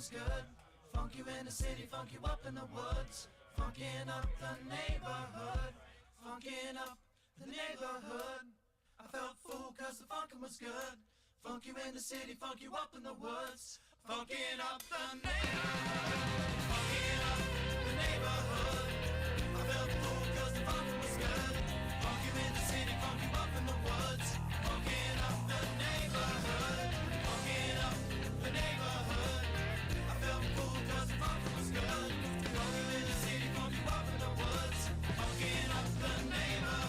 was good. Funk you in the city, funk you up in the woods. Funkin' up the neighborhood. Funkin' up the neighborhood. I felt fool cause the funkin' was good. Funk you in the city, funk you up in the woods. Funkin' up the neighborhood. Funkin' up the neighborhood. I felt fool cause the funkin' was good. Funk you in the city, funk you up in the woods. Funkin' up the neighborhood. Funkin' up the neighborhood. I felt cool cause the funkin' was good. Funk you in the city, funk you up in the woods. Funkin' up the neighborhood.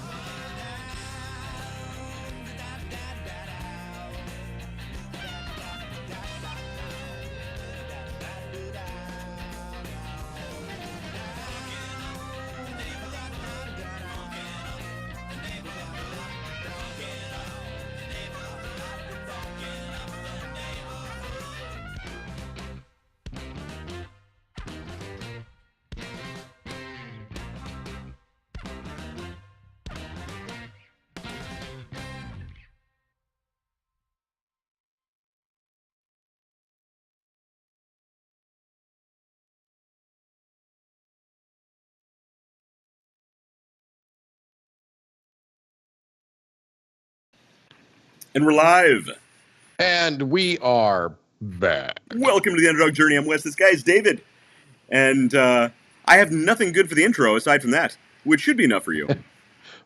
And we're live. And we are back. Welcome to the Underdog Journey. I'm Wes. This guy is David. And I have nothing good for the intro aside from that, which should be enough for you.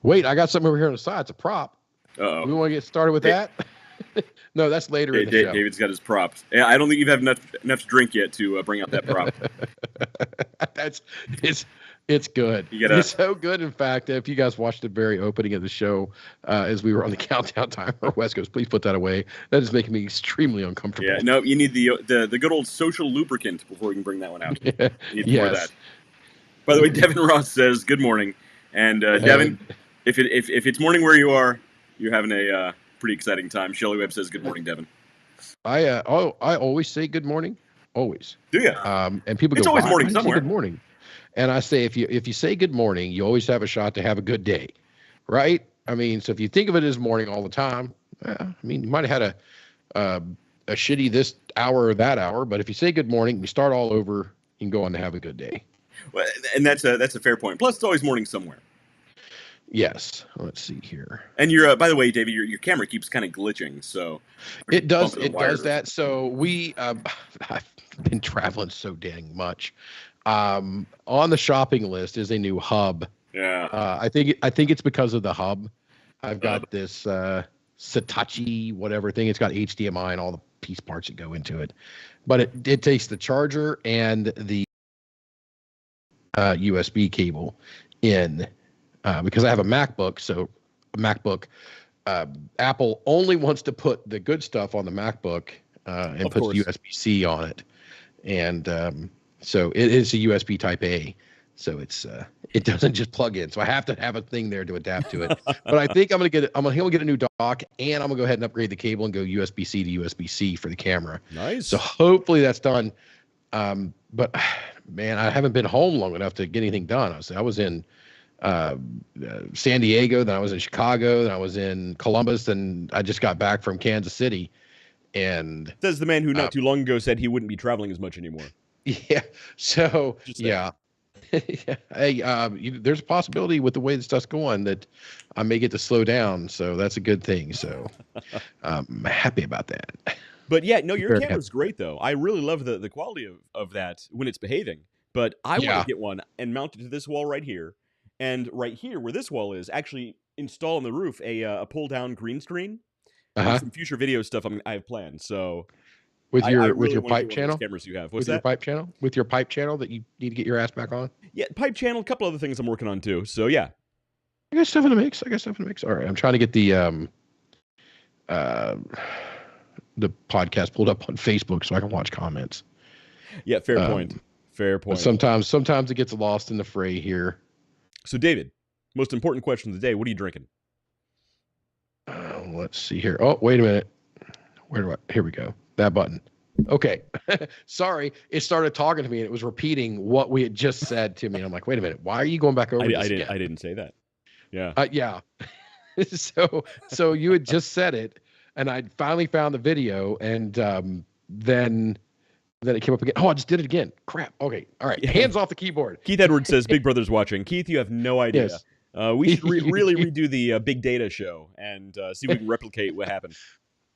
Wait, I got something over here on the side. It's a prop. Uh-oh. We want to get started with that? No, that's later in the show. David's got his props. I don't think you've had enough to drink yet to bring out that prop. It's good. It's so good, in fact, if you guys watched the very opening of the show as we were on the countdown timer, Wes goes, please put that away. That is making me extremely uncomfortable. Yeah, no, you need the good old social lubricant before we can bring that one out. You need to pour that. By the way, Devin Ross says, good morning. And Devin, if it's morning where you are, you're having a pretty exciting time. Shelley Webb says, good morning, Devin. I always say good morning. Always. Do you? And people go, it's always morning somewhere. Good morning. And I say, if you say good morning, you always have a shot to have a good day, right? I mean, so if you think of it as morning all the time, I mean, you might have had a shitty this hour or that hour, but if you say good morning, you start all over, you can go on to have a good day. Well, and that's a fair point. Plus, it's always morning somewhere. Yes. Let's see here. And you're, by the way, David, your camera keeps kind of glitching, so it does. It does that. So I've been traveling so dang much. On the shopping list is a new hub. Yeah. I think it's because of the hub. I've got this Satachi whatever thing. It's got HDMI and all the piece parts that go into it, but it takes the charger and the USB cable in because I have a MacBook. So a MacBook, Apple only wants to put the good stuff on the MacBook and puts USB-C on it, and so it is a USB Type A, so it doesn't just plug in. So I have to have a thing there to adapt to it. But I think I'm gonna get a new dock, and I'm gonna go ahead and upgrade the cable and go USB-C to USB-C for the camera. Nice. So hopefully that's done. But man, I haven't been home long enough to get anything done. I was in San Diego, then I was in Chicago, then I was in Columbus, and I just got back from Kansas City. And says the man who not too long ago said he wouldn't be traveling as much anymore. Yeah. So yeah. Hey, there's a possibility with the way the stuff's going that I may get to slow down. So that's a good thing. So I'm happy about that. But yeah, no, your camera's great though. I really love the quality of that when it's behaving. But I want to get one and mount it to this wall right here. And right here where this wall is, actually install on the roof a pull down green screen. Some future video stuff I have planned. So with your pipe channel cameras you have. With your pipe channel that you need to get your ass back on. Yeah, pipe channel, a couple other things I'm working on too. So yeah, I got stuff in the mix. All right, I'm trying to get the podcast pulled up on Facebook so I can watch comments. Yeah, fair point. Sometimes it gets lost in the fray here. So David, most important question of the day: what are you drinking? Let's see here. Oh, wait a minute. Here we go. That button. Okay. Sorry. It started talking to me and it was repeating what we had just said to me. And I'm like, wait a minute. Why are you going back over this again? I didn't say that. Yeah. Yeah. So you had just said it and I finally found the video and then Then it came up again. Oh, I just did it again. Crap. Okay. All right. Hands off the keyboard. Keith Edwards says Big Brother's watching. Keith, you have no idea. Yes. We should really redo the big data show and see if we can replicate what happened.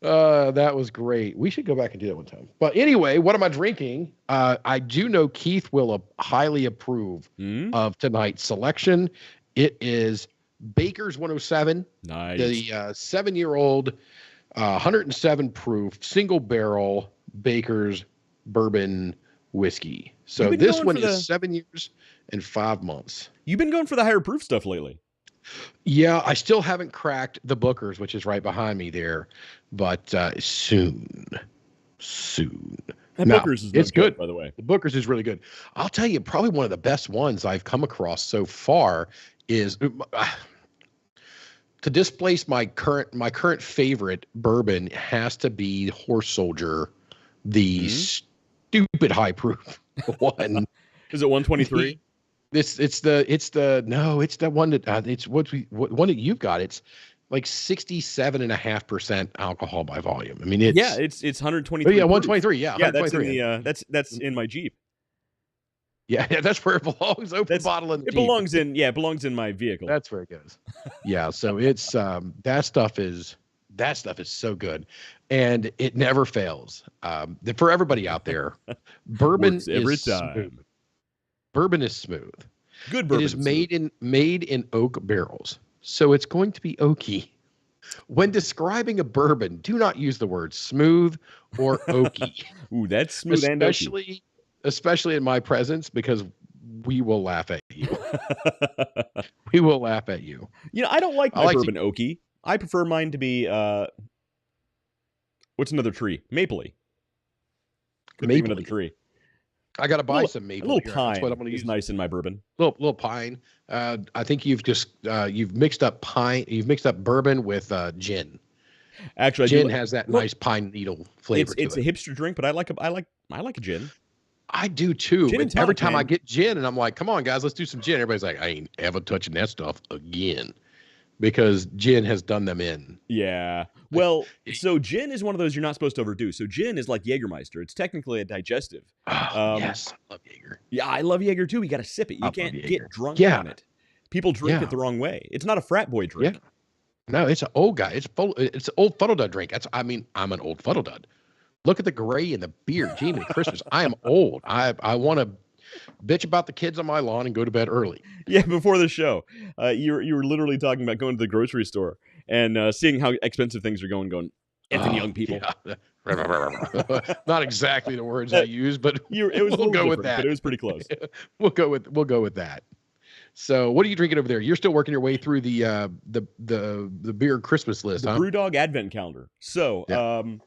That was great. We should go back and do that one time. But anyway, what am I drinking? I do know Keith will highly approve of tonight's selection. It is Baker's 107. Nice. The 7-year-old, 107 proof, single barrel Baker's bourbon whiskey. So this one is 7 years and 5 months. You've been going for the higher proof stuff lately. Yeah, I still haven't cracked the Booker's, which is right behind me there, but soon. That Booker's is it's good, by the way. The Booker's is really good. I'll tell you, probably one of the best ones I've come across so far is to displace my current favorite bourbon has to be Horse Soldier, the stupid high proof one. Is it 123? It's the one that it's one that you've got. It's like 67.5% alcohol by volume. I mean, it's 123. Oh, yeah, 123. Yeah, yeah. That's in the that's in my Jeep. Yeah, that's where it belongs. Open bottle in the Jeep. It belongs in my vehicle. That's where it goes. Yeah, so it's that stuff is so good, and it never fails. For everybody out there, bourbon is every time. Smooth. Bourbon is smooth. Good bourbon. It is made in oak barrels, so it's going to be oaky. When describing a bourbon, do not use the word smooth or oaky. Ooh, that's smooth and oaky. Especially in my presence, because we will laugh at you. We will laugh at you. You know, I don't like my bourbon oaky. I prefer mine to be what's another tree? Mapley. Could think of another tree. I got to buy some maple. A little pine. That's what I'm going to use. Nice in my bourbon. Little pine. I think you've mixed up pine. You've mixed up bourbon with gin. Actually, gin has that nice pine needle flavor. It's a hipster drink, but I like a gin. I do too. But every time I get gin, and I'm like, "Come on, guys, let's do some gin." Everybody's like, "I ain't ever touching that stuff again," because gin has done them in. Yeah. Well, so gin is one of those you're not supposed to overdo. So gin is like Jägermeister. It's technically a digestive. Yes, I love Jaeger. Yeah, I love Jaeger too. You got to sip it. You can't get drunk on it. People drink it the wrong way. It's not a frat boy drink. Yeah. No, it's an old guy. It's an old fuddle dud drink. I'm an old fuddle dud. Look at the gray and the beard. Jiminy Christmas. I am old. I want to bitch about the kids on my lawn and go to bed early. Yeah, before the show, you were literally talking about going to the grocery store and seeing how expensive things are going, effing young people. Yeah. Not exactly the words I use, but we'll go with that. But it was pretty close. We'll go with that. So, what are you drinking over there? You're still working your way through the beer Christmas list, the BrewDog Advent Calendar. So,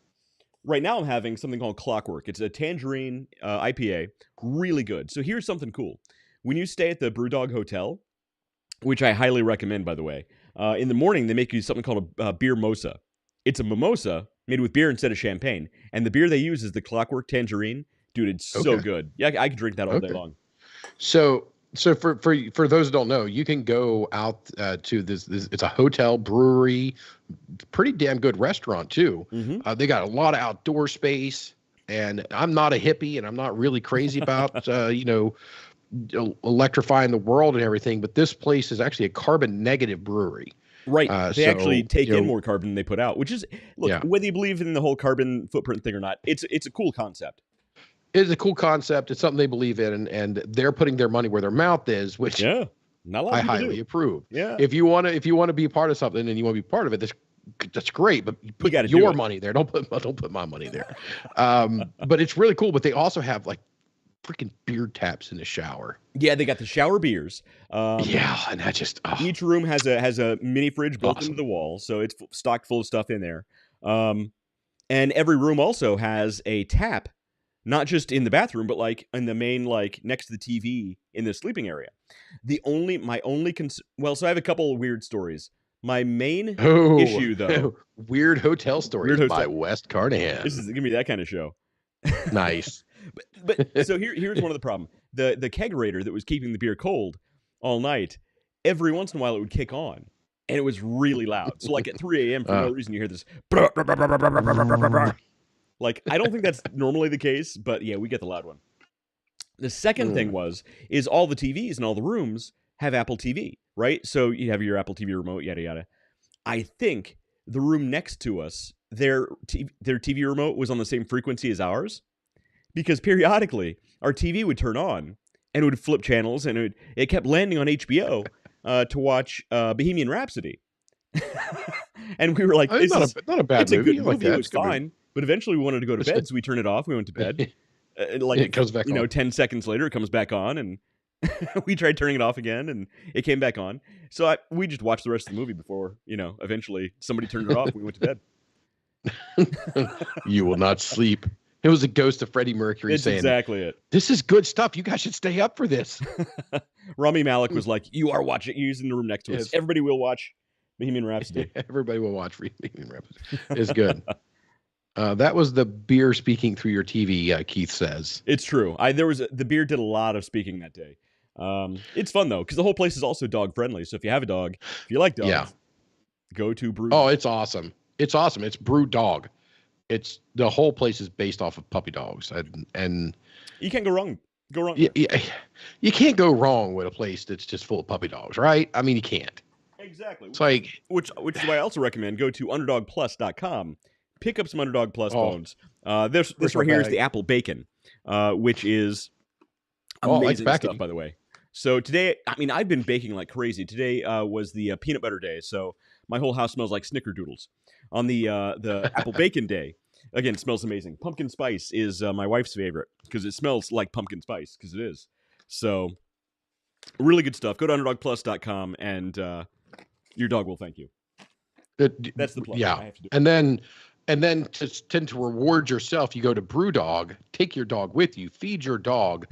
right now I'm having something called Clockwork. It's a tangerine IPA, really good. So here's something cool. When you stay at the BrewDog Hotel, which I highly recommend, by the way, in the morning they make you something called a beer mosa. It's a mimosa made with beer instead of champagne, and the beer they use is the Clockwork Tangerine. Dude, it's so good. Yeah, I could drink that all day long. So for those who don't know, you can go out to this. It's a hotel, brewery, pretty damn good restaurant too. Mm-hmm. They got a lot of outdoor space, and I'm not a hippie, and I'm not really crazy about electrifying the world and everything. But this place is actually a carbon negative brewery. Right. They actually take in more carbon than they put out, which is whether you believe in the whole carbon footprint thing or not, it's a cool concept. It's a cool concept. It's something they believe in, and they're putting their money where their mouth is, which not a lot I highly approve. Yeah. If you want to be a part of something and you want to be part of it, that's great. But put your money there. Don't put my money there. But it's really cool. But they also have like freaking beer taps in the shower. Yeah, they got the shower beers. And that just each room has a mini fridge built into the wall, so it's stocked full of stuff in there. And every room also has a tap. Not just in the bathroom, but like in the main, like next to the TV in the sleeping area. So I have a couple of weird stories. My main issue, though, weird hotel stories by West Carnahan. This is give me that kind of show. Nice. but so here's one of the problem. The kegerator that was keeping the beer cold all night, every once in a while it would kick on, and it was really loud. So like at 3 a.m. for no reason you hear this. Like, I don't think that's normally the case, but yeah, we get the loud one. The second thing is all the TVs in all the rooms have Apple TV, right? So you have your Apple TV remote, yada yada. I think the room next to us, their TV remote was on the same frequency as ours, because periodically our TV would turn on and it would flip channels, and it kept landing on HBO to watch Bohemian Rhapsody. And we were like, it's not a bad movie. It's a good movie. It was fine. But eventually we wanted to go to bed, so we turned it off. We went to bed. Like, it comes back on. 10 seconds later, it comes back on, and we tried turning it off again, and it came back on. So we just watched the rest of the movie before, eventually somebody turned it off and we went to bed. You will not sleep. It was the ghost of Freddie Mercury saying, exactly it. This is good stuff. You guys should stay up for this. Rami Malek was like, you are watching. He's in the room next to us. Everybody will watch Bohemian Rhapsody. Everybody will watch Bohemian Rhapsody. It's good. That was the beer speaking through your TV, Keith says. It's true. The beer did a lot of speaking that day. It's fun though, because the whole place is also dog friendly. So if you have a dog, if you like dogs, go to Brew. Oh, it's awesome. It's awesome. It's Brew Dog. It's the whole place is based off of puppy dogs, and you can't go wrong. You can't go wrong with a place that's just full of puppy dogs, right? I mean, you can't. Exactly. It's like, which is why I also recommend go to underdogplus.com. Pick up some Underdog Plus bones. This right here is the apple bacon, which is amazing stuff, by the way. So today, I've been baking like crazy. Today was the peanut butter day, so my whole house smells like snickerdoodles. On the apple bacon day, again, it smells amazing. Pumpkin spice is my wife's favorite because it smells like pumpkin spice, because it is. So really good stuff. Go to underdogplus.com and your dog will thank you. That's the plug. Yeah, I have to do. And then to tend to reward yourself, you go to BrewDog, take your dog with you, feed your dog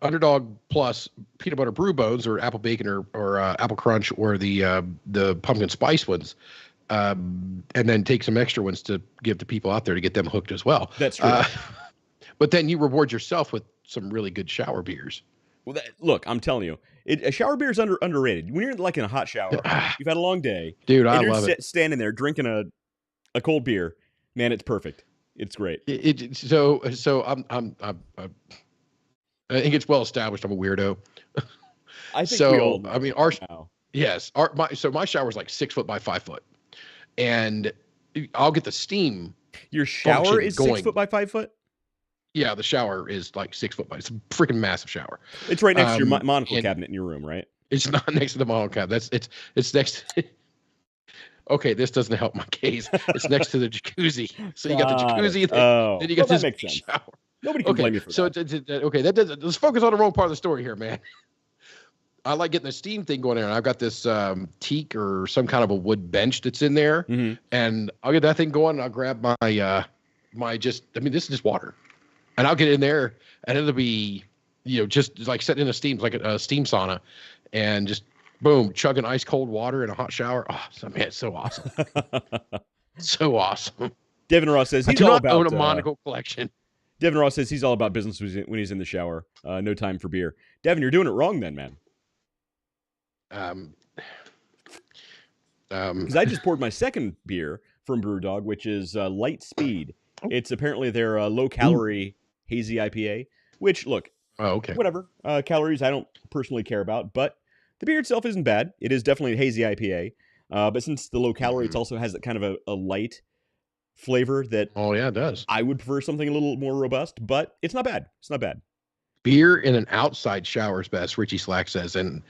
Underdog Plus peanut butter brew bones, or apple bacon, or apple crunch, or the pumpkin spice ones, and then take some extra ones to give to people out there to get them hooked as well. That's true. But then you reward yourself with some really good shower beers. Well, look, I'm telling you, a shower beer is underrated. When you're like in a hot shower, you've had a long day, dude. I love it. Standing there drinking a cold beer, man, it's perfect. It's great. So I think it's well established I'm a weirdo. I think we all know. My shower is like 6 foot by 5 foot, and I'll get the steam. Your shower is 6 foot by 5 foot. Yeah, the shower is like 6 foot by. It's a freaking massive shower. It's right next to your monocle cabinet in your room, right? It's not next to the monocle cabinet. It's next. Okay, this doesn't help my case. It's next to the jacuzzi. So you got the jacuzzi, then you got this big shower. Nobody can blame you for that. Okay, let's focus on the wrong part of the story here, man. I like getting the steam thing going there, and I've got this teak or some kind of a wood bench that's in there, and I'll get that thing going. And I'll grab my this is just water. And I'll get in there, and it'll be, just like sitting in a steam, like a steam sauna, and just boom, chugging ice cold water in a hot shower. Oh, man, it's so awesome. So awesome. Devin Ross says he's all about own a monocle collection. Devin Ross says he's all about business when he's in the shower. No time for beer. Devin, you're doing it wrong then, man. Because I just poured my second beer from BrewDog, which is Light Speed. It's apparently their low-calorie hazy IPA, which, look, whatever. Calories I don't personally care about, but the beer itself isn't bad. It is definitely a hazy IPA. But since the low-calorie, it also has that kind of a light flavor that... Oh, yeah, it does. I would prefer something a little more robust, but it's not bad. It's not bad. Beer in an outside shower is best, Richie Slack says, and...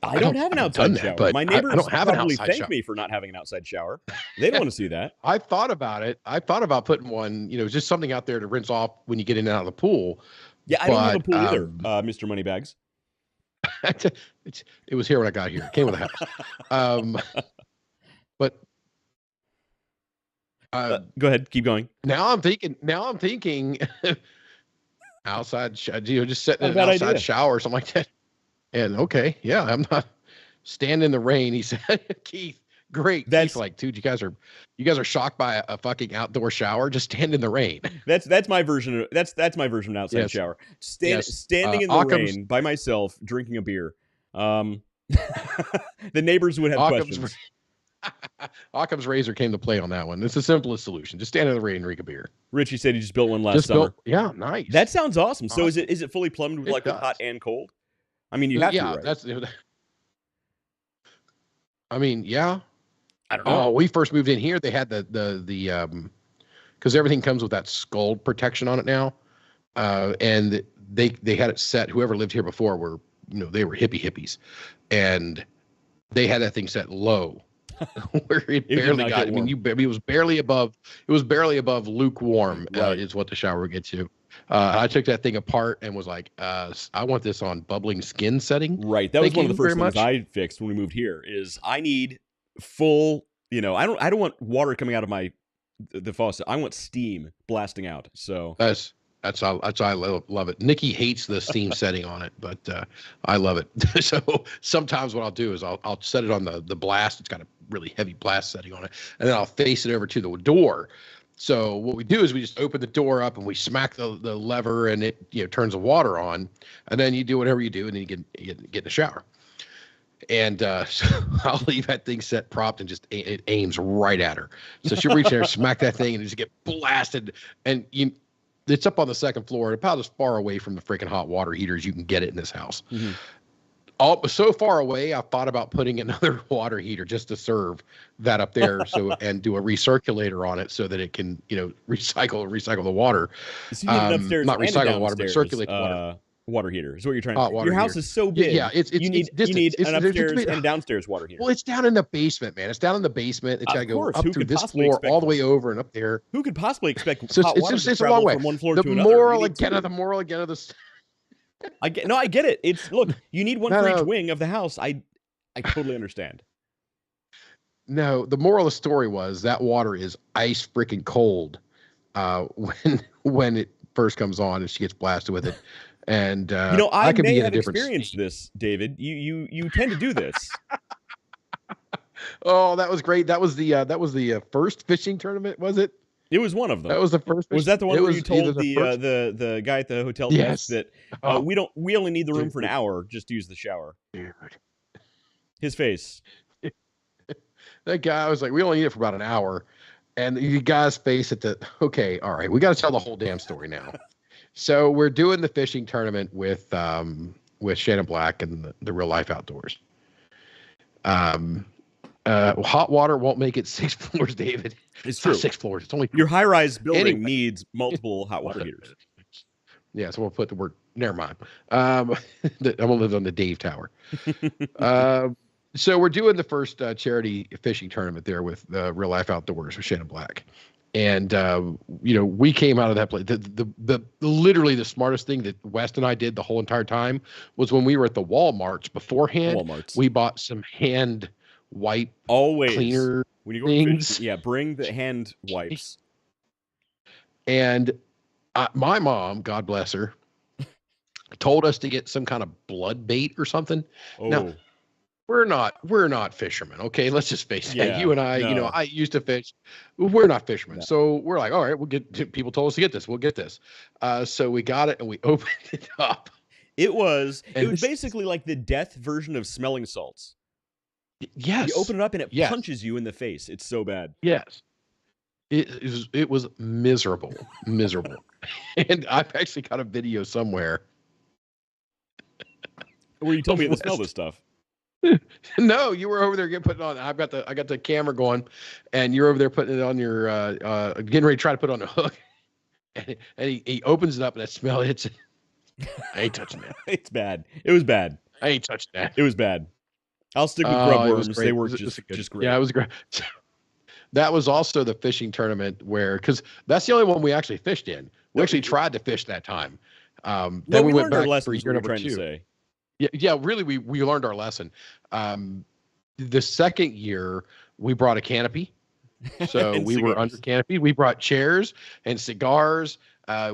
I don't have an outside shower. But my neighbors probably thank me for not having an outside shower. They don't want to see that. I thought about it. I thought about putting one, just something out there to rinse off when you get in and out of the pool. Yeah, I don't have a pool either, Mr. Moneybags. It was here when I got here. It came with a house. But go ahead, keep going. Now I'm thinking outside, just sitting in an outside shower or something like that. And I'm not standing in the rain. He said, Keith, great. Keith's like, dude, you guys are shocked by a fucking outdoor shower. Just stand in the rain. That's my version of that's my version of an outside shower. Standing in the rain by myself, drinking a beer. The neighbors would have questions. Occam's razor came to play on that one. It's the simplest solution. Just stand in the rain and drink a beer. Richie said he just built one last summer. Yeah, nice. That sounds awesome. So is it fully plumbed with with hot and cold? I mean, you have to, right? That's. I mean, yeah. I don't know. Oh, we first moved in here. They had the because everything comes with that skull protection on it now, and they had it set. Whoever lived here before were they were hippies, and they had that thing set low, where it barely got. I mean, it was barely above. It was barely above lukewarm. Right. Is what the shower would get you. I took that thing apart and was like, I want this on bubbling skin setting. Right. That was one of the first things I fixed when we moved here. Is I need full. I don't want water coming out of the faucet. I want steam blasting out. So that's I love it. Nikki hates the steam setting on it, but I love it. So sometimes what I'll do is I'll set it on the blast. It's got a really heavy blast setting on it, and then I'll face it over to the door. So what we do is we just open the door up and we smack the lever, and it turns the water on, and then you do whatever you do, and then you get in the shower. And so I'll leave that thing set propped and just it aims right at her. So she'll reach there, smack that thing, and just get blasted. And it's up on the second floor, about as far away from the freaking hot water heater as you can get it in this house. Mm-hmm. So far away, I thought about putting another water heater just to serve that up there, and do a recirculator on it so that it can recycle the water. So you need an upstairs not recycle the water, but circulate the water. Water heater is what you're trying to do. Your house is so big. Yeah, you need an upstairs and a downstairs water heater. Well, it's down in the basement, man. It's down in the basement. It's got to go up through this floor all the way over and up there. Who could possibly expect hot water to it's travel a long way from one floor to another? The moral again of this. I get it. Look, you need one for each wing of the house. I totally understand. No, the moral of the story was that water is ice freaking cold when it first comes on and she gets blasted with it. And I can be in a different experienced state. This, David. You tend to do this. Oh, that was great. That was the first fishing tournament, was it? It was one of them. That was the first. Was that the one where you told the guy at the hotel that we only need the room for an hour, just to use the shower? Dude. His face. That guy was like, we only need it for about an hour, and the guy's face at okay, all right, we got to tell the whole damn story now. So we're doing the fishing tournament with Shannon Black and the Real Life Outdoors. Hot water won't make it 6 floors, David. It's true. 6 floors. It's only your high-rise building needs multiple hot water heaters. Yeah, so we'll put the word. Never mind. I'm gonna live on the Dave Tower. So we're doing the first charity fishing tournament there with Real Life Outdoors with Shannon Black. And we came out of that place. The literally the smartest thing that West and I did the whole entire time was when we were at the Walmarts beforehand. We bought some hand wipe cleaner when you go things. Fish, bring the hand wipes. And my mom, God bless her, told us to get some kind of blood bait or something. Oh. Now, we're not fishermen, okay? Let's just face it. You and I, I used to fish. We're not fishermen. No. So we're like, all right, people told us to get this. We'll get this. So we got it and we opened it up. It was basically like the death version of smelling salts. Yes. You open it up and it punches you in the face. It's so bad. Yes. It was miserable. And I've actually got a video somewhere where you told me to smell this stuff. No, you were over there putting it on. I got the camera going, and you're over there putting it on your getting ready to try to put it on a hook. And he opens it up, and that smell hits it. I ain't touching that. It's bad. It was bad. I ain't touching that. It was bad. I'll stick with grub worms. They were just great. Yeah, it was great. That was also the fishing tournament because that's the only one we actually fished in. We actually tried to fish that time. Then we went back for year number 2. Yeah. Really, we learned our lesson. The second year, we brought a canopy, so we were under canopy. We brought chairs and cigars.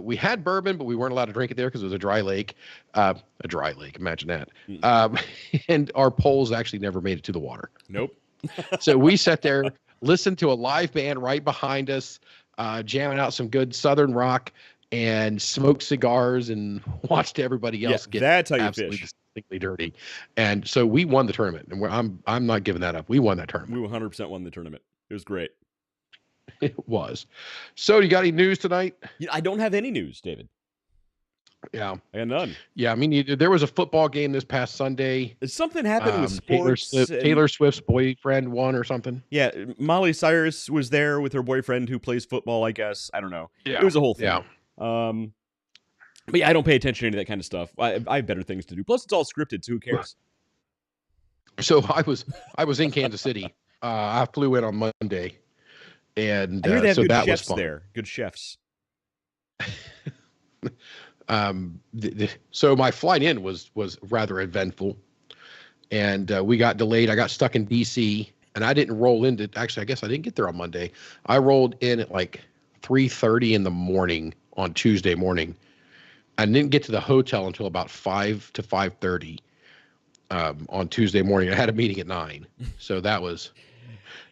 We had bourbon, but we weren't allowed to drink it there because it was a dry lake. Imagine that. And our poles actually never made it to the water. Nope. So we sat there, listened to a live band right behind us, jamming out some good Southern rock, and smoked cigars and watched everybody else get. That's how you fish. disgustingly dirty. And so we won the tournament, and I'm not giving that up. We won that tournament. We 100% won the tournament. It was great. It was. So you got any news tonight? I don't have any news, David. Yeah. I got none. Yeah, I mean, there was a football game this past Sunday. Something happened with sports. Taylor Swift's boyfriend won or something. Yeah, Miley Cyrus was there with her boyfriend who plays football, I guess. I don't know. Yeah. It was a whole thing. Yeah. But yeah, I don't pay attention to any of that kind of stuff. I have better things to do. Plus, it's all scripted, so who cares? So I was in Kansas City. I flew in on Monday, and I hear they have so good that chefs was fun. there. Good chefs. So my flight in was rather eventful, and we got delayed. I got stuck in DC, and I didn't roll into. Actually, I guess I didn't get there on Monday. I rolled in at like 3:30 in the morning on Tuesday morning. I didn't get to the hotel until about 5 to 5:30 on Tuesday morning. I had a meeting at 9, so that was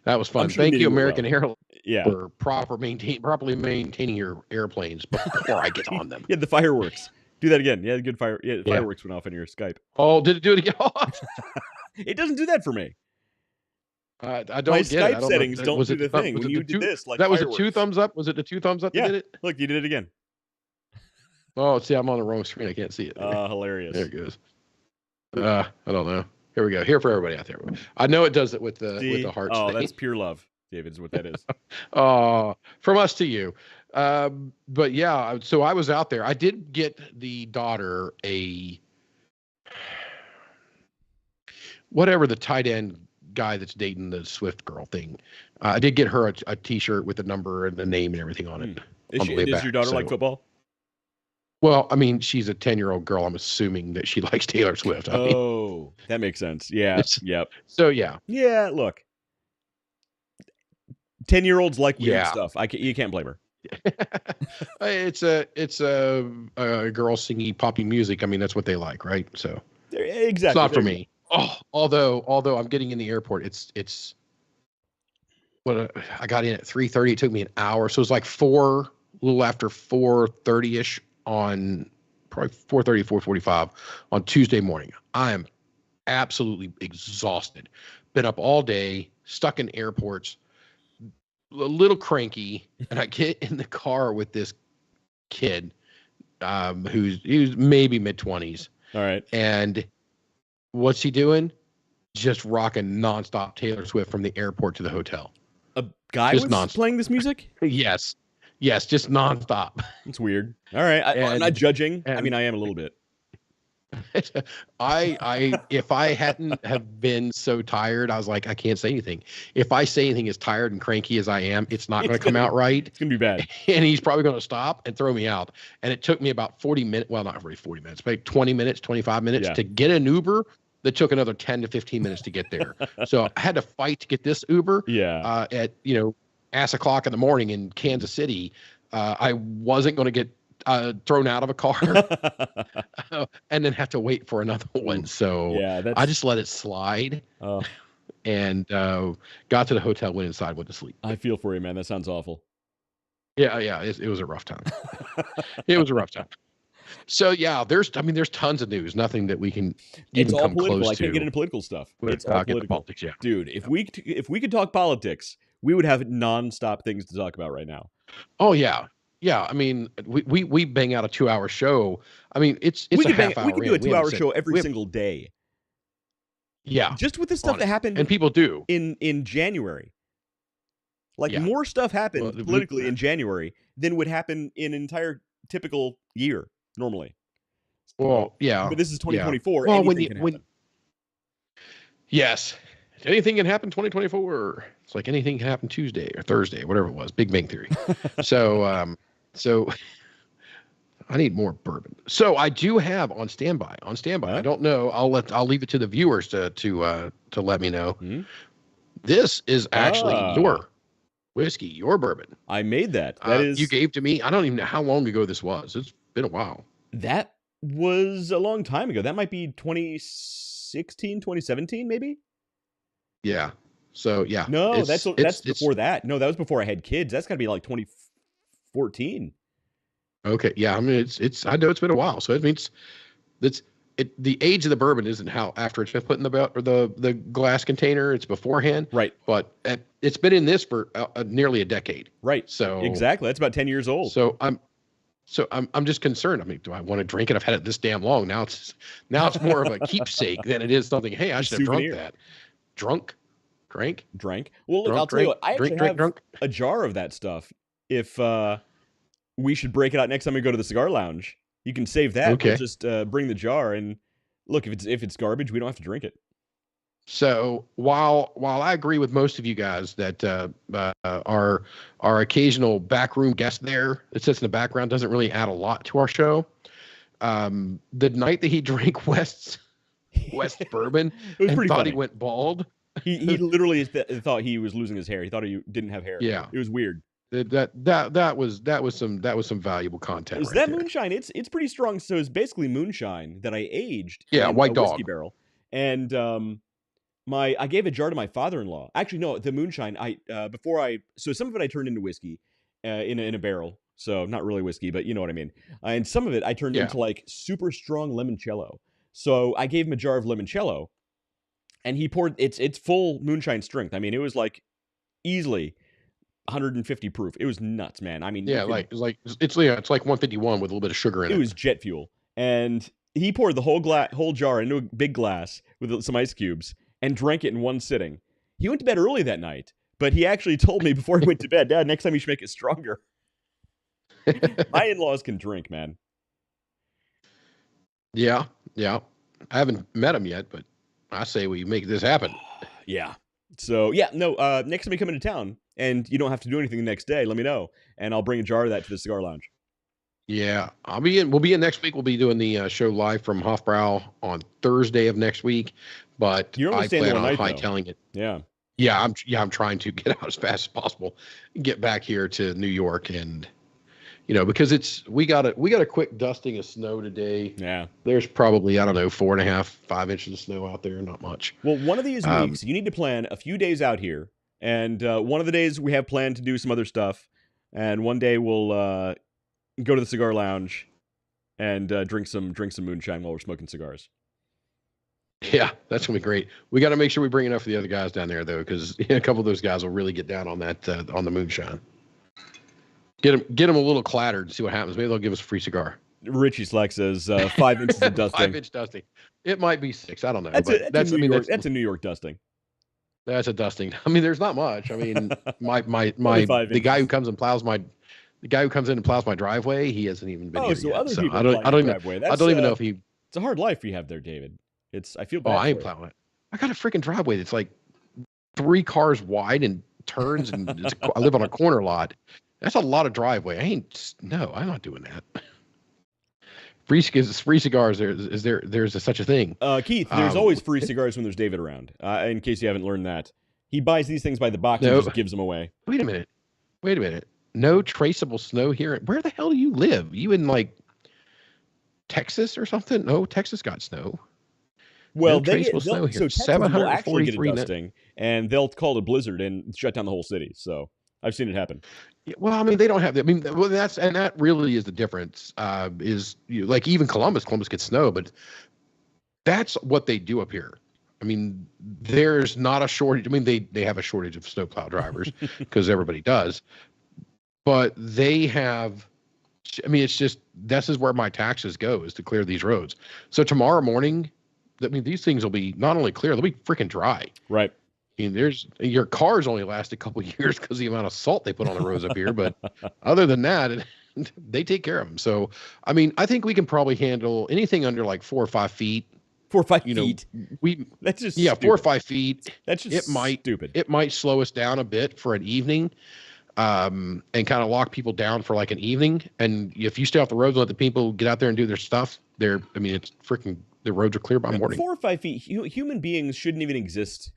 fun. Sure Thank you, American Airlines, yeah, for properly maintaining your airplanes before I get on them. Yeah, the fireworks. Do that again. Yeah, good fire. Yeah, fireworks went off in your Skype. Oh, did it do it again? It doesn't do that for me. I don't My get Skype it. I don't settings know. don't Was do it the thing when you did this. Like that was fireworks. a 2 thumbs up. Was it the 2 thumbs up? Yeah. That did it? Look, you did it again. Oh, see, I'm on the wrong screen. I can't see it. Hilarious. There it goes. I don't know. Here we go. Here for everybody out there. I know it does it with the hearts. Oh, thing. that's pure love, David, is what that is. From us to you. But yeah, so I was out there. I did get the daughter whatever the tight end guy that's dating the Swift girl thing. I did get her a T-shirt with the number and the name and everything on it. Does your daughter like football? Well, I mean, she's a 10-year-old girl. I'm assuming that she likes Taylor Swift. That makes sense. Yeah. Yep. So yeah. Yeah. Look, 10-year-olds like weird stuff. You can't blame her. It's a girl singing poppy music. I mean, that's what they like, right? So exactly. It's not for me. Oh, although I'm getting in the airport, it's what I got in at 3:30. It took me an hour, so it was like a little after 4:30ish on probably 4:30, 4:45 on Tuesday morning. I am absolutely exhausted. Been up all day, stuck in airports, a little cranky, and I get in the car with this kid who's maybe mid-20s. All right. And what's he doing? Just rocking nonstop Taylor Swift from the airport to the hotel. A guy was playing this music? Yes, just nonstop. It's weird. All right, I'm not judging. I mean, I am a little bit. If I hadn't have been so tired, I was like, I can't say anything. If I say anything as tired and cranky as I am, it's not going to come out right. It's going to be bad. And he's probably going to stop and throw me out. And it took me about 40 minutes. Well, not really 40 minutes, but 20 minutes, 25 minutes to get an Uber. That took another 10 to 15 minutes to get there. So I had to fight to get this Uber. Yeah. At ass o'clock in the morning in Kansas City. I wasn't going to get thrown out of a car and then have to wait for another one. So I just let it slide and got to the hotel, went inside, went to sleep. I feel for you, man. That sounds awful. Yeah. It was a rough time. It was a rough time. So yeah, there's tons of news. Nothing that we can even come close to. I can't get into political stuff. It's all political. Politics, yeah. Dude, if we could talk politics, we would have nonstop things to talk about right now. Oh yeah. Yeah, I mean, we bang out a 2-hour show. I mean, it's a half hour. We could do a 2-hour show every single day. Yeah, just with the stuff that happened, and people do in January. Like more stuff happened politically in January than would happen in an entire typical year normally. Well, yeah, but this is 2024. Yeah. Well, yes, anything can happen 2024. It's like anything can happen Tuesday or Thursday, whatever it was. Big Bang Theory. So I need more bourbon. So I do have on standby. I don't know. I'll leave it to the viewers to let me know. Mm-hmm. This is actually your whiskey, your bourbon. I made that. That is you gave to me. I don't even know how long ago this was. It's been a while. That was a long time ago. That might be 2016, 2017, maybe. Yeah. So yeah. No, that's before that. No, that was before I had kids. That's got to be like 2014. Okay. Yeah. I mean, it's. I know it's been a while. So it means the age of the bourbon isn't how after it's been put in the glass container. It's beforehand. Right. But it's been in this for nearly a decade. Right. So exactly. That's about 10 years old. So I'm just concerned. I mean, do I want to drink it? I've had it this damn long. Now it's more of a keepsake than it is something. Hey, I should have drunk that. Drank. Well, look, I'll tell you what. I actually have a jar of that stuff. If we should break it out next time we go to the cigar lounge, you can save that. Okay. We'll just bring the jar, and look, if it's garbage, we don't have to drink it. So while I agree with most of you guys that our occasional backroom guest there that sits in the background doesn't really add a lot to our show, the night that he drank West bourbon and thought funny. He went bald. He literally thought he was losing his hair. He thought he didn't have hair. Yeah, it was weird. That was some valuable content. Is that moonshine? It's pretty strong. So it's basically moonshine that I aged. Yeah, in White Dog whiskey barrel. And I gave a jar to my father-in-law. Actually, no, the moonshine. So some of it I turned into whiskey in a barrel. So not really whiskey, but you know what I mean. And some of it I turned into like super strong limoncello. So I gave him a jar of limoncello, and he poured it's full moonshine strength. I mean, it was like easily 150 proof. It was nuts, man. I mean, yeah, it's like 151 with a little bit of sugar in it. It was jet fuel, and he poured the whole jar into a big glass with some ice cubes and drank it in one sitting. He went to bed early that night, but he actually told me before he went to bed, Dad, next time you should make it stronger. My in-laws can drink, man. Yeah. I haven't met him yet, but I say we make this happen. Yeah. So, next time you come into town and you don't have to do anything the next day, let me know, and I'll bring a jar of that to the cigar lounge. Yeah, we'll be in next week. We'll be doing the show live from Hofbrau on Thursday of next week, but you're only staying plan on night, hightailing it. Yeah, I'm trying to get out as fast as possible and get back here to New York, and because we got a quick dusting of snow today. Yeah, there's probably 4.5, 5 inches of snow out there, not much. Well, one of these weeks you need to plan a few days out here, and one of the days we have planned to do some other stuff, and one day we'll go to the cigar lounge and drink some moonshine while we're smoking cigars. Yeah, that's gonna be great. We got to make sure we bring enough for the other guys down there, though, because a couple of those guys will really get down on that on the moonshine. Get them a little clattered and see what happens. Maybe they'll give us a free cigar. Richie Slack says 5 inches of dusting. 5-inch dusting. It might be 6. I don't know. That's a New York dusting. That's a dusting. I mean, there's not much. I mean, the guy who comes and plows my. The guy who comes in and plows my driveway, he hasn't even been here so yet. Other so people I don't even know if he. It's a hard life you have there, David. I feel bad. I ain't plowing it. I got a freaking driveway that's like 3 cars wide and turns, and I live on a corner lot. That's a lot of driveway. I'm not doing that. Free cigars. There's such a thing. Keith, there's always free cigars when there's David around. In case you haven't learned that, he buys these things by the box and just gives them away. Wait a minute. No traceable snow here. Where the hell do you live? You in like Texas or something? No, Texas got snow. Well, no traceable snow here. So Texas will actually get a dusting, and they'll call it a blizzard and shut down the whole city. So I've seen it happen. Yeah, well, I mean, they don't have. That really is the difference. Like even Columbus gets snow, but that's what they do up here. I mean, there's not a shortage. I mean, they have a shortage of snowplow drivers because everybody does. But they have, I mean, it's just, this is where my taxes go, is to clear these roads. So tomorrow morning, I mean, these things will be not only clear, they'll be freaking dry. Right. I mean, your cars only last a couple of years because of the amount of salt they put on the roads up here. But other than that, they take care of them. So, I mean, I think we can probably handle anything under like 4 or 5 feet. 4 or 5 feet. That's just stupid. 4 or 5 feet. That's just stupid. It might slow us down a bit for an evening. And kind of lock people down for like an evening. And if you stay off the roads and let the people get out there and do their stuff, it's freaking, the roads are clear by morning. 4 or 5 feet. Human beings shouldn't even exist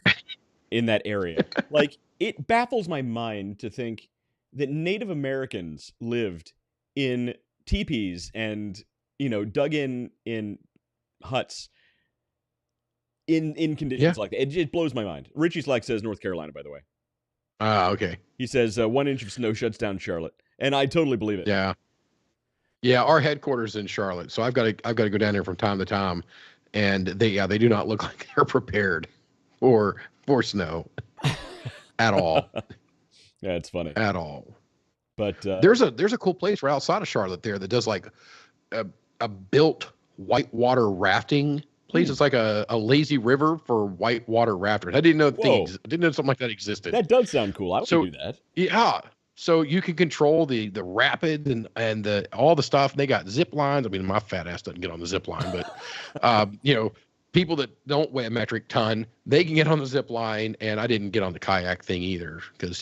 in that area. Like, it baffles my mind to think that Native Americans lived in teepees and, dug in huts in conditions like that. It blows my mind. Richie Slack says North Carolina, by the way. Okay. He says 1 inch of snow shuts down Charlotte, and I totally believe it. Yeah. Yeah, our headquarters in Charlotte, so I've got to go down there from time to time, and they do not look like they're prepared for snow at all. Yeah, it's funny at all. But there's a cool place right outside of Charlotte there that does like a built whitewater rafting place. It's like a lazy river for whitewater rafters. I didn't know I didn't know something like that existed. That does sound cool. I would do that. Yeah. So you can control the rapid and the all the stuff. They got zip lines. I mean, my fat ass doesn't get on the zip line, but people that don't weigh a metric ton, they can get on the zip line, and I didn't get on the kayak thing either because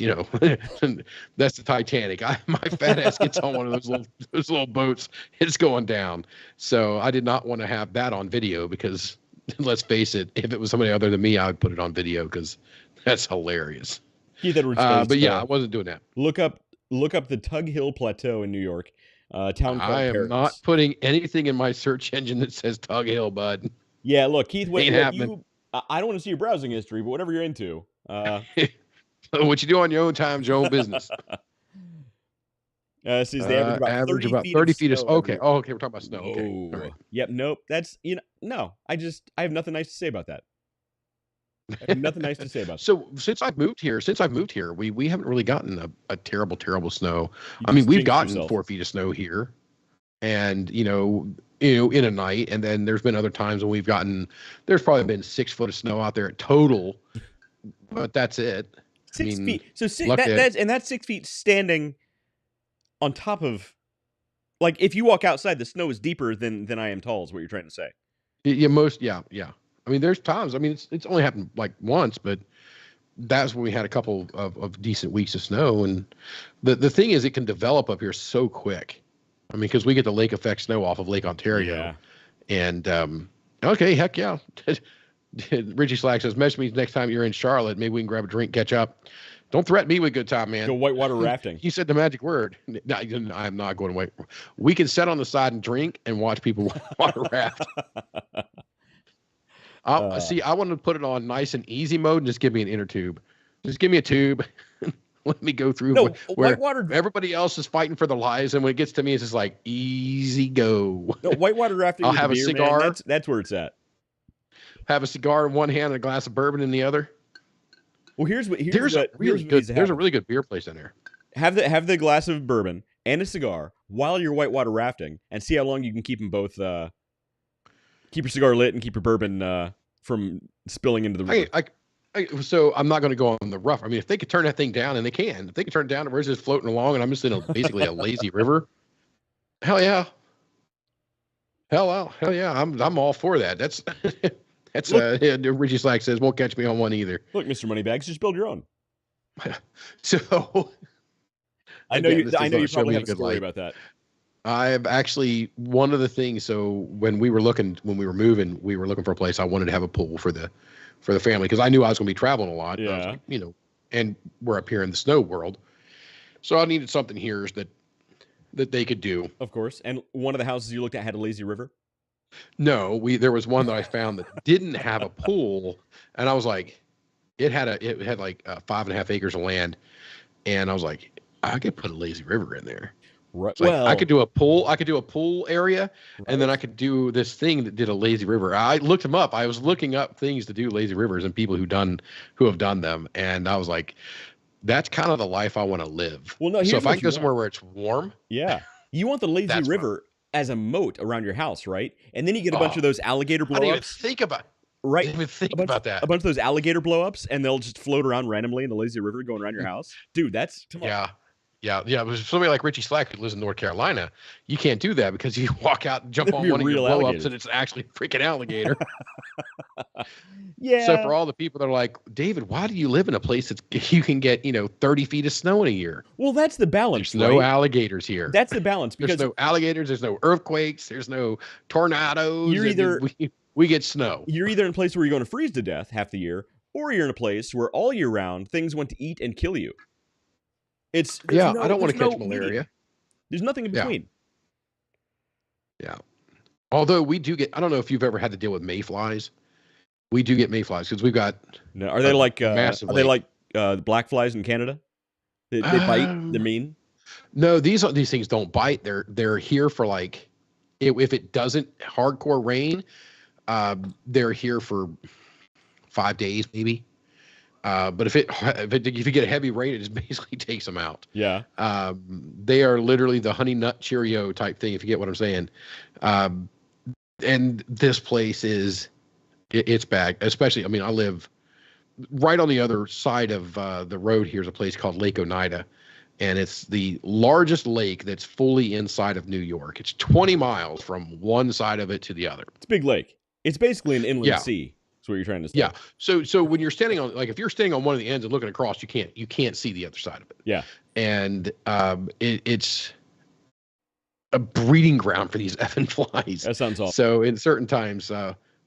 that's the Titanic. My fat ass gets on one of those little boats, it's going down. So I did not want to have that on video because let's face it, if it was somebody other than me, I would put it on video because that's hilarious. Keith Edwards says, but yeah, I wasn't doing that. Look up the Tug Hill Plateau in New York, town called I am Paris. not putting anything in my search engine that says Tug Hill, bud. Yeah, look, Keith, I don't want to see your browsing history, but whatever you're into. What you do on your own time is your own business. Says they average about 30 feet of snow. Okay. Oh, okay. We're talking about snow. Whoa. Okay. All right. Yep. Nope. That's no. I have nothing nice to say about that. I have nothing nice to say about that. So since I've moved here, we haven't really gotten a terrible snow. I mean, we've gotten 4 feet of snow here, and in a night, and then there's been other times when there's probably been 6 foot of snow out there total, but that's it. 6 feet. So that's 6 feet standing on top of, like, if you walk outside, the snow is deeper than I am tall, is what you're trying to say. Yeah. I mean, there's times. I mean, it's only happened like once, but that's when we had a couple of decent weeks of snow. And the thing is, it can develop up here so quick. I mean, because we get the lake effect snow off of Lake Ontario. Yeah. And okay, heck yeah. Richie Slack says, message me next time you're in Charlotte. Maybe we can grab a drink, catch up. Don't threaten me with a good time, man. Go whitewater rafting. You said the magic word. No, I'm not going to wait. We can sit on the side and drink and watch people water raft. I want to put it on nice and easy mode and just give me an inner tube. Just give me a tube. Let me go through where everybody else is fighting for their lives. And when it gets to me, it's just like, easy go. No, whitewater rafting. I'll have a cigar. Man, that's where it's at. Have a cigar in one hand and a glass of bourbon in the other. Well, there's a really good beer place in there. Have the glass of bourbon and a cigar while you're whitewater rafting, and see how long you can keep them both. Keep your cigar lit and keep your bourbon from spilling into the river. So I'm not going to go on the rough. I mean, if they could turn that thing down, and they can. If they can turn it down, and we're just floating along, and I'm just in basically a lazy river. Hell yeah. Hell yeah. I'm all for that. That's Richie Slack says, won't catch me on one either. Look, Mr. Moneybags, just build your own. So I know you probably have a story about that. I've actually, one of the things, so when we were moving, we were looking for a place. I wanted to have a pool for the family because I knew I was going to be traveling a lot. Yeah. And we're up here in the snow world. So I needed something here that they could do. Of course. And one of the houses you looked at had a lazy river? No, there was one that I found that didn't have a pool, and I was like, it had like 5.5 acres of land, and I was like, I could put a lazy river in there. Right. Well, I could do a pool area, right. And then I could do this thing that did a lazy river. I looked them up. I was looking up things to do lazy rivers and people who have done them, and I was like, that's kind of the life I want to live. Well, no. So if I can go somewhere where it's warm, yeah, you want the lazy river as a moat around your house, right? And then you get a bunch of those alligator blow-ups. I didn't even think about it. Right. I didn't even think about that. A bunch of those alligator blow-ups, and they'll just float around randomly in the lazy river going around your house. Dude, that's... Yeah. It was somebody like Richie Slack who lives in North Carolina. You can't do that because you walk out and jump on one of your blow-ups, and it's actually a freaking alligator. Yeah. So for all the people that are like, David, why do you live in a place that you can get 30 feet of snow in a year? Well, that's the balance. There's no alligators here. That's the balance because there's no alligators. There's no earthquakes. There's no tornadoes. We get snow. You're either in a place where you're going to freeze to death half the year, or you're in a place where all year round things want to eat and kill you. I don't want to catch malaria. There's nothing in between. Yeah. Although we do get, I don't know if you've ever had to deal with mayflies. We do get mayflies because we've got. No, are they like the black flies in Canada? They bite. They're mean. No, these things don't bite. They're here for like, if it doesn't hardcore rain, they're here for 5 days maybe. But if you get a heavy rain, it just basically takes them out. Yeah. They are literally the honey nut Cheerio type thing, if you get what I'm saying. And this place it's bad. Especially, I mean, I live right on the other side of the road. Here's a place called Lake Oneida, and it's the largest lake that's fully inside of New York. It's 20 miles from one side of it to the other. It's a big lake. It's basically an inland sea. That's what you're trying to say. Yeah. So when you're standing on, like, if you're standing on one of the ends and looking across, you can't see the other side of it. Yeah. And it's a breeding ground for these effing flies. That sounds awesome. So in certain times,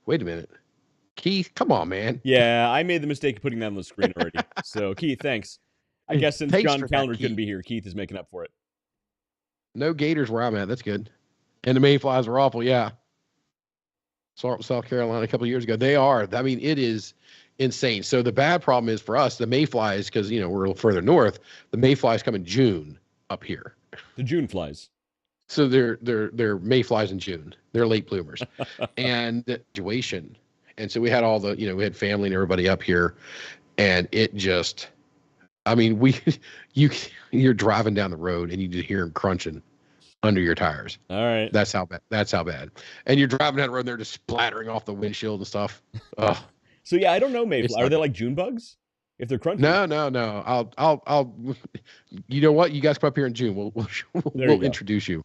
wait a minute, Keith, come on, man. Yeah, I made the mistake of putting that on the screen already. So Keith, thanks. I guess since John Callender couldn't be here, Keith is making up for it. No gators where I'm at. That's good. And the mayflies are awful. Yeah. South Carolina a couple of years ago. They are. I mean, it is insane. So the bad problem is for us, the mayflies, because, you know, we're a little further north, the mayflies come in June up here. The June flies. So they're mayflies in June. They're late bloomers. And graduation. And so we had all the, you know, we had family and everybody up here, and it just, I mean, you're driving down the road and you just hear them crunching under your tires. All right. That's how bad. And you're driving down the road and they're just splattering off the windshield and stuff. Ugh. So yeah, I don't know, mayfly. Are they like June bugs? If they're crunchy? No. I'll. You know what? You guys come up here in June. We'll introduce you.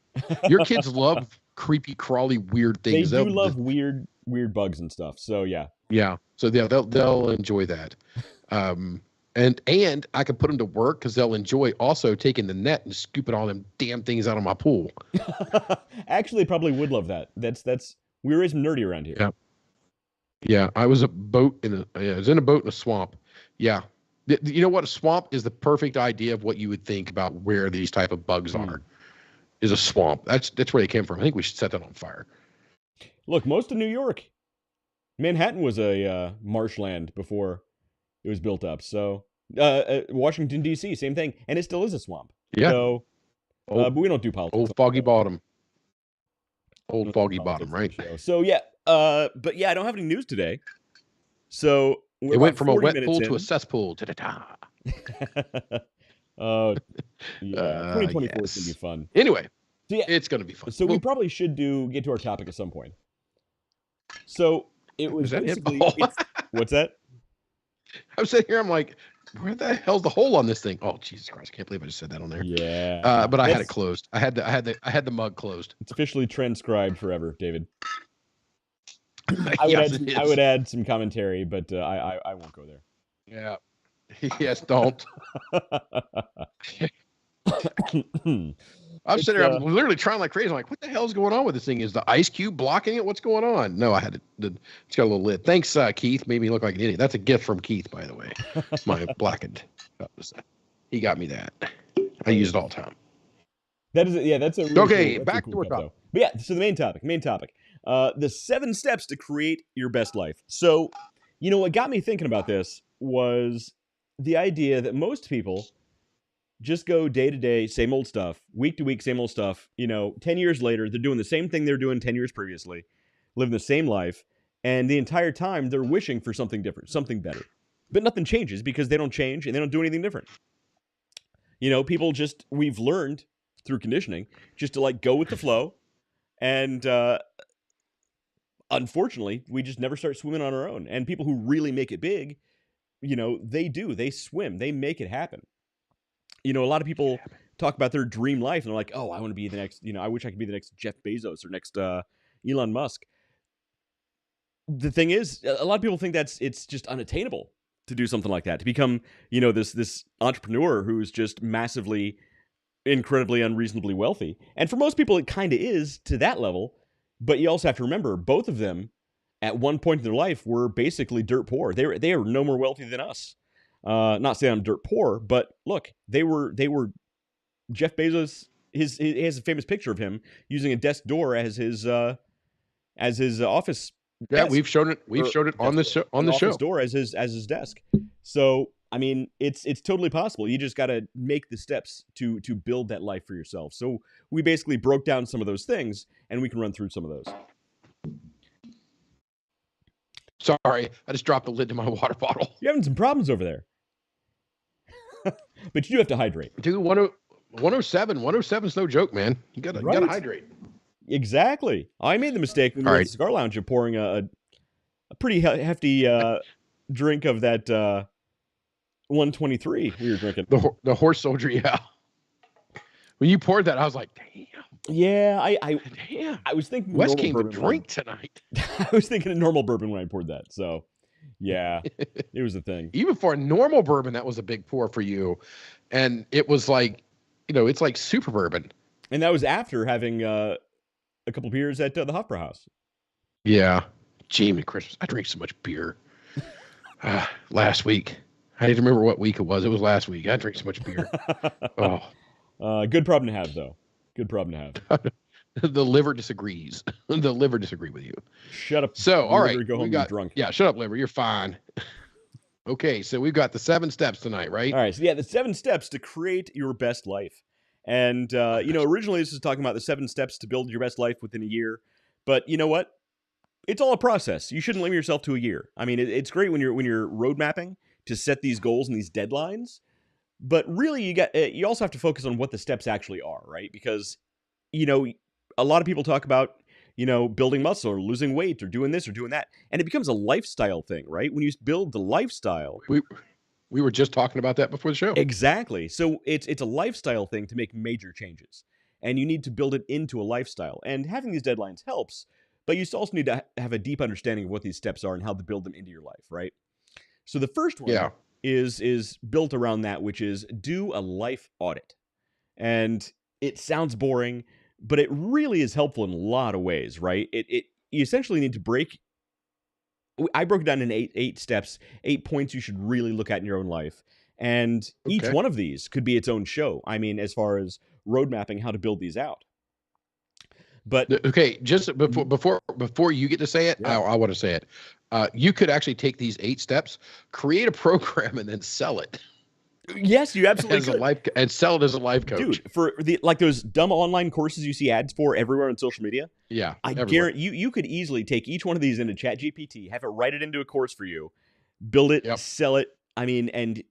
Your kids love creepy, crawly, weird things. They do love weird bugs and stuff. So yeah. Yeah. So yeah, they'll enjoy that. And I can put them to work because they'll enjoy also taking the net and scooping all them damn things out of my pool. Actually, probably would love that. That's we raise them nerdy around here. Yeah. Yeah, I was in a boat in a swamp. Yeah. You know what? A swamp is the perfect idea of what you would think about where these type of bugs are. Is a swamp. That's where they came from. I think we should set that on fire. Look, most of New York, Manhattan was a marshland before it was built up. So Washington D.C., same thing, and it still is a swamp. Yeah. So, but we don't do politics. Old Foggy Bottom. Old Foggy Bottom, right? So yeah, but yeah, I don't have any news today. So it went from a wet pool to a cesspool. Oh, yeah. 2024 is gonna be fun. Anyway, so yeah, it's gonna be fun. So we probably should get to our topic at some point. So it was basically. What's that? I'm sitting here. I'm like, where the hell's the hole on this thing? Oh, Jesus Christ! I can't believe I just said that on there. Yeah. But I had it closed. I had the mug closed. It's officially transcribed forever, David. I would add some commentary, but I won't go there. Yeah. Yes, don't. I'm sitting there. I'm literally trying like crazy. I'm like, what the hell's going on with this thing? Is the ice cube blocking it? What's going on? No, I had it. It's got a little lid. Thanks, Keith. Made me look like an idiot. That's a gift from Keith, by the way. My blackened. He got me that. I use it all the time. That is, yeah. That's a really okay. Cool, back cool to our topic. But yeah, so the main topic. The 7 steps to create your best life. So, you know, what got me thinking about this was the idea that most people just go day to day, same old stuff, week to week, same old stuff. You know, 10 years later, they're doing the same thing they're doing 10 years previously, living the same life. And the entire time they're wishing for something different, something better. But nothing changes because they don't change and they don't do anything different. You know, we've learned through conditioning just to like go with the flow. And unfortunately, we just never start swimming on our own. And people who really make it big, you know, they swim, they make it happen. You know, a lot of people talk about their dream life and they're like, oh, I want to be the next, you know, I wish I could be the next Jeff Bezos or next Elon Musk. The thing is, a lot of people think it's just unattainable to do something like that, to become, you know, this entrepreneur who's just massively, incredibly, unreasonably wealthy. And for most people, it kind of is to that level. But you also have to remember, both of them at one point in their life were basically dirt poor. They are no more wealthy than us. Not saying I'm dirt poor, but look, they were Jeff Bezos. He has a famous picture of him using a desk door as his office. Yeah, desk. We've shown it on the show. Door as his desk. So I mean, it's totally possible. You just got to make the steps to build that life for yourself. So we basically broke down some of those things, and we can run through some of those. Sorry, I just dropped the lid to my water bottle. You're having some problems over there. But you do have to hydrate. Dude, 107 is no joke, man. You gotta hydrate. Exactly. I made the mistake when we were at the Cigar Lounge of pouring a pretty hefty drink of that 123 we were drinking. The horse soldier, yeah. When you poured that, I was like, damn. Yeah, I was thinking Wes came to drink tonight. I was thinking of normal bourbon when I poured that. So, yeah, it was a thing. Even for a normal bourbon, that was a big pour for you. And it was like, it's like super bourbon. And that was after having a couple beers at the Hofbrauhaus. Yeah. Jamie, Christmas. I drank so much beer last week. I didn't remember what week it was. It was last week. I drank so much beer. Good problem to have, though. Good problem to have. The liver disagrees. The liver disagree with you. Shut up. So, all right. Go home and be drunk. Yeah, shut up, liver. You're fine. Okay, so we've got the 7 steps tonight, right? All right. So, yeah, the 7 steps to create your best life. And, originally this was talking about the 7 steps to build your best life within a year. But you know what? It's all a process. You shouldn't limit yourself to a year. I mean, it's great when you're road mapping to set these goals and these deadlines. But really, you also have to focus on what the steps actually are, right? Because, a lot of people talk about, building muscle or losing weight or doing this or doing that. And it becomes a lifestyle thing, right? When you build the lifestyle. We were just talking about that before the show. Exactly. So it's a lifestyle thing to make major changes. And you need to build it into a lifestyle. And having these deadlines helps, but you also need to have a deep understanding of what these steps are and how to build them into your life, right? So the first one is built around that, which is do a life audit. And it sounds boring, but it really is helpful in a lot of ways, right? You essentially need to I broke it down in eight steps, 8 points you should really look at in your own life. And each one of these could be its own show. I mean, as far as road mapping, how to build these out. But okay, just before you get to say it, I want to say it. You could actually take these 8 steps, create a program, and then sell it. Yes, you absolutely could. And sell it as a life coach. Dude, for those dumb online courses you see ads for everywhere on social media. Yeah, I guarantee you could easily take each one of these into ChatGPT, have it write it into a course for you, build it, sell it. I mean, and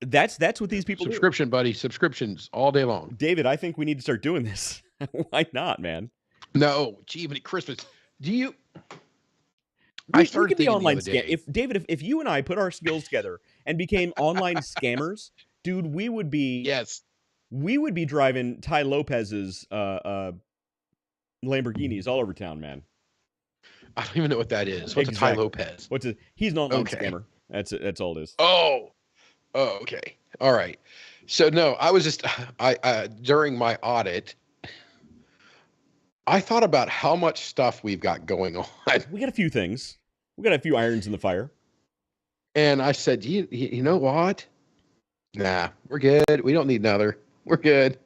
that's what these people do. Buddy, subscriptions all day long. David, I think we need to start doing this. Why not, man? No, gee, but at Christmas, do you? We could be online scam. If you and I put our skills together and became online scammers, dude, we would be driving Ty Lopez's Lamborghinis all over town, man. I don't even know what that is. What's a Ty Lopez? He's an online scammer. That's all it is. Oh, okay, all right. So no, I was just during my audit, I thought about how much stuff we've got going on. We got a few things. We got a few irons in the fire. And I said, you know what? Nah, we're good. We don't need another. We're good.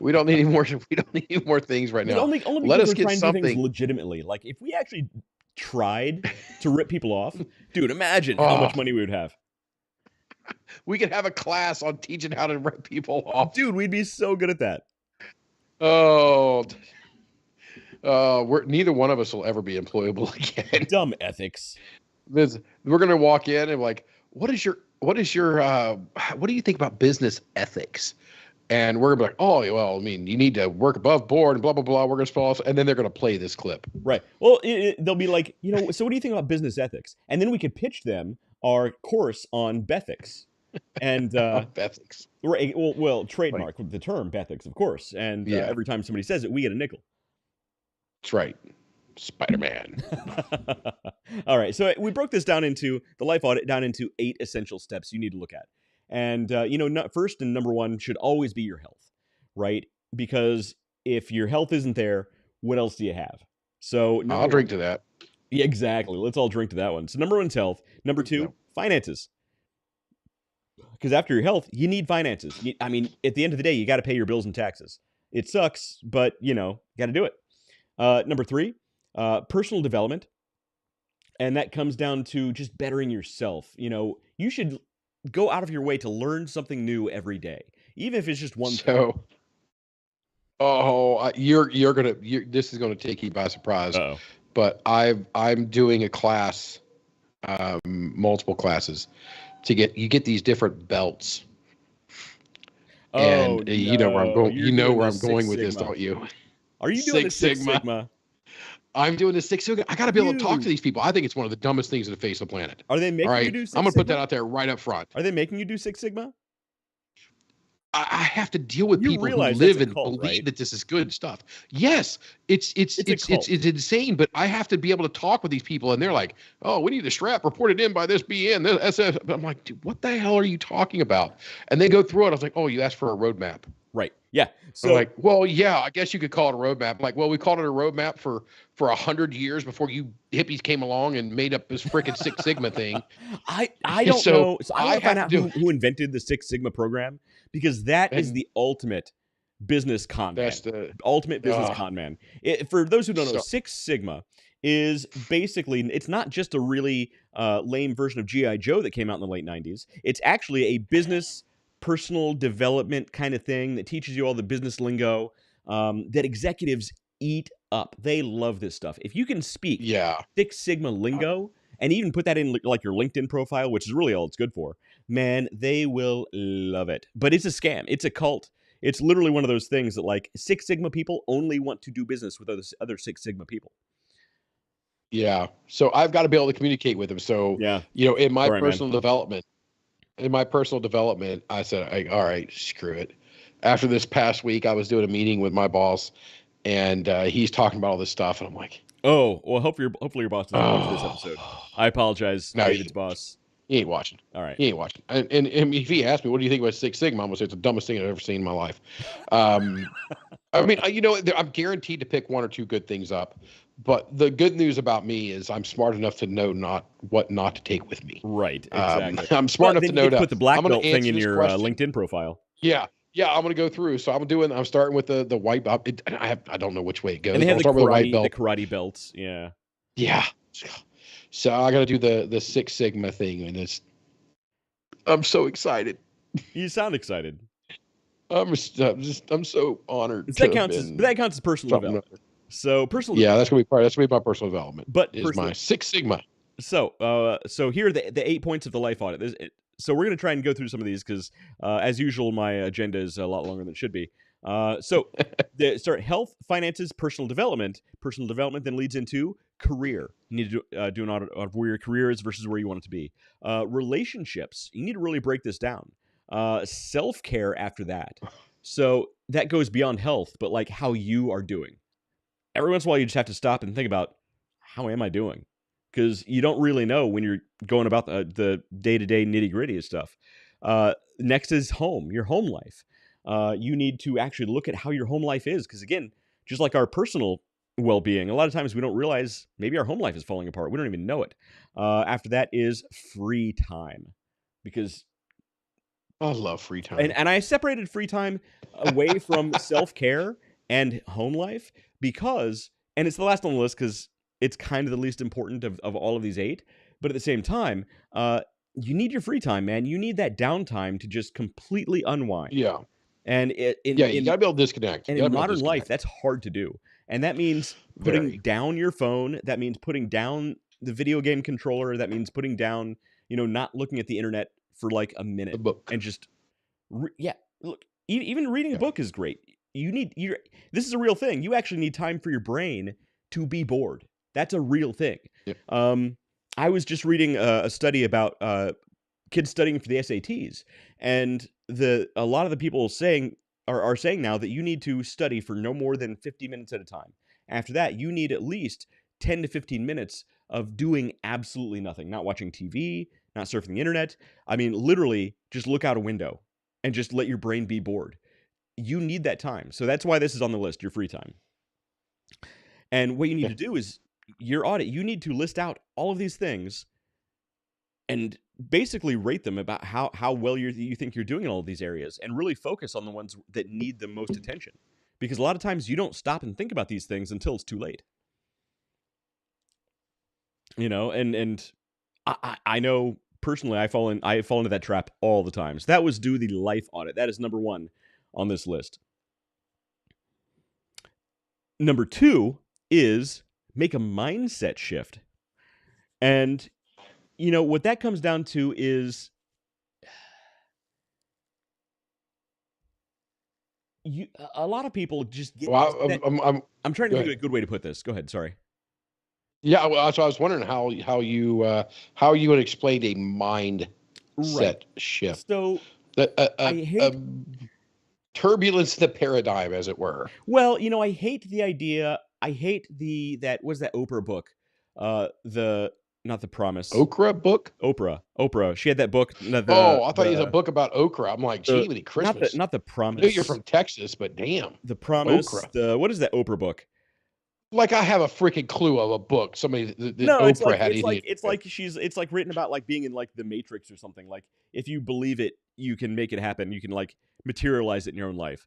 We don't need any more. We don't need any more things right now. Only let us get trying something to do things legitimately. Like if we actually tried to rip people off, dude, imagine how much money we would have. We could have a class on teaching how to rip people off. Dude, we'd be so good at that. Neither one of us will ever be employable again. Dumb ethics. We're gonna walk in and like, what do you think about business ethics? And we're gonna be like, oh, well, I mean, you need to work above board and blah blah blah. We're gonna spell, and then they're gonna play this clip. Right. Well, they'll be like, so what do you think about business ethics? And then we could pitch them our course on Bethics. And Bethics. Right. Well, trademark the term Bethics, of course. And every time somebody says it, we get a nickel. That's right. Spider-Man. All right. So we broke this down into the life audit down into 8 essential steps you need to look at. And, first and number 1 should always be your health, right? Because if your health isn't there, what else do you have? So I'll drink to that. Yeah, exactly. Let's all drink to that one. So number 1 is health. Number 2, finances. Because after your health, you need finances. At the end of the day, you got to pay your bills and taxes. It sucks, but, got to do it. Number 3, personal development. And that comes down to just bettering yourself. You should go out of your way to learn something new every day, even if it's just one thing. So, this is gonna take you by surprise. Uh-oh. But I'm doing a class, multiple classes, you get these different belts. And you know where I'm going. You know where I'm going with this, don't you? Are you doing a Six Sigma? I'm doing the Six Sigma. I got to be able to talk to these people. I think it's one of the dumbest things on the face of the planet. Are they making you do Six Sigma? I'm going to put that out there right up front. Are they making you do Six Sigma? I have to deal with people who live and believe that this is good stuff. Yes, it's insane, but I have to be able to talk with these people, and they're like, "Oh, we need the strap reported in by this BN." I'm like, "Dude, what the hell are you talking about?" And they go through it. I was like, "Oh, you asked for a roadmap." Right. Yeah. So I'm like, well, yeah, I guess you could call it a roadmap. I'm like, well, we called it a roadmap for 100 years before you hippies came along and made up this freaking Six Sigma thing. I don't know. So I want to find out who invented the Six Sigma program, because that is the ultimate business con man. That's the ultimate business con man. For those who don't know, Six Sigma is basically, it's not just a really lame version of G.I. Joe that came out in the late 90s. It's actually a business personal development kind of thing that teaches you all the business lingo that executives eat up. They love this stuff. If you can speak Six Sigma lingo and even put that in like your LinkedIn profile, which is really all it's good for, man, they will love it. But it's a scam. It's a cult. It's literally one of those things that like Six Sigma people only want to do business with other Six Sigma people. Yeah. So I've got to be able to communicate with them. So, you know, in my personal development, I said, all right, screw it. After this past week, I was doing a meeting with my boss, and he's talking about all this stuff, and I'm like, oh, well, hopefully your boss doesn't watch this episode. I apologize, David's boss. He ain't watching. All right. He ain't watching. And if he asked me, what do you think about Six Sigma? I'm going to say it's the dumbest thing I've ever seen in my life. I mean, you know, I'm guaranteed to pick one or two good things up. But the good news about me is I'm smart enough to know what not to take with me. Right, exactly. I'm smart enough to know to put the black belt thing in your LinkedIn profile. Yeah, I'm going to go through. So I'm starting with the white belt. I don't know which way it goes. And they have the karate belts. Yeah. Yeah. So I got to do the Six Sigma thing, and I'm so excited. You sound excited. I'm so honored. That counts as personal development. So that's gonna be my personal development. But is my Six Sigma. So here are the 8 points of the life audit. So we're gonna try and go through some of these because as usual my agenda is a lot longer than it should be. So start health, finances, personal development. Personal development then leads into career. You need to do an audit of where your career is versus where you want it to be. Relationships. You need to really break this down. Self-care after that. So that goes beyond health, but like how you are doing. Every once in a while, you just have to stop and think about, how am I doing? Because you don't really know when you're going about the day-to-day nitty-gritty of stuff. Next is home, your home life. You need to actually look at how your home life is. Because again, just like our personal well-being, a lot of times we don't realize maybe our home life is falling apart. We don't even know it. After that is free time. Because I love free time. And I separated free time away from self-care and home life because, and it's the last on the list because it's kind of the least important of all of these 8. But at the same time, you need your free time, man. You need that downtime to just completely unwind. Yeah. And you got to be able to disconnect. And in modern life, that's hard to do. And that means putting down your phone. That means putting down the video game controller. That means putting down, not looking at the internet for like a minute. A book. And just, look, even reading a book is great. This is a real thing. You actually need time for your brain to be bored. That's a real thing. Yeah. I was just reading a study about kids studying for the SATs, and a lot of the people are saying now that you need to study for no more than 50 minutes at a time. After that, you need at least 10 to 15 minutes of doing absolutely nothing, not watching TV, not surfing the internet. I mean, literally, just look out a window and just let your brain be bored. You need that time. So that's why this is on the list, your free time. And what you need to do is your audit, you need to list out all of these things and basically rate them about how well you think you're doing in all of these areas, and really focus on the ones that need the most attention. Because a lot of times you don't stop and think about these things until it's too late. And I know personally, I fall into that trap all the time. So that was do the life audit. That is number 1 on this list. Number 2 is make a mindset shift. And, what that comes down to is a lot of people just get... Well, I'm trying to think of a good way to put this. Go ahead. Sorry. Yeah, well, so I was wondering how you would explain a mindset shift. So I hate turbulence in the paradigm, as it were. Well, I hate the idea. I hate what's that Oprah book? Not The Promise. Okra book? Oprah. She had that book. I thought it was a book about okra. I'm like, gee, with Christmas. Not the Promise. I know you're from Texas, but damn. The Promise. Okra. What is that Oprah book? Like I have a freaking clue of a book. Somebody that no, Oprah had. It's like written about like being in like the Matrix or something. Like if you believe it, you can make it happen. You can like materialize it in your own life.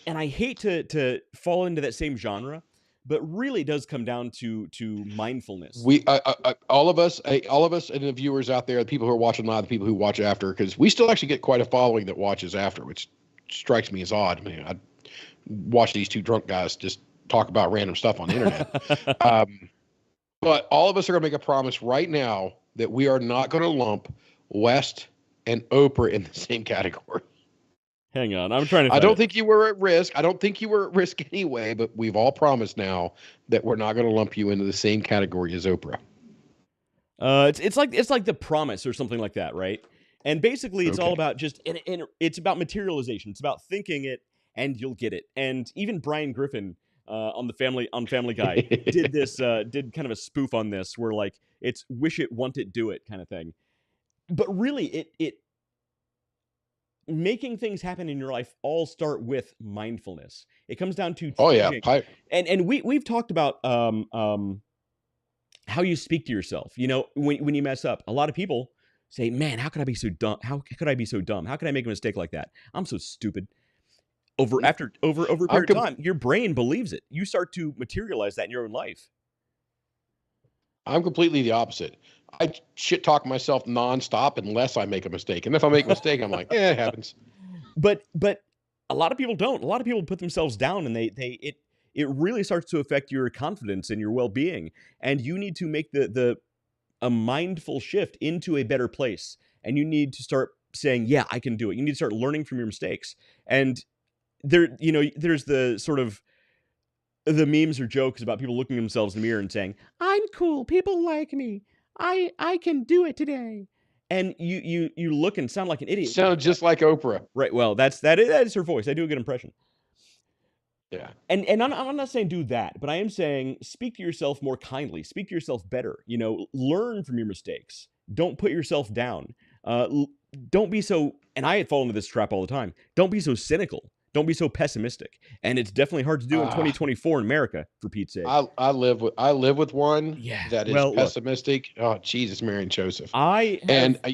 And I hate to fall into that same genre, but really it does come down to mindfulness. We all of us and the viewers out there, the people who are watching live, the people who watch after, because we still actually get quite a following that watches after, which strikes me as odd. I mean, I watch these two drunk guys just talk about random stuff on the internet. But all of us are going to make a promise right now that we are not going to lump West and Oprah in the same category. Hang on, I'm trying to. I don't think you were at risk. I don't think you were at risk anyway, but we've all promised now that we're not going to lump you into the same category as Oprah. It's like The Promise or something like that, right? And basically, it's all about just and it's about materialization. It's about thinking it and you'll get it. And even Brian Griffin on Family Guy did kind of a spoof on this, where like it's wish it, want it, do it kind of thing. But really, it making things happen in your life all start with mindfulness. It comes down to and we've talked about how you speak to yourself. When you mess up, a lot of people say, "Man, how could I be so dumb? How could I be so dumb? How could I make a mistake like that? I'm so stupid." Over a period of time, your brain believes it. You start to materialize that in your own life. I'm completely the opposite. I shit talk myself nonstop unless I make a mistake. And if I make a mistake, I'm like, it happens. But a lot of people don't. A lot of people put themselves down, and it really starts to affect your confidence and your well-being. And you need to make a mindful shift into a better place. And you need to start saying, yeah, I can do it. You need to start learning from your mistakes. And there's the sort of the memes or jokes about people looking at themselves in the mirror and saying, "I'm cool. People like me. I can do it today." And you look and sound like an idiot. Sound just like Oprah. Right. Well, that is her voice. I do a good impression. Yeah. And I'm not saying do that, but I am saying speak to yourself more kindly. Speak to yourself better. Learn from your mistakes. Don't put yourself down. Don't be so. And I fall into this trap all the time. Don't be so cynical. Don't be so pessimistic. And it's definitely hard to do in 2024 in America, for Pete's sake. I live with one that is pessimistic. Look, oh, Jesus, Mary and Joseph. I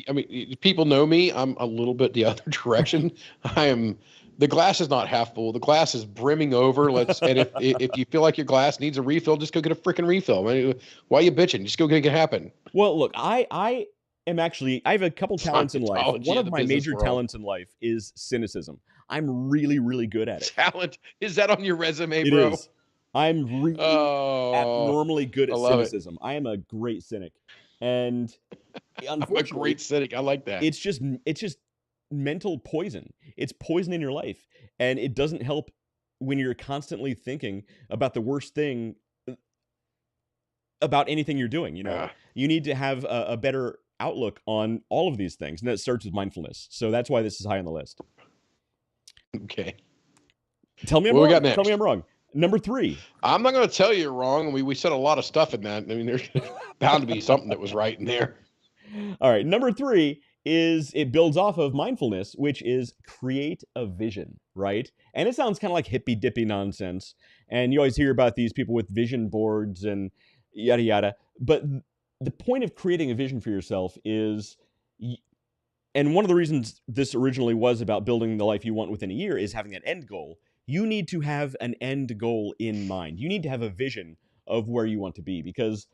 mean, people know me. I'm a little bit the other direction. The glass is not half full. The glass is brimming over. And if you feel like your glass needs a refill, just go get a freaking refill. I mean, why are you bitching? Just go make it happen. Well, look, I have a couple talents in life. One of my major talents in life is cynicism. I'm really, really good at it. Talent? Is that on your resume, bro? It is. I'm really abnormally good at cynicism. I am a great cynic. And I'm a great cynic. I like that. It's just mental poison. It's poison in your life. And it doesn't help when you're constantly thinking about the worst thing about anything you're doing. You need to have a better outlook on all of these things. And that starts with mindfulness. So that's why this is high on the list. Okay. Tell me I'm wrong. Tell me I'm wrong. Number 3. I'm not going to tell you wrong. We said a lot of stuff in that. I mean, there's bound to be something that was right in there. All right. Number 3 is it builds off of mindfulness, which is create a vision, right? And it sounds kind of like hippy dippy nonsense. And you always hear about these people with vision boards and yada, yada. But the point of creating a vision for yourself is, and one of the reasons this originally was about building the life you want within a year, is having an end goal. You need to have an end goal in mind. You need to have a vision of where you want to be, because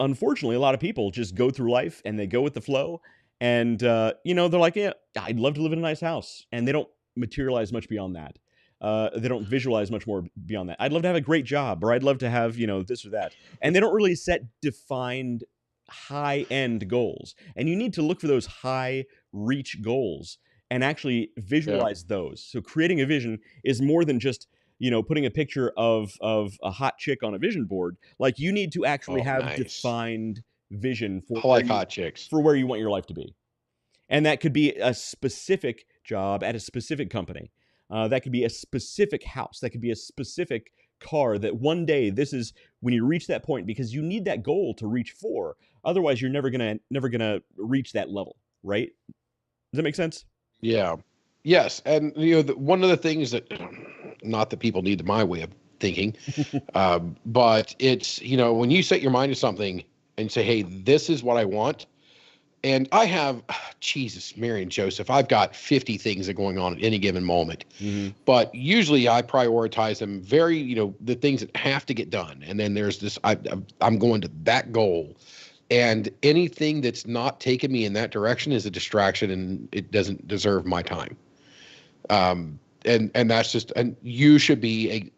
unfortunately, a lot of people just go through life and they go with the flow. And, you know, they're like, yeah, I'd love to live in a nice house. And they don't materialize much beyond that. They don't visualize much more beyond that. I'd love to have a great job, or I'd love to have, you know, this or that. And they don't really set defined high-end goals. And you need to look for those high-reach goals and actually visualize those. So creating a vision is more than just, you know, putting a picture of a hot chick on a vision board. Like, you need to actually have defined vision for hot chicks, for where you want your life to be. And that could be a specific job at a specific company. That could be a specific house. That could be a specific car, that one day, this is when you reach that point, because you need that goal to reach for. Otherwise, you're never gonna reach that level, right? Does that make sense? Yeah. Yes. And, you know, one of the things that, not that people need my way of thinking, but it's, you know, when you set your mind to something and say, hey, this is what I want. And I have, Jesus, Mary and Joseph, I've got 50 things that are going on at any given moment. Mm-hmm. But usually I prioritize them very, you know, the things that have to get done. And then there's this, I'm going to that goal. And anything that's not taking me in that direction is a distraction, and it doesn't deserve my time. And that's just, and you should be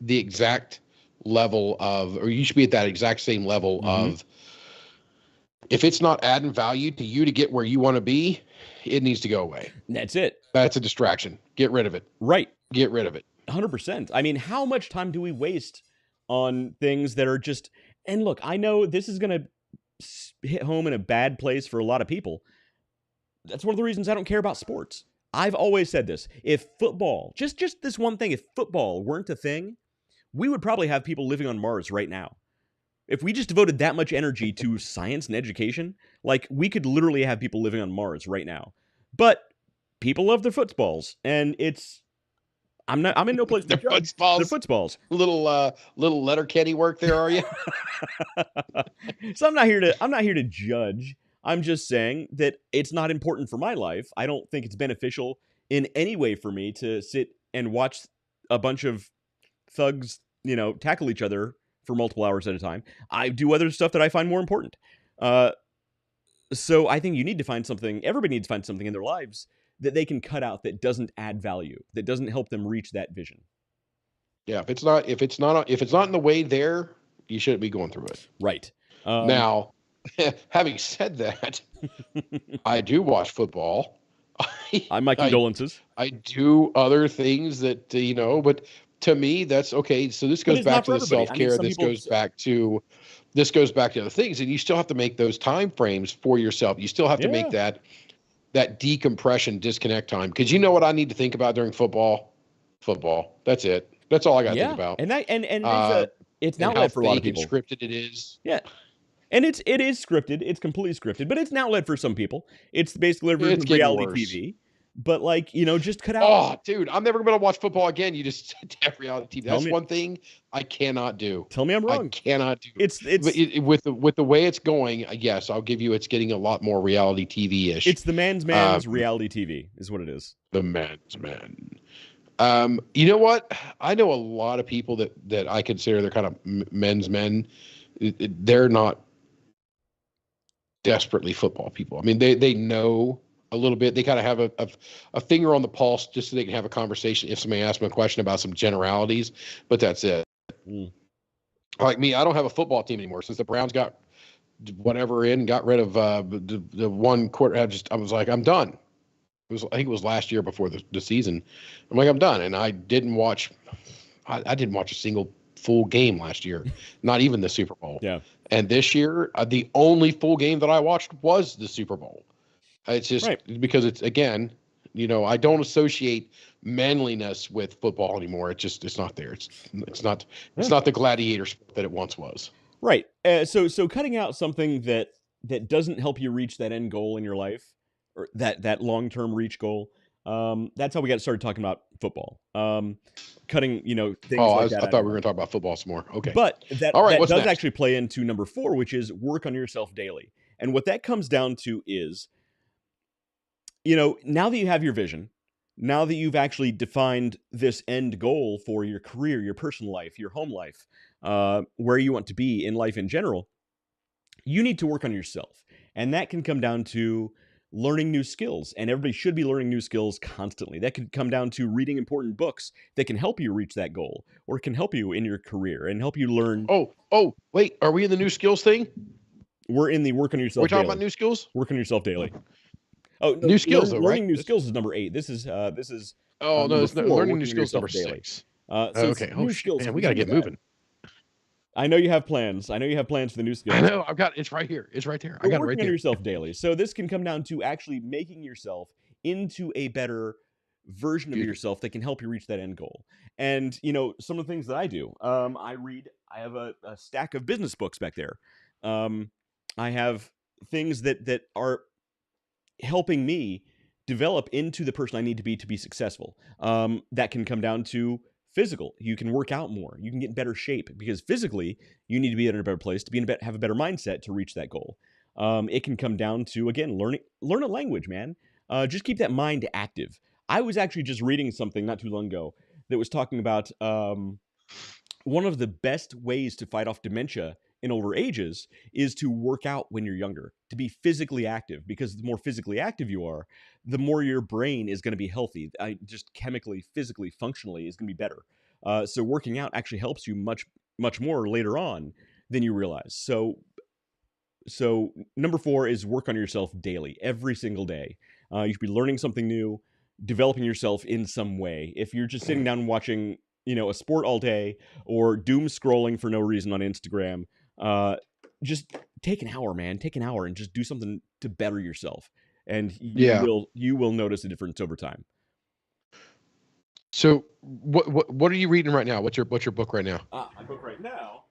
the exact level of, or you should be at that exact same level of, if it's not adding value to you to get where you want to be, it needs to go away. That's it. That's a distraction. Get rid of it. Right. Get rid of it. 100%. I mean, how much time do we waste on things that are just, and look, I know this is going to hit home in a bad place for a lot of people. That's one of the reasons I don't care about sports. I've always said this. If football, just this one thing, if football weren't a thing, we would probably have people living on Mars right now. If we just devoted that much energy to science and education, like, we could literally have people living on Mars right now. But people love their footballs, and it's, I'm in no place to judge. Their footballs. Little Letterkenny work there, are you? So I'm not here to judge. I'm just saying that it's not important for my life. I don't think it's beneficial in any way for me to sit and watch a bunch of thugs, you know, tackle each other for multiple hours at a time. I do other stuff that I find more important. So I think you need to find something, everybody needs to find something in their lives that they can cut out that doesn't add value, that doesn't help them reach that vision. Yeah, if it's not in the way there, you shouldn't be going through it. Right. Now, having said that, I do watch football. My condolences. I do other things that, you know, but to me, that's okay. So this goes back to the self-care. This goes back to other things, and you still have to make those time frames for yourself. You still have to make that decompression, disconnect time. Because you know what I need to think about during football? Football. That's it. That's all I got to think about. And it's an outlet for a lot of people. How scripted it is. Yeah. And it is scripted. It's completely scripted, but it's an outlet for some people. It's basically a version of reality TV. But, like, you know, just cut out. Oh, dude, I'm never going to watch football again. You just have reality TV. That's one thing I cannot do. Tell me I'm wrong. I cannot do. It's with the way it's going. Yes, I'll give you. It's getting a lot more reality TV-ish. It's the man's reality TV is what it is. The man's man. You know what? I know a lot of people that I consider they're kind of men's men. They're not desperately football people. I mean, they know a little bit. They kind of have a finger on the pulse just so they can have a conversation if somebody asks them a question about some generalities, but that's it. Like me, I don't have a football team anymore since the Browns got whatever in, got rid of the one quarter. I was like, I'm done. I think it was last year before the season. I'm like, I'm done. And I didn't watch a single full game last year, not even the Super Bowl. Yeah. And this year, the only full game that I watched was the Super Bowl. It's just because it's, again, you know, I don't associate manliness with football anymore. It's not there. It's not the gladiator sport that it once was. Right. So cutting out something that doesn't help you reach that end goal in your life, or that long-term reach goal. That's how we got started talking about football. Cutting, you know, things like that. I thought we were going to talk about football some more. Okay. But that does actually play into number 4, which is work on yourself daily. And what that comes down to is, you know, now that you have your vision, now that you've actually defined this end goal for your career, your personal life, your home life, where you want to be in life in general, you need to work on yourself. And that can come down to learning new skills. And everybody should be learning new skills constantly. That can come down to reading important books that can help you reach that goal, or can help you in your career and help you learn. Oh, wait. Are we in the new skills thing? We're in the work on yourself. We're talking about new skills? Work on yourself daily. Oh, no, new skills, though, learning right? new skills is number 8. This is Oh, no, it's not. Learning new skills number 6. So okay. New skills. Man, we got to get moving. I know you have plans. I know you have plans for the new skills. I know. It's right here. It's right there. I got it right there. Working on yourself daily. So this can come down to actually making yourself into a better version of yourself that can help you reach that end goal. And, some of the things that I do, I read. I have a stack of business books back there. I have things that are helping me develop into the person I need to be successful. That can come down to physical. You can work out more. You can get in better shape, because physically you need to be in a better place to have a better mindset to reach that goal. It can come down to, again, learn a language, man. Just keep that mind active. I was actually just reading something not too long ago that was talking about one of the best ways to fight off dementia in older ages is to work out when you're younger, to be physically active, because the more physically active you are, the more your brain is going to be healthy. Just chemically, physically, functionally is going to be better. So working out actually helps you much, much more later on than you realize. So number 4 is work on yourself daily, every single day. You should be learning something new, developing yourself in some way. If you're just sitting down and watching, a sport all day, or doom scrolling for no reason on Instagram, just take an hour, man. Take an hour and just do something to better yourself, and you will notice a difference over time. So, what are you reading right now? What's your book right now? My book right now.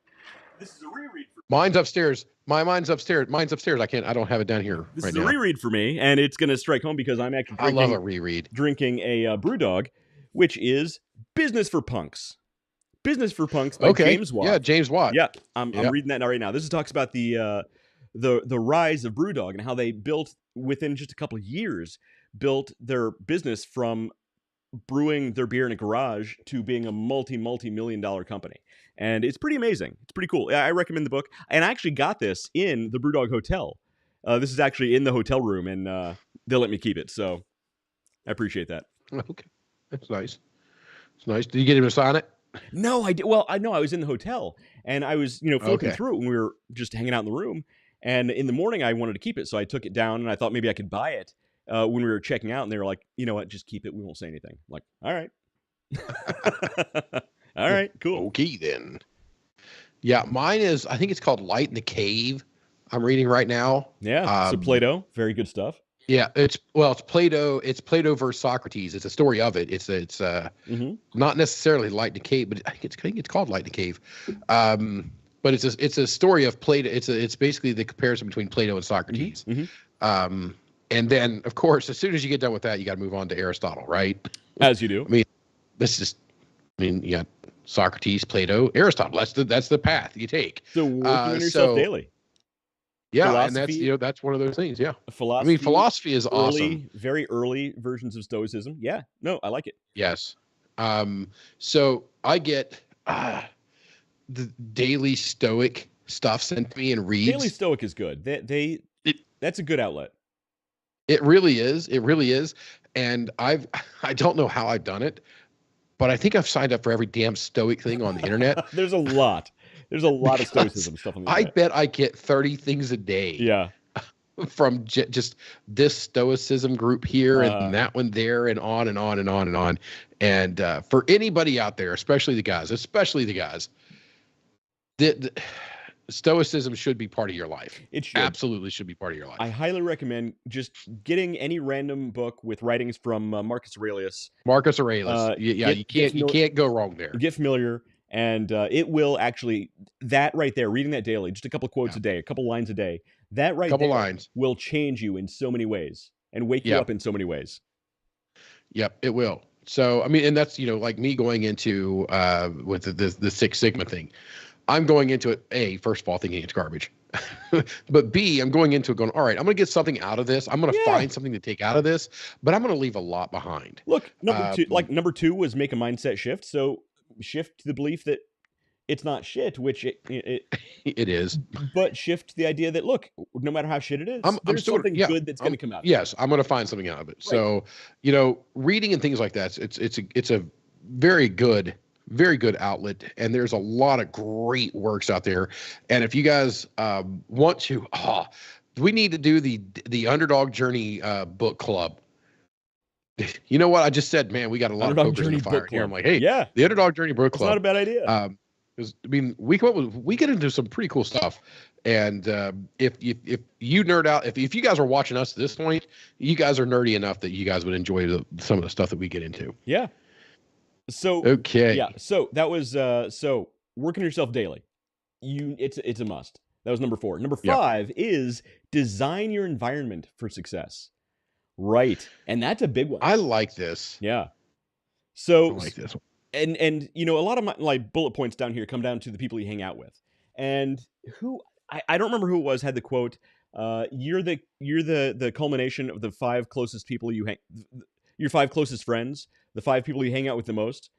This is a reread for me. Mine's upstairs. Mine's upstairs. I don't have it down here. This is a reread for me, and it's going to strike home because I'm actually I love a reread. Drinking a Brewdog, which is Business for Punks. Business for Punks by James Watt. Yeah, James Watt. Yeah, I'm reading that now right now. This talks about the rise of Brewdog and how they built, within just a couple of years, built their business from brewing their beer in a garage to being a multi-million-dollar company. And it's pretty amazing. It's pretty cool. I recommend the book. And I actually got this in the Brewdog Hotel. This is actually in the hotel room, and they'll let me keep it. So I appreciate that. Okay, that's nice. It's nice. Did you get him to sign it? No, I did. Well, I know I was in the hotel, and I was, flipping through it when we were just hanging out in the room. And in the morning, I wanted to keep it, so I took it down, and I thought maybe I could buy it when we were checking out. And they were like, "You know what? Just keep it. We won't say anything." I'm like, all right, all right, cool. Okay, then. Yeah, mine is. I think it's called Light in the Cave. I'm reading right now. Yeah, so Plato, very good stuff. Yeah, it's Plato. It's Plato versus Socrates. It's a story of it. It's not necessarily Light in the Cave, but I think it's called Light in the Cave. But it's a story of Plato. It's basically the comparison between Plato and Socrates. Mm-hmm. And then, of course, as soon as you get done with that, you got to move on to Aristotle, right? As you do. I mean, you got Socrates, Plato, Aristotle. That's the path you take. So working on yourself daily. Yeah, philosophy, and that's one of those things. Yeah, philosophy is awesome. Very early versions of Stoicism. Yeah, no, I like it. Yes. So I get the Daily Stoic stuff sent to me and reads. Daily Stoic is good. That's a good outlet. It really is. It really is. And I don't know how I've done it, but I think I've signed up for every damn Stoic thing on the internet. There's a lot. There's a lot of Stoicism stuff on the internet. I bet I get 30 things a day. Yeah. From just this Stoicism group here and that one there and on and on and on and on. And for anybody out there, especially the guys, the Stoicism should be part of your life. It should. Absolutely should be part of your life. I highly recommend just getting any random book with writings from Marcus Aurelius. You can't go wrong there. Get familiar. And it will actually, that right there, reading that daily, just a couple quotes a day, a couple lines a day, that right there will change you in so many ways and wake you up in so many ways. Yep, it will. So, I mean, and that's, like me going into with the Six Sigma thing. I'm going into it, first of all, thinking it's garbage. But B, I'm going into it going, all right, I'm going to get something out of this. I'm going to find something to take out of this, but I'm going to leave a lot behind. Look, number two was make a mindset shift. So shift to the belief that it's not shit, which it is. But shift the idea that, look, no matter how shit it is, there's something good that's going to come out. Yes, I'm going to find something out of it. Right. So, reading and things like that, it's a very good outlet, and there's a lot of great works out there. And if you guys want to, we need to do the Underdog Journey book club. You know what I just said, man? We got a lot of pokers in the fire here. I'm like, hey, the Underdog Journey book club. It's not a bad idea. We get into some pretty cool stuff, and if you nerd out, if you guys are watching us at this point, you guys are nerdy enough that you guys would enjoy some of the stuff that we get into. Yeah. So okay. Yeah. So that was so working yourself daily. It's a must. That was number 4. Number 5 is design your environment for success. Right, and that's a big one. I like this. Yeah. So I like this one. And a lot of my bullet points down here come down to the people you hang out with. And I don't remember who it was had the quote, you're the culmination of the 5 closest people your 5 closest friends, the 5 people you hang out with the most.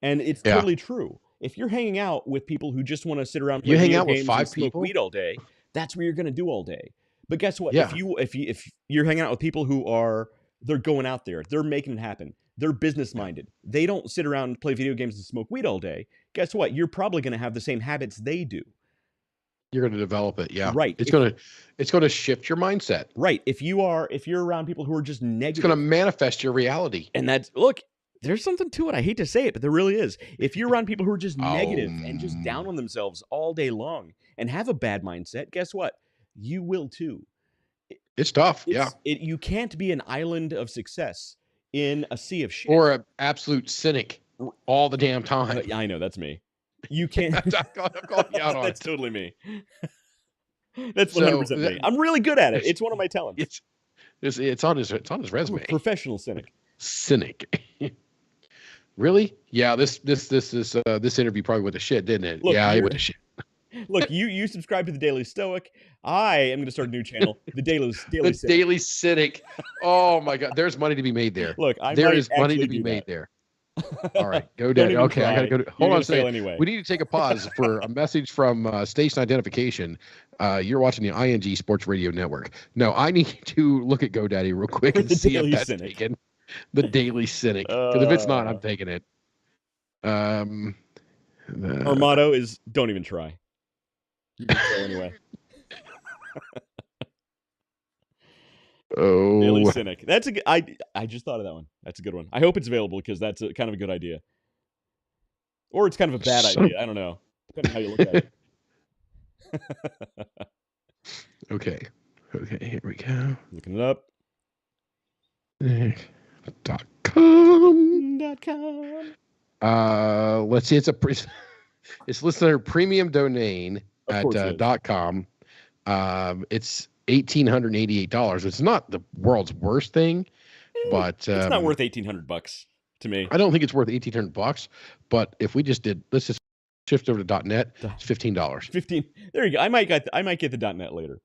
And it's totally true. If you're hanging out with people who just want to sit around, you hang out with 5 people, smoke weed all day, that's what you're going to do all day. But guess what? Yeah. If you're hanging out with people who they're going out there, they're making it happen. They're business minded. They don't sit around and play video games and smoke weed all day. Guess what? You're probably going to have the same habits they do. You're going to develop it. Yeah. Right. It's going to shift your mindset. Right. If you're around people who are just negative, it's going to manifest your reality. And there's something to it. I hate to say it, but there really is. If you're around people who are just negative and just down on themselves all day long and have a bad mindset, guess what? You will too. It's tough. You can't be an island of success in a sea of shit. Or an absolute cynic all the damn time. I know, that's me. You can't. I'm calling you out on That's totally me. That's 100% me. I'm really good at it. It's one of my talents. It's on his resume. Professional cynic. Cynic. Really? Yeah. This interview probably went to shit, didn't it? Look, it went to shit. Look, you subscribe to the Daily Stoic. I am going to start a new channel, the Daily Cynic. Daily Cynic. Oh my God, there's money to be made there. Look, there is money to be made there. All right, go down. Okay, I gotta go. Hold on a second. Anyway. We need to take a pause for a message from station identification. You're watching the ING Sports Radio Network. No, I need to look at GoDaddy real quick and see if that's taken. The Daily Cynic. Because if it's not, I'm taking it. Our motto is don't even try. You can try anyway. Oh, Daily Cynic. That's a good. I just thought of that one. That's a good one. I hope it's available because that's kind of a good idea. Or it's kind of a bad idea. I don't know. Depending how you look at it. Okay, here we go. Looking it up. .com. .com. Let's see. It's listed under premium domain at .com. It's $1,888. It's not the world's worst thing, but it's not worth $1,800 to me. I don't think it's worth $1,800. But if we just let's just shift over to .net. It's $15. $15. There you go. I might get the .net later.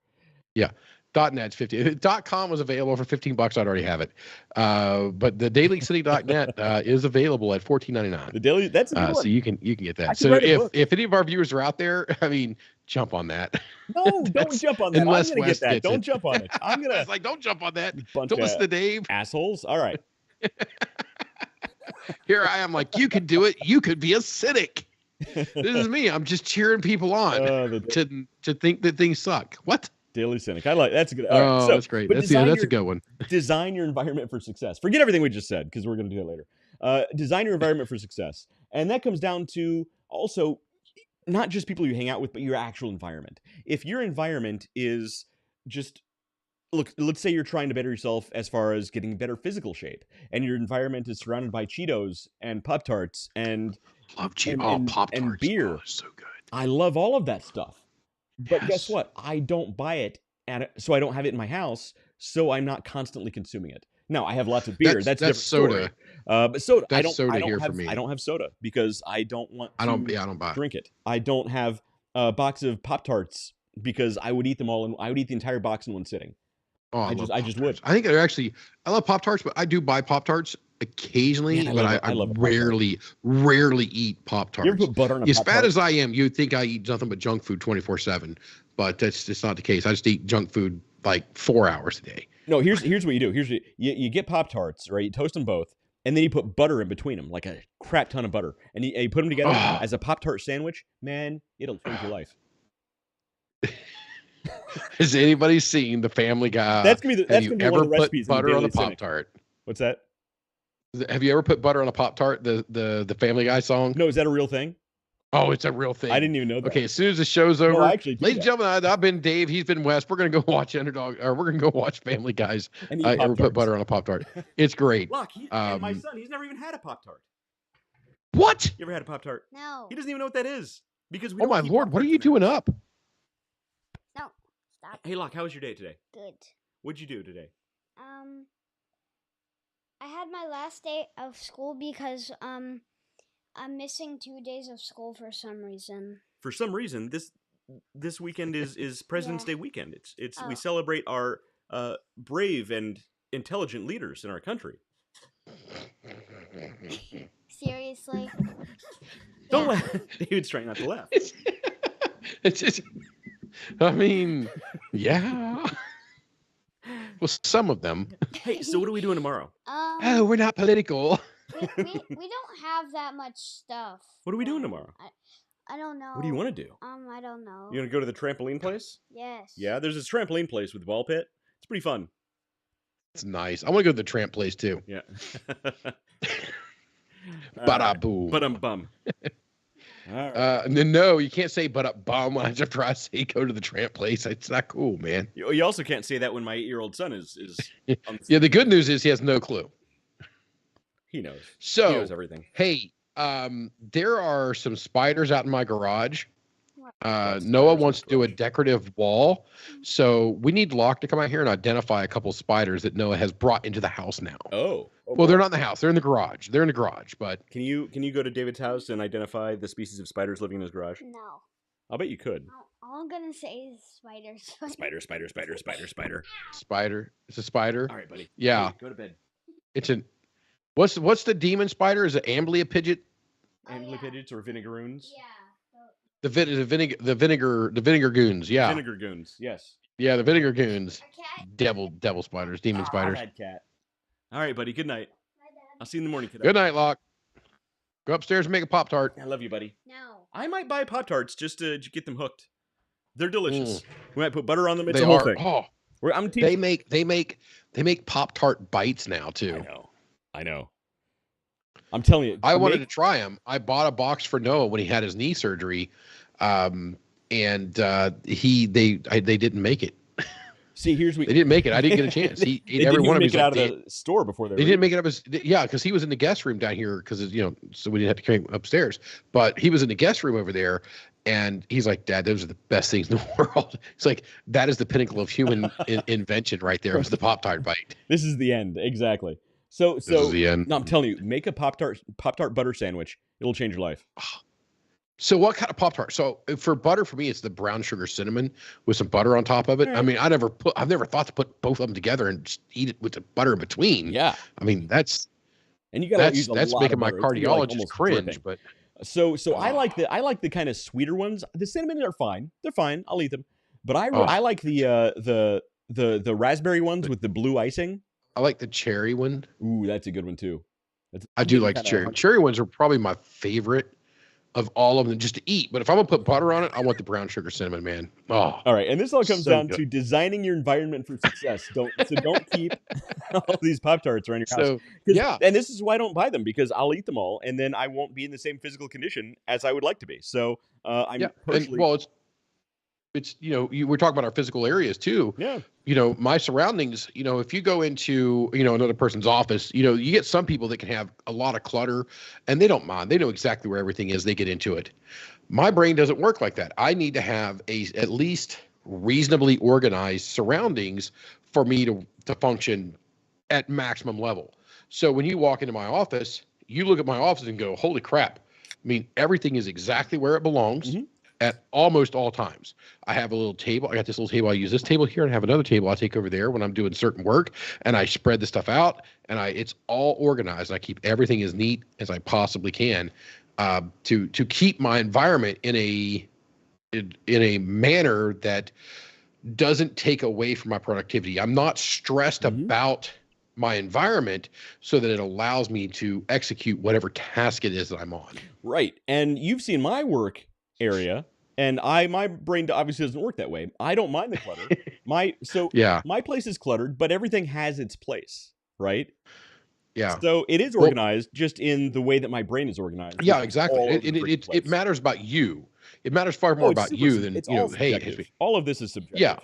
Yeah. .net's $15. .com was available for $15. I'd already have it. But the dailycity.net is available at $14.99. The daily, that's a good one. So you can get that. So if any of our viewers are out there, I mean, jump on that. No, don't jump on that. Unless I'm gonna get that. Don't jump on it. I'm gonna. It's like, don't jump on that. Don't listen to Dave. Assholes. All right. Here I am, like, you could do it. You could be a cynic. This is me. I'm just cheering people on to think that things suck. What? Daily Cynic. I like that's a good. All right, that's great. That's a good one. Design your environment for success. Forget everything we just said because we're going to do that later. Design your environment for success, and that comes down to also not just people you hang out with, but your actual environment. If your environment is just let's say you're trying to better yourself as far as getting better physical shape, and your environment is surrounded by Cheetos and Pop-Tarts and Pop-Tarts and beer. Oh, so good. I love all of that stuff. But guess what? I don't buy it, so I don't have it in my house, so I'm not constantly consuming it. Now, I have lots of beer. That's a different soda. Story. But soda, I don't have soda because I don't want to buy drink it. I don't have a box of Pop-Tarts because I would eat them all, and I would eat the entire box in one sitting. Oh, I just would. I think I love Pop-Tarts, but I do buy Pop-Tarts occasionally, Man, but I love rarely eat Pop-Tarts. You ever put butter on a As Pop-Tart? fat as I am, you'd think I eat nothing but junk food 24/7, but that's just not the case. I just eat junk food like 4 hours a day. No, here's what you do. You get Pop-Tarts, right? You toast them both, and then you put butter in between them, like a crap ton of butter, and you put them together as a Pop-Tart sandwich. Man, it'll change your life. Has anybody seen the Family Guy? That's gonna be have you ever put butter on a Pop-Tart? What's that? Have you ever put butter on a Pop-Tart? The Family Guy song? No, is that a real thing? Oh, it's a real thing. I didn't even know that. Okay, as soon as the show's over, actually, ladies and gentlemen, I've been Dave. He's been Wes. We're gonna go watch Underdog, or we're gonna go watch Family Guys. I ever put butter on a Pop-Tart? It's great. Look, and my son, he's never even had a Pop-Tart. What? You ever had a Pop-Tart? No. He doesn't even know what that is because we. Oh my lord! What are you doing up? No. Stop. Hey, Locke, how was your day today? Good. What'd you do today? I had my last day of school because I'm missing 2 days of school for some reason. For some reason, this weekend is President's Day weekend. It's we Oh. celebrate our brave and intelligent leaders in our country. Seriously? Don't laugh. David's trying not to laugh. It's just, I mean, yeah. Well, some of them. Hey, so what are we doing tomorrow? Oh, we're not political. we don't have that much stuff. What are we doing tomorrow? I don't know. What do you want to do? I don't know. You want to go to the trampoline place? Yes. Yeah, there's this trampoline place with the ball pit. It's pretty fun. It's nice. I want to go to the tramp place too. Yeah. Bada boom. Bum. All right. No, you can't say but up bum after I say go to the tramp place. It's not cool, man. You also can't say that when my 8-year-old son is Yeah, the good news is he has no clue. He knows. So he knows everything. Hey, there are some spiders out in my garage. Noah wants to do a decorative wall, so we need Locke to come out here and identify a couple spiders that Noah has brought into the house now. Oh. Well, they're not in the house; they're in the garage. They're in the garage, but Can you go to David's house and identify the species of spiders living in his garage? No. I'll bet you could. All I'm gonna say is spiders. Spider. spider. It's a spider. All right, buddy. Yeah. Hey, go to bed. It's an. What's the demon spider? Is it amblyopidget? Amblipidgets or vinegaroons? Yeah. The vinegar goons. Yeah. Vinegar goons. Yes. Yeah, the vinegar goons. Okay. Devil spiders, demon spiders. Bad cat. All right, buddy. Good night. I'll see you in the morning, kiddo. Good night, Locke. Go upstairs and make a Pop-Tart. I love you, buddy. No. I might buy Pop-Tarts just to get them hooked. They're delicious. We might put butter on them. It's They a whole are. thing. Oh, I'm teaching. they make Pop-Tart bites now too. I know. I'm telling you. I wanted to try them. I bought a box for Noah when he had his knee surgery, and they didn't make it. See, here's what They didn't make it. I didn't get a chance. He they every didn't one of make his it out of the store before they didn't make it up as because he was in the guest room down here because so we didn't have to carry him upstairs. But he was in the guest room over there, and he's like, "Dad, those are the best things in the world." It's like that is the pinnacle of human invention right there. Was the Pop-Tart bite. This is the end, exactly. So This is the end. No, I'm telling you, make a Pop-Tart butter sandwich. It'll change your life. So what kind of Pop-Tart? So for butter, for me, it's the brown sugar cinnamon with some butter on top of it. I mean, I've never thought to put both of them together and just eat it with the butter in between. Yeah. I mean, that's making my cardiologist cringe. But so I like the kind of sweeter ones. The cinnamon are fine. They're fine. I'll eat them. But I like the raspberry ones with the blue icing. I like the cherry one. Ooh, that's a good one too. I do like the cherry. Cherry ones are probably my favorite of all of them just to eat. But if I'm gonna put butter on it, I want the brown sugar cinnamon, man. Oh, all right. And this all comes down good. to designing your environment for success. Don't keep all these Pop-Tarts around your house. Yeah. And this is why I don't buy them, because I'll eat them all and then I won't be in the same physical condition as I would like to be. So it's we're talking about our physical areas too. Yeah. My surroundings, if you go into, another person's office, you get some people that can have a lot of clutter and they don't mind. They know exactly where everything is. They get into it. My brain doesn't work like that. I need to have at least reasonably organized surroundings for me to function at maximum level. So when you walk into my office, you look at my office and go, holy crap. I mean, everything is exactly where it belongs. Mm-hmm. at almost all times. I have a little table. I got this little table. I use this table here, and I have another table I take over there when I'm doing certain work, and I spread the stuff out, and it's all organized. I keep everything as neat as I possibly can to keep my environment in a manner that doesn't take away from my productivity. I'm not stressed about my environment so that it allows me to execute whatever task it is that I'm on. Right. And you've seen my work area, and my brain obviously doesn't work that way. I don't mind the clutter. My place is cluttered, but everything has its place, right? Yeah. So it is organized just in the way that my brain is organized. Yeah, exactly. It matters about you. It matters far more about you than, hey, all of this is subjective. Yeah.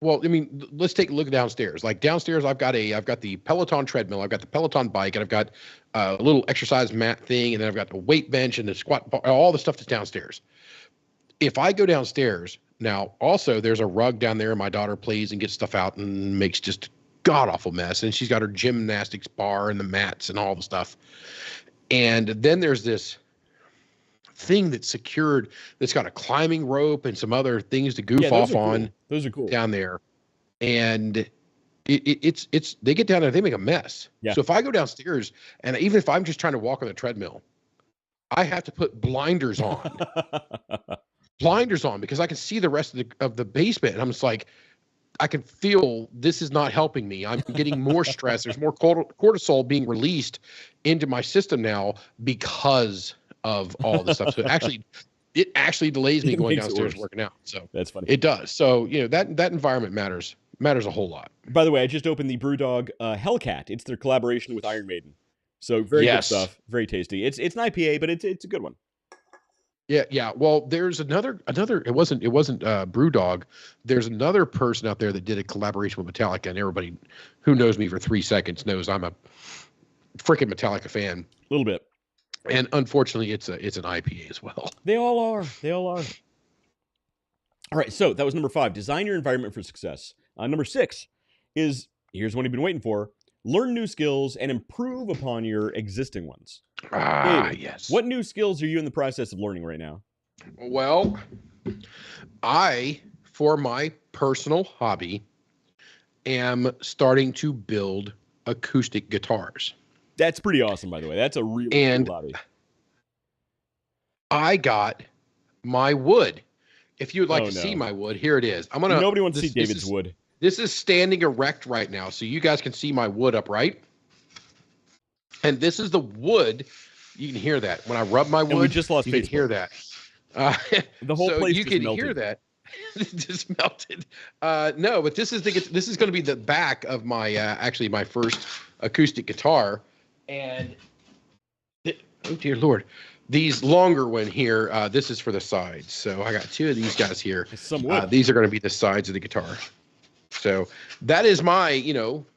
Well, I mean, let's take a look downstairs. Like downstairs, I've got the Peloton treadmill, I've got the Peloton bike, and I've got a little exercise mat thing, and then I've got the weight bench and the squat bar, all the stuff that's downstairs. If I go downstairs now, also there's a rug down there, and my daughter plays and gets stuff out and makes just god awful mess, and she's got her gymnastics bar and the mats and all the stuff. And then there's this thing that's secured that's got a climbing rope and some other things to goof off on. Those are cool down there. And it's they get down there, they make a mess. Yeah. So if I go downstairs, and even if I'm just trying to walk on the treadmill, I have to put blinders on. Because I can see the rest of the basement, and I'm just like, I can feel this is not helping me. I'm getting more stress. There's more cortisol being released into my system now because of all this stuff. So it actually delays me going downstairs working out. So that's funny. It does. So that environment matters a whole lot. By the way, I just opened the BrewDog Hellcat. It's their collaboration with Iron Maiden. So very good stuff. Very tasty. It's an IPA, but it's a good one. Yeah. Well, there's another. It wasn't BrewDog. There's another person out there that did a collaboration with Metallica, and everybody who knows me for 3 seconds knows I'm a freaking Metallica fan. A little bit. And unfortunately, it's an IPA as well. They all are. All right. So that was number 5. Design your environment for success. Number 6 is, here's one you've been waiting for: learn new skills and improve upon your existing ones. David, yes. What new skills are you in the process of learning right now? Well, for my personal hobby, am starting to build acoustic guitars. That's pretty awesome, by the way. That's a really cool hobby. I got my wood. If you would like to see my wood, here it is. Nobody wants to see David's wood. This is standing erect right now, so you guys can see my wood upright. And this is the wood. You can hear that when I rub my wood. And we just lost you Facebook. Can hear that. The whole place you just can melted. hear that. It just melted. No, but this is going to be the back of my actually my first acoustic guitar. And oh dear Lord, these longer one here. This is for the sides. So I got 2 of these guys here. Some wood. These are going to be the sides of the guitar. So that is my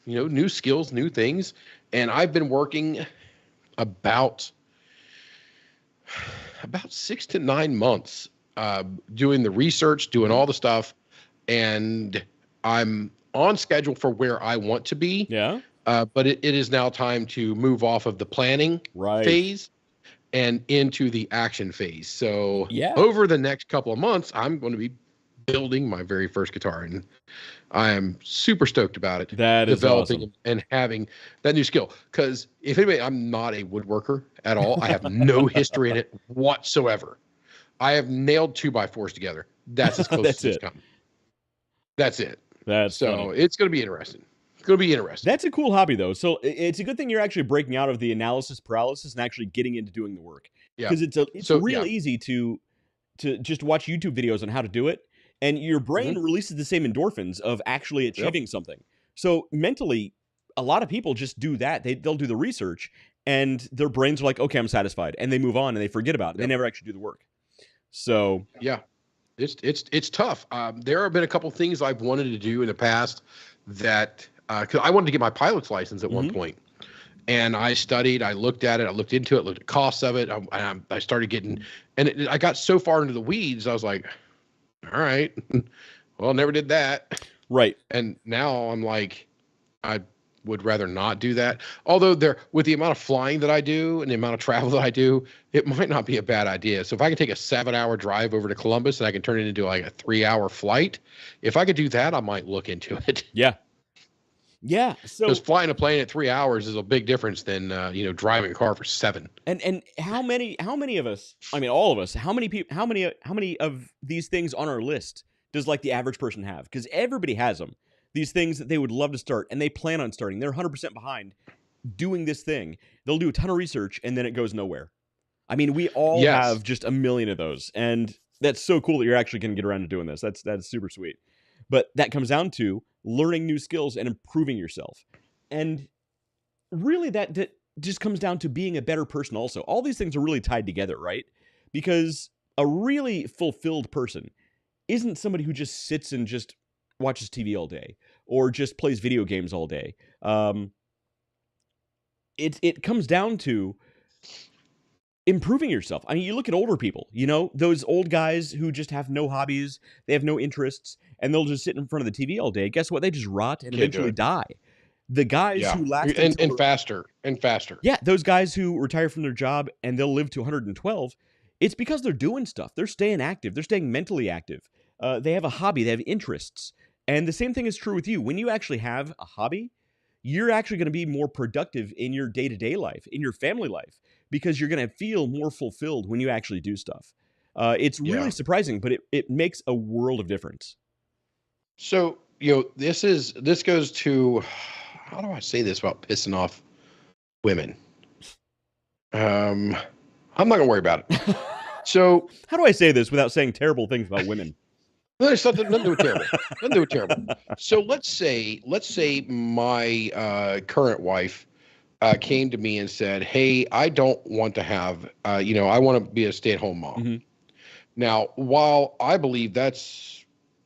new skills, new things, and I've been working about 6 to 9 months doing the research, doing all the stuff, and I'm on schedule for where I want to be. Yeah. But it is now time to move off of the planning phase and into the action phase. So over the next couple of months, I'm going to be building my very first guitar, and I am super stoked about it. That is developing awesome. And having that new skill. Because if anybody, I'm not a woodworker at all. I have no history in it whatsoever. I have nailed 2x4s together. That's as close as it's come. That's it. That's so funny. It's going to be interesting. It's going to be interesting. That's a cool hobby, though. So it's a good thing you're actually breaking out of the analysis paralysis and actually getting into doing the work. Yeah. Because it's real easy to just watch YouTube videos on how to do it, and your brain releases the same endorphins of actually achieving something. So mentally, a lot of people just do that. They'll do the research, and their brains are like, okay, I'm satisfied, and they move on and they forget about it. They never actually do the work. So yeah, it's tough. There have been a couple things I've wanted to do in the past that because I wanted to get my pilot's license at one point. And I studied, I looked at it, I looked into it, looked at costs of it. I started getting, and I got so far into the weeds, I was like, all right, well, never did that. Right. And now I'm like, would rather not do that. Although with the amount of flying that I do and the amount of travel that I do, it might not be a bad idea. So if I can take a 7-hour drive over to Columbus and I can turn it into like a 3-hour flight, if I could do that, I might look into it. Yeah. Yeah. So because flying a plane at 3 hours is a big difference than driving a car for 7. And how many of us? I mean, all of us. How many people? How many of these things on our list does like the average person have? Because everybody has them. These things that they would love to start and they plan on starting. They're 100% behind doing this thing. They'll do a ton of research and then it goes nowhere. I mean, we all have just a million of those, and that's so cool that you're actually going to get around to doing this. That's super sweet. But that comes down to learning new skills and improving yourself. And really that just comes down to being a better person also. All these things are really tied together, right? Because a really fulfilled person isn't somebody who just sits and just watches TV all day or just plays video games all day. It comes down to improving yourself. I mean, you look at older people, those old guys who just have no hobbies, they have no interests, and they'll just sit in front of the TV all day. Guess what? They just rot and eventually die. The guys who last and faster. Yeah, those guys who retire from their job and they'll live to 112, it's because they're doing stuff. They're staying active. They're staying mentally active. They have a hobby. They have interests. And the same thing is true with you. When you actually have a hobby, you're actually going to be more productive in your day-to-day life, in your family life, because you're going to feel more fulfilled when you actually do stuff. It's really surprising, but it makes a world of difference. So, this goes to, how do I say this without pissing off women? I'm not going to worry about it. So, how do I say this without saying terrible things about women? There's nothing to do with terrible. Nothing to do with terrible. So let's say my current wife came to me and said, "Hey, I don't want to have, I want to be a stay-at-home mom." Mm-hmm. Now, while I believe that's,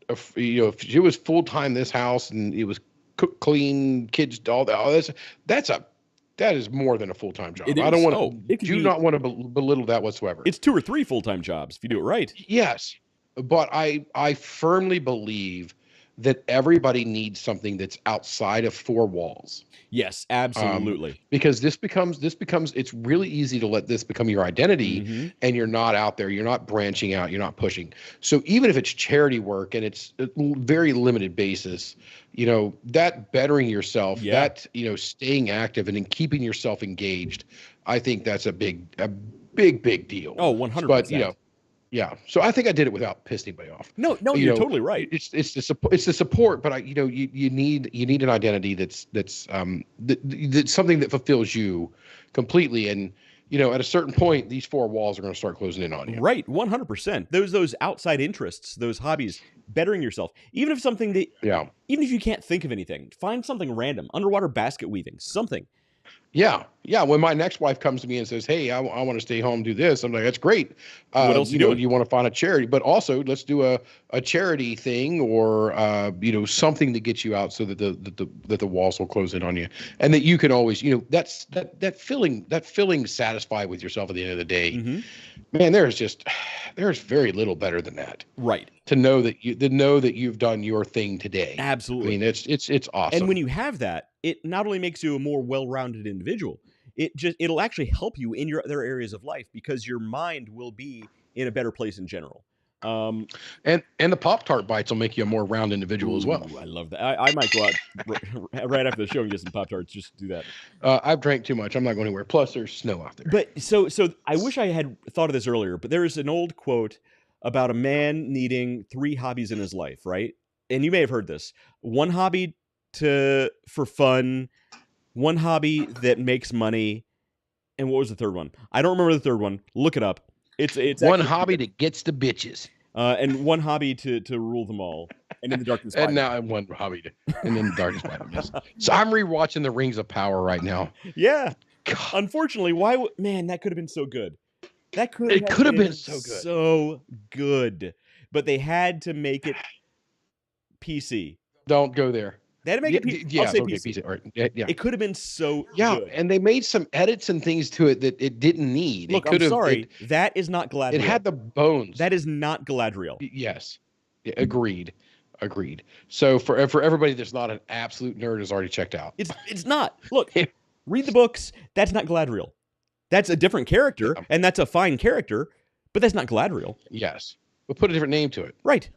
if she was full-time this house and it was cook, clean, kids, all that, that is more than a full-time job. I don't want to. Not want to belittle that whatsoever. It's 2 or 3 full-time jobs if you do it right. Yes. But I firmly believe that everybody needs something that's outside of 4 walls. Yes, absolutely. Because this becomes, it's really easy to let this become your identity, and you're not out there, you're not branching out, you're not pushing. So even if it's charity work and it's a very limited basis, that bettering yourself, that, staying active and in keeping yourself engaged, I think that's a big deal. Oh, 100%. But, yeah, so I think I did it without pissing anybody off. No, you're totally right. It's the support, but you need an identity that's something that fulfills you completely, and at a certain point, these 4 walls are going to start closing in on you. Right, 100%. Those outside interests, those hobbies, bettering yourself, even if even if you can't think of anything, find something random, underwater basket weaving, something. Yeah. When my next wife comes to me and says, "Hey, I want to stay home, do this," I'm like, "That's great. What else you doing? You want to find a charity, but also let's do a charity thing or something that gets you out so that the walls will close in on you, and that you can always that's that feeling satisfied with yourself at the end of the day." Mm-hmm. Man, there's very little better than that. Right. To know that you've done your thing today. Absolutely. I mean, it's awesome. And when you have that, it not only makes you a more well-rounded individual, it'll actually help you in your other areas of life because your mind will be in a better place in general. And the Pop-Tart bites will make you a more round individual as well. I love that. I might go out right after the show and get some Pop-Tarts just to do that. I've drank too much. I'm not going anywhere. Plus, there's snow out there. But so I wish I had thought of this earlier, but there is an old quote about a man needing 3 hobbies in his life, right? And you may have heard this. 1 hobby for fun, 1 hobby that makes money, and what was the third one? I don't remember the third one. Look it up. It's 1 hobby that gets the bitches, and 1 hobby to rule them all, and in the darkness. And now I'm 1 hobby and in the darkness. So I'm rewatching the Rings of Power right now. Yeah. God. Unfortunately, man, that could have been so good. That could have been so good, but they had to make it PC. Don't go there. They had to make it PC. Yeah, I'll say okay, PC. Right. Yeah. It could have been so good. And they made some edits and things to it that it didn't need. Look, I'm sorry. That is not Galadriel. It had the bones. That is not Galadriel. Yes. Yeah, agreed. Agreed. So for everybody that's not an absolute nerd is already checked out. It's not. Look, read the books. That's not Galadriel. That's a different character, and that's a fine character, but that's not Galadriel. Yes. We'll put a different name to it. Right.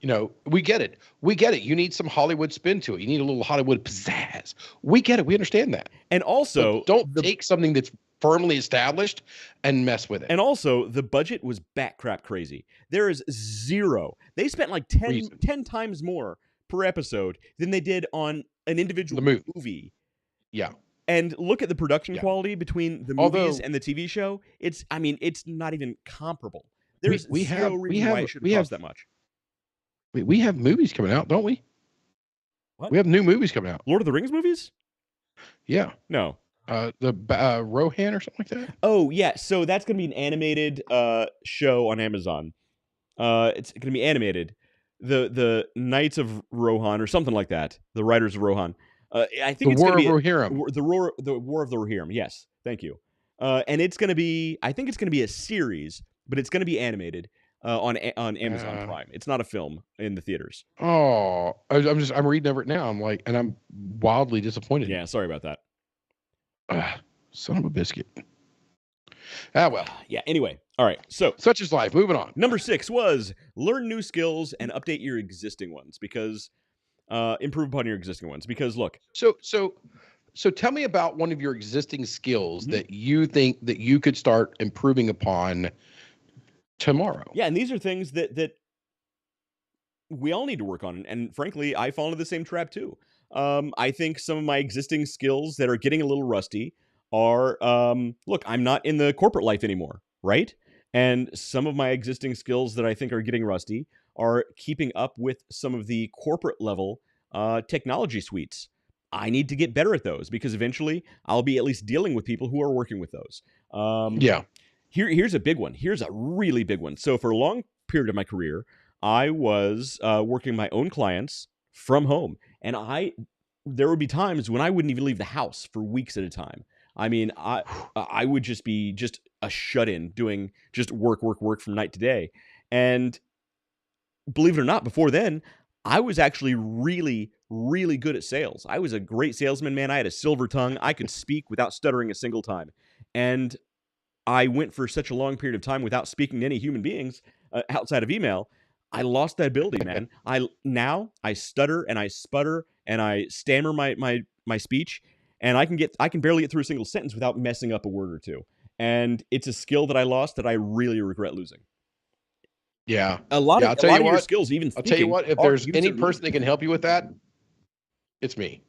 We get it. We get it. You need some Hollywood spin to it. You need a little Hollywood pizzazz. We get it. We understand that. And also, but don't take something that's firmly established and mess with it. And also, the budget was bat crap crazy. There is zero. They spent like 10 times more per episode than they did on an individual movie. Yeah. And look at the production quality between the movies and the TV show. It's not even comparable. There's zero reason why it should cost that much. We have movies coming out, don't we? What? We have new movies coming out. Lord of the Rings movies? Yeah. No. The Rohan or something like that? Oh, yeah. So that's going to be an animated show on Amazon. It's going to be animated. The Knights of Rohan or something like that. The Riders of Rohan. I think the War of Rohirrim. The War of the Rohirrim. Yes. Thank you. And it's going to be, I think it's going to be a series, but it's going to be animated on Amazon Prime. It's not a film in the theaters. Oh, I'm reading over it now. And I'm wildly disappointed. Yeah. Sorry about that. Son of a biscuit. Well. Yeah. Anyway. All right. So such is life. Moving on. Number 6 was learn new skills and update your existing ones because improve upon your existing ones because look. So tell me about one of your existing skills that you think that you could start improving upon tomorrow. Yeah. And these are things that we all need to work on. And frankly, I fall into the same trap too. I think some of my existing skills that are getting a little rusty are, look, I'm not in the corporate life anymore, right? And some of my existing skills that I think are getting rusty are keeping up with some of the corporate level technology suites. I need to get better at those because eventually I'll be at least dealing with people who are working with those. Here's a big one. Here's a really big one. So for a long period of my career, I was working my own clients from home. And there would be times when I wouldn't even leave the house for weeks at a time. I mean, I would just be a shut-in doing just work from night to day. And believe it or not, before then, I was actually really, really good at sales. I was a great salesman, man. I had a silver tongue. I could speak without stuttering a single time. And I went for such a long period of time without speaking to any human beings outside of email. I lost that ability, man. I stutter and I sputter and I stammer my speech, and I can barely get through a single sentence without messing up a word or two. And it's a skill that I lost that I really regret losing. Yeah. A lot of your skills, even speaking, I'll tell you what, if there's any person that can help you with that, it's me.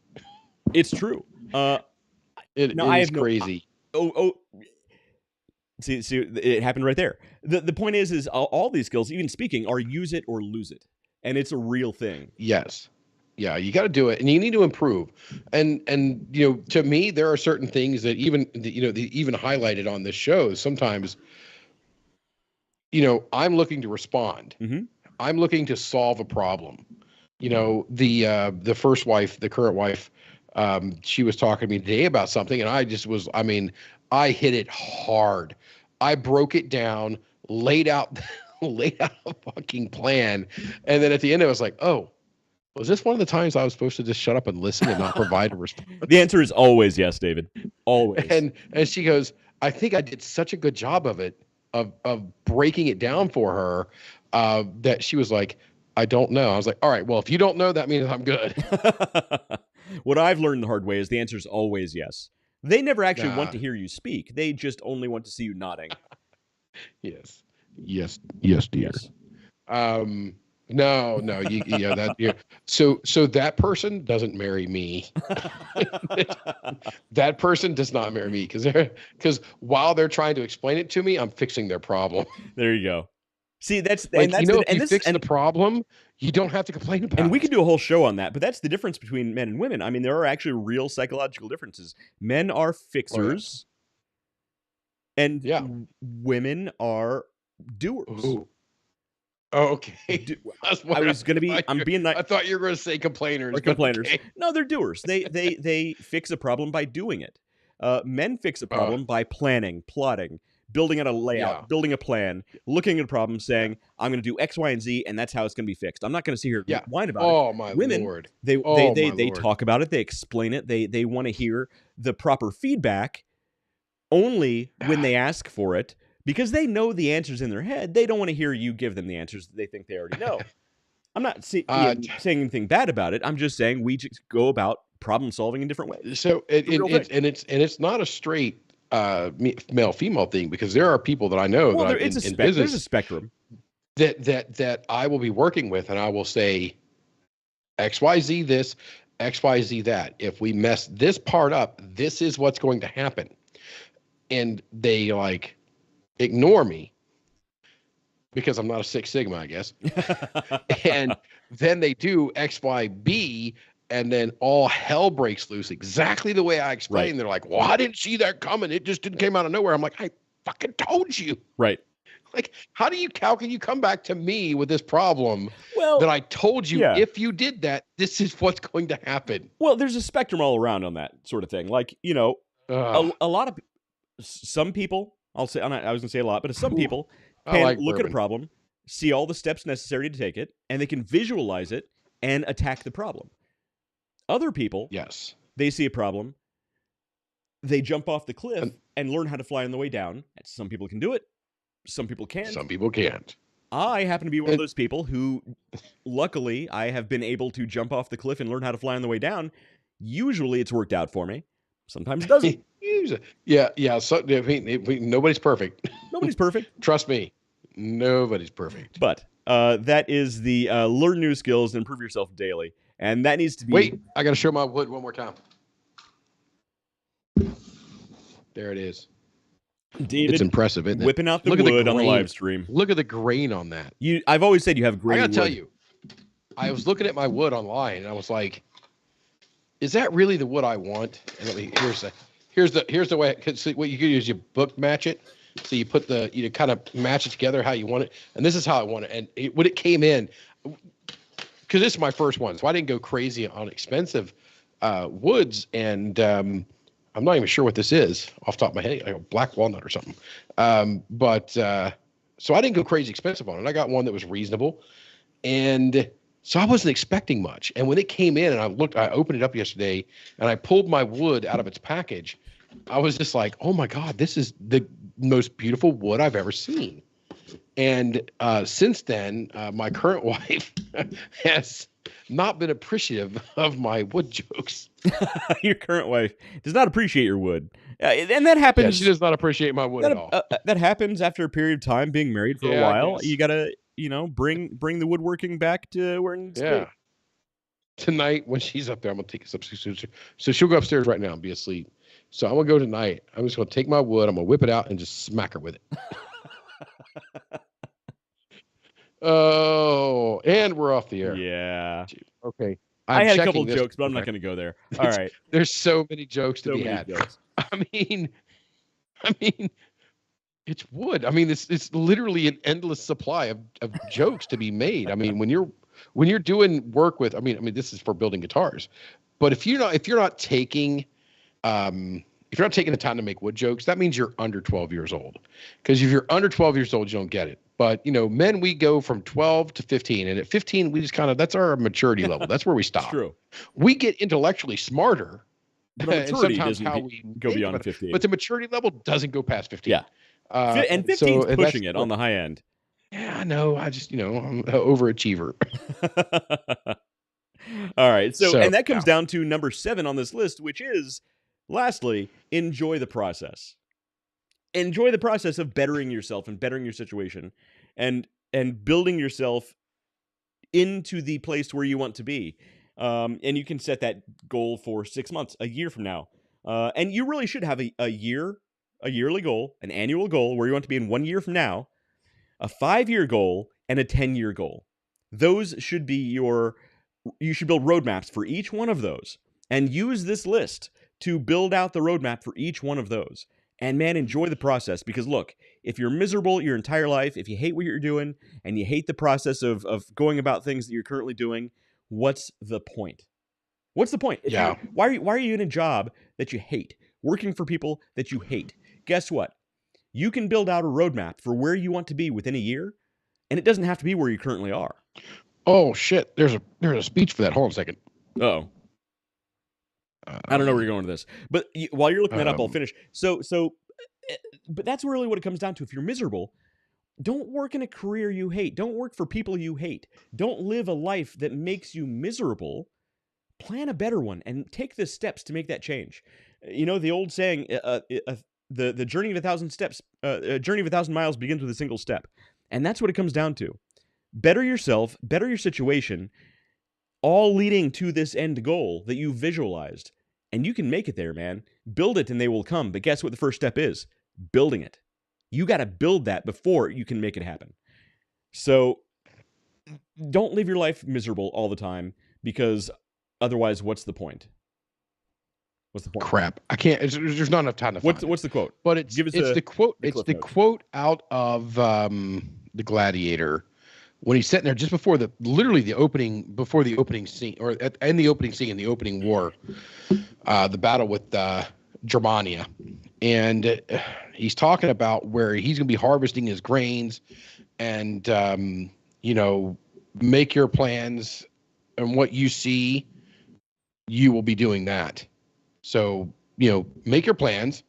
It's true. It is crazy. See, it happened right there. The point is all these skills, even speaking, are use it or lose it. And it's a real thing. Yes. Yeah, you got to do it, and you need to improve. And to me, there are certain things that even highlighted on this show. Sometimes, I'm looking to respond. Mm-hmm. I'm looking to solve a problem. The first wife, the current wife, she was talking to me today about something, and I hit it hard. I broke it down, laid out a fucking plan, and then at the end, I was like, oh. Was this one of the times I was supposed to just shut up and listen and not provide a response? The answer is always yes, David. Always. And she goes, I think I did such a good job of it, of breaking it down for her, that she was like, I don't know. I was like, all right, well, if you don't know, that means I'm good. What I've learned the hard way is the answer is always yes. They never actually want to hear you speak. They just only want to see you nodding. Yes, dear. Yes. No. So that person doesn't marry me. That person does not marry me because while they're trying to explain it to me, I'm fixing their problem. There you go. See, that's if you fix the problem, you don't have to complain about it. And we could do a whole show on that, but that's the difference between men and women. I mean, there are actually real psychological differences. Men are fixers, and women are doers. Ooh. Oh, okay. I was going to be. I'm being nice. I thought you were going to say complainers. Or complainers. Okay. No, they're doers. They fix a problem by doing it. Men fix a problem by planning, plotting, building out a layout, building a plan, looking at a problem, saying, I'm going to do X, Y, and Z, and that's how it's going to be fixed. I'm not going to sit here and whine about it. Oh, my Lord. They talk about it. They explain it. They want to hear the proper feedback only when they ask for it, because they know the answers in their head. They don't want to hear you give them the answers that they think they already know. I'm not saying anything bad about it. I'm just saying we just go about problem solving in different ways. So it's not a straight male female thing, because there are people that I know that in business, there's a spectrum that I will be working with, and I will say XYZ this, XYZ that. If we mess this part up, this is what's going to happen. And they like ignore me because I'm not a Six Sigma, I guess. And then they do X, Y, B, and then all hell breaks loose exactly the way I explained. Right. They're like, well, I didn't see that coming. It just didn't came out of nowhere. I'm like, I fucking told you. Right. Like, how can you come back to me with this problem that I told you if you did that, this is what's going to happen? Well, there's a spectrum all around on that sort of thing. Like, you know, a lot of some people, I was going to say a lot, but some people can look at a problem, see all the steps necessary to take it, and they can visualize it and attack the problem. Other people, they see a problem, they jump off the cliff and learn how to fly on the way down. Some people can do it. Some people can't. Some people can't. I happen to be one of those people who, luckily, I have been able to jump off the cliff and learn how to fly on the way down. Usually it's worked out for me. Sometimes it doesn't. Yeah. So, I mean, nobody's perfect. Nobody's perfect. Trust me. Nobody's perfect. But that is the learn new skills and improve yourself daily. And that needs to be... Wait, I got to show my wood one more time. There it is. David, it's impressive, isn't it? Whipping out the wood on the live stream. Look at the grain on that. I've always said you have grain. I got to tell you, I was looking at my wood online, and I was like, "Is that really the wood I want?" And here's the way. Cause what you do is you book match it. So you put you kind of match it together how you want it, and this is how I want it. And when it came in, because this is my first one, so I didn't go crazy on expensive woods, and I'm not even sure what this is off the top of my head, like a black walnut or something. So I didn't go crazy expensive on it. I got one that was reasonable, and so I wasn't expecting much. And when it came in, and I opened it up yesterday, and I pulled my wood out of its package, I was just like, oh my God, this is the most beautiful wood I've ever seen. And since then, my current wife has not been appreciative of my wood jokes. Your current wife does not appreciate your wood. And that happens. Yeah, she does not appreciate my wood at all. That happens after a period of time being married for a while. You got to, bring the woodworking back to where it needs to be. Tonight, when she's up there, I'm going to take us upstairs. So she'll go upstairs right now and be asleep. So I'm going to go tonight. I'm just going to take my wood. I'm going to whip it out and just smack her with it. Oh, and we're off the air. Yeah. Okay. I had a couple jokes, but I'm not going to go there. All right. There's so many jokes to be had. I mean, it's wood. I mean, it's literally an endless supply of jokes to be made. I mean, when you're doing work with, I mean, this is for building guitars, but if you're not taking the time to make wood jokes, that means you're under 12 years old. Because if you're under 12 years old, you don't get it. But, men, we go from 12 to 15. And at 15, we just that's our maturity level. That's where we stop. True. We get intellectually smarter. But maturity doesn't go beyond 15. But the maturity level doesn't go past 15. Yeah. And 15 is pushing it on the high end. Yeah, I know. I just, I'm an overachiever. All right. So and that comes down to number 7 on this list, which is, lastly, enjoy the process. Enjoy the process of bettering yourself and bettering your situation and building yourself into the place where you want to be. And you can set that goal for 6 months, a year from now. And you really should have a yearly goal, an annual goal where you want to be in 1 year from now, a 5-year goal, and a 10-year goal. Those should be you should build roadmaps for each one of those and use this list to build out the roadmap for each one of those. And man, enjoy the process, because look, if you're miserable your entire life, if you hate what you're doing and you hate the process of going about things that you're currently doing, what's the point? What's the point? Why are you in a job that you hate, working for people that you hate? Guess what? you can build out a roadmap for where you want to be within a year, and it doesn't have to be where you currently are. Oh shit! There's a speech for that. Hold on a second. Oh, I don't know where you're going with this, but while you're looking that up, I'll finish. But that's really what it comes down to. If you're miserable, don't work in a career you hate. Don't work for people you hate. Don't live a life that makes you miserable. Plan a better one and take the steps to make that change. You know the old saying, the journey of 1,000 steps, a journey of 1,000 miles begins with a single step, and that's what it comes down to. Better yourself, better your situation, all leading to this end goal that you visualized. And you can make it there, man. Build it and they will come. But guess what the first step is? Building it. You got to build that before you can make it happen. So don't live your life miserable all the time, because otherwise, what's the point? What's the point? Crap. I can't. There's not enough time to find What's the quote? But it's the quote. It's the quote out of The Gladiator, when he's sitting there just before the opening scene, or in the opening scene in the opening war, the battle with Germania, and he's talking about where he's going to be harvesting his grains, and make your plans, and what you see, you will be doing that. So make your plans,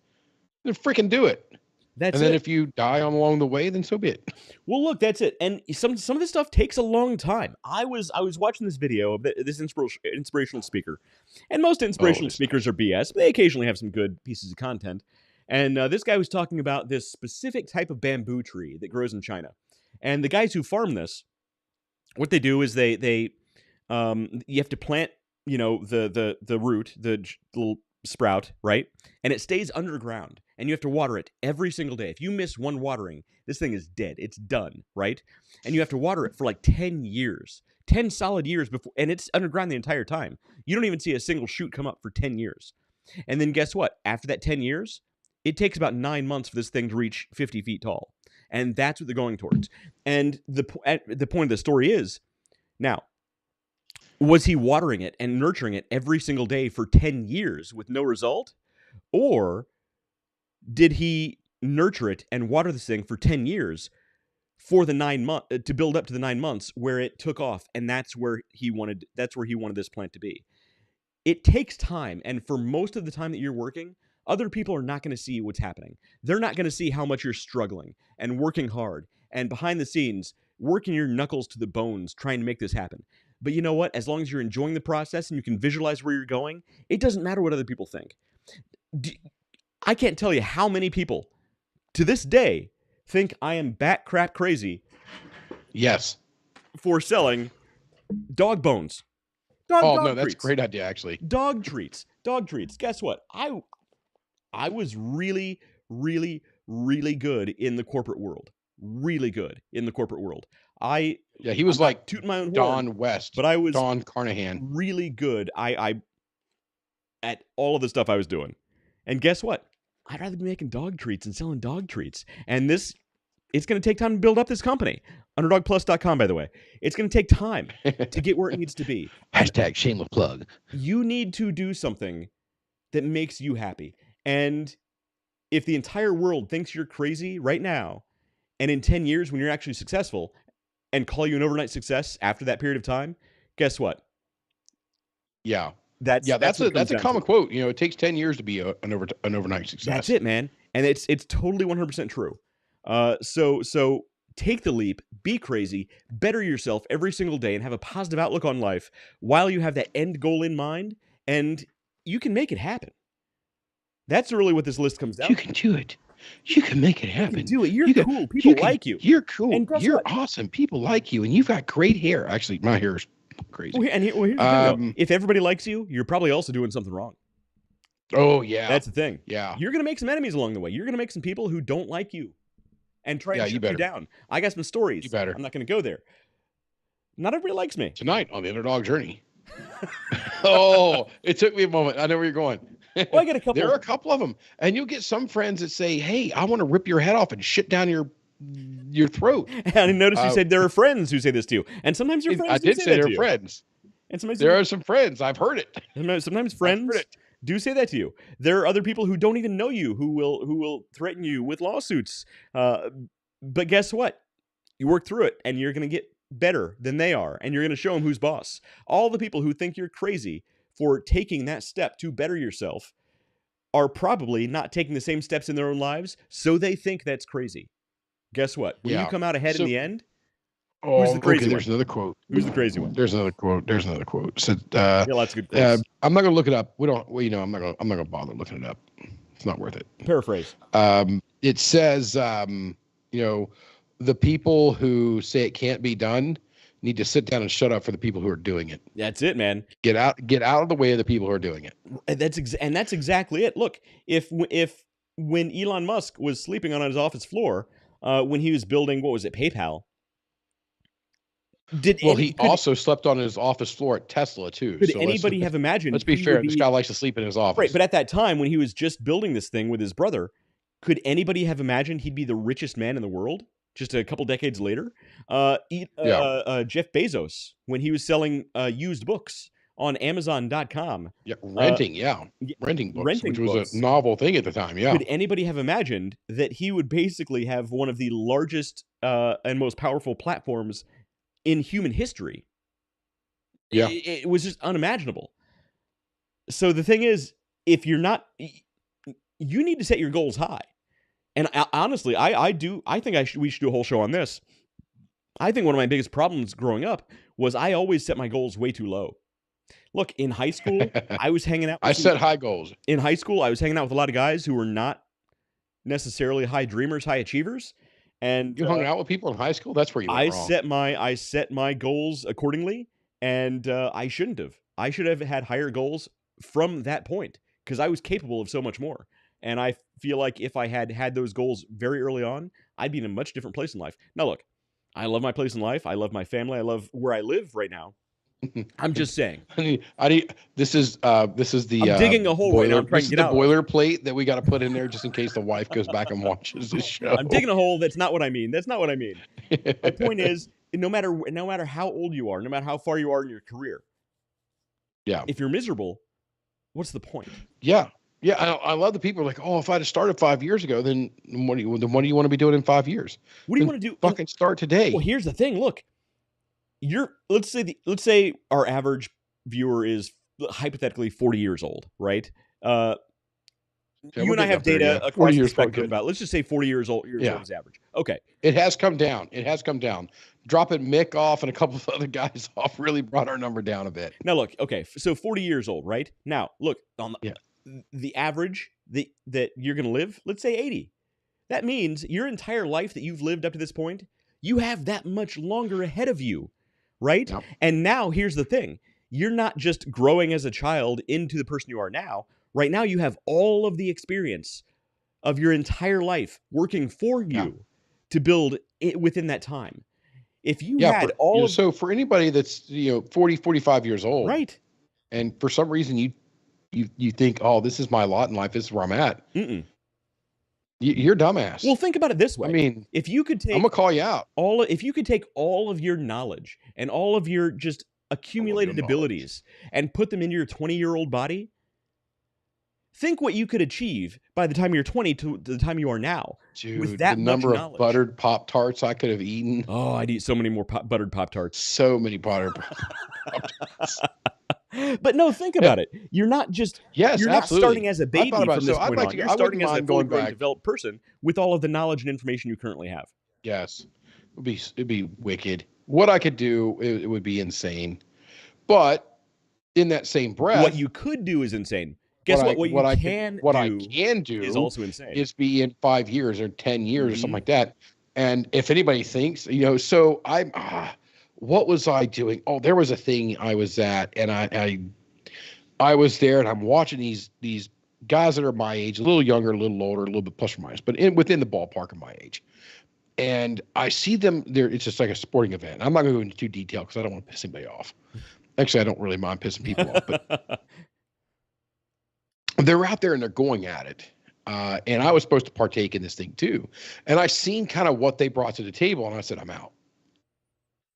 and freaking do it. Then if you die along the way, then so be it. Well, look, that's it. And some of this stuff takes a long time. I was watching this video of this inspirational speaker, and most inspirational speakers are BS, but they occasionally have some good pieces of content. And this guy was talking about this specific type of bamboo tree that grows in China. And the guys who farm this, what they do is you have to plant, the root, the little sprout, right? And it stays underground, and you have to water it every single day. If you miss one watering, this thing is dead. It's done, right? And you have to water it for like 10 years, 10 solid years before, and it's underground the entire time. You don't even see a single shoot come up for 10 years. And then guess what? After that 10 years, it takes about 9 months for this thing to reach 50 feet tall. And that's what they're going towards. And the point of the story is, now, was he watering it and nurturing it every single day for 10 years with no result? Or did he nurture it and water this thing for 10 years for the 9 months to build up to the 9 months where it took off? And that's where he wanted this plant to be. It takes time. And for most of the time that you're working, other people are not going to see what's happening. They're not going to see how much you're struggling and working hard and behind the scenes, working your knuckles to the bones, trying to make this happen. But you know what? As long as you're enjoying the process and you can visualize where you're going, it doesn't matter what other people think. I can't tell you how many people to this day think I am bat crap crazy. Yes. For selling dog bones. Dog treats. That's a great idea, actually. Dog treats. Guess what? I was really, really, really good in the corporate world. Really good in the corporate world. He was like tooting my own Don horn, West, but I was Don Carnahan. Really good. I at all of the stuff I was doing. And guess what? I'd rather be making dog treats and selling dog treats. And it's going to take time to build up this company. UnderdogPlus.com, by the way. It's going to take time to get where it needs to be. Hashtag shameless plug. You need to do something that makes you happy. And if the entire world thinks you're crazy right now, and in 10 years when you're actually successful, and call you an overnight success after that period of time, guess what? Yeah. That's a common quote. It takes 10 years to be an overnight success. That's it, man. And it's totally 100% true. So take the leap, be crazy, better yourself every single day, and have a positive outlook on life while you have that end goal in mind, and you can make it happen. That's really what this list comes down to. You can do it. You can make it happen. You can do it. You're cool. People like you. You're cool. You're awesome. People like you, and you've got great hair. Actually, my hair is crazy. Well, here's the thing, though. If everybody likes you, you're probably also doing something wrong. Oh, yeah. That's the thing. Yeah. You're going to make some enemies along the way. You're going to make some people who don't like you and try to shoot you down. I got some stories. You better. I'm not going to go there. Not everybody likes me. Tonight on the Underdog Journey. Oh, it took me a moment. I know where you're going. Well, I get a couple. There are a couple of them. And you'll get some friends that say, hey, I want to rip your head off and shit down your throat. And I noticed you said there are friends who say this to you. And sometimes your friends I did say there are friends. And sometimes there are some friends. I've heard it. Sometimes friends do say that to you. There are other people who don't even know you who will threaten you with lawsuits. But guess what? You work through it, and you're going to get better than they are, and you're going to show them who's boss. All the people who think you're crazy for taking that step to better yourself are probably not taking the same steps in their own lives, so they think that's crazy. Guess what? When you come out ahead in the end, who's the crazy one? There's another quote. Who's the crazy one? There's another quote. So, yeah, lots of good quotes. I'm not gonna look it up. I'm not gonna bother looking it up. It's not worth it. Paraphrase. It says, the people who say it can't be done need to sit down and shut up for the people who are doing it. That's it, man. Get out of the way of the people who are doing it. And that's exactly it. Look, if when Elon Musk was sleeping on his office floor, when he was building, what was it, PayPal? He also slept on his office floor at Tesla too. Could anybody have imagined? Let's be fair. This guy likes to sleep in his office, right? But at that time, when he was just building this thing with his brother, could anybody have imagined he'd be the richest man in the world? Just a couple decades later, Jeff Bezos, when he was selling used books on Amazon.com. Renting books, which was a novel thing at the time. Yeah. Could anybody have imagined that he would basically have one of the largest and most powerful platforms in human history? Yeah. It was just unimaginable. So the thing is, if you're not, you need to set your goals high. And honestly, I think we should do a whole show on this. I think one of my biggest problems growing up was I always set my goals way too low. Look, in high school, I was hanging out. I set high goals. In high school, I was hanging out with a lot of guys who were not necessarily high dreamers, high achievers. And you hung out with people in high school? That's where you went wrong. I set my goals accordingly, and I shouldn't have. I should have had higher goals from that point because I was capable of so much more. And I feel like if I had those goals very early on, I'd be in a much different place in life. Now, look, I love my place in life. I love my family. I love where I live right now. I'm just saying. This is the I'm digging a hole boiler, right now. I'm trying to get out. The boilerplate that we got to put in there just in case the wife goes back and watches the show. I'm digging a hole. That's not what I mean. My point is, no matter how old you are, no matter how far you are in your career, if you're miserable, what's the point? Yeah. Yeah, I love the people who are like, oh, if I'd have started 5 years ago, then what do you want to be doing in 5 years? What do you want to do? Fucking start today. Well, here's the thing. Look, let's say our average viewer is hypothetically 40 years old, right? You and I have data across the spectrum about. Let's just say 40 years old is average. Okay. It has come down. Dropping Mick off and a couple of other guys off really brought our number down a bit. Now look, okay, so 40 years old, right? Now look on the average that you're going to live, let's say 80. That means your entire life that you've lived up to this point, you have that much longer ahead of you, right? Yep. And now here's the thing. You're not just growing as a child into the person you are now. Right now you have all of the experience of your entire life working for you to build it within that time. If you had so for anybody that's 40, 45 years old, right? And for some reason you think, oh, this is my lot in life. This is where I'm at. You're dumbass. Well, think about it this way. I mean, if you could take, I'm gonna call you out. If you could take all of your knowledge and all of your just accumulated abilities and put them into your 20-year-old body, think what you could achieve by the time you're 20 to the time you are now. Dude, with that the number much of knowledge. Buttered Pop-Tarts I could have eaten. Oh, I'd eat so many more buttered Pop-Tarts. So many buttered Pop-Tarts. But no, think about it. You're not just you're not starting as a baby from this point on. You're starting as a fully developed person with all of the knowledge and information you currently have. Yes. It'd be wicked. What I could do, it would be insane. But in that same breath, what you could do is insane. Guess what I can do is also insane. Is be in 5 years or 10 years or something like that. And if anybody thinks, so what was I doing? Oh, there was a thing I was at, and I was there, and I'm watching these guys that are my age, a little younger, a little older, a little bit plus or minus, but within the ballpark of my age. And I see them there. It's just like a sporting event. I'm not going to go into too detail because I don't want to piss anybody off. Actually, I don't really mind pissing people off, but they're out there and they're going at it. And I was supposed to partake in this thing too. And I seen kind of what they brought to the table, and I said, I'm out.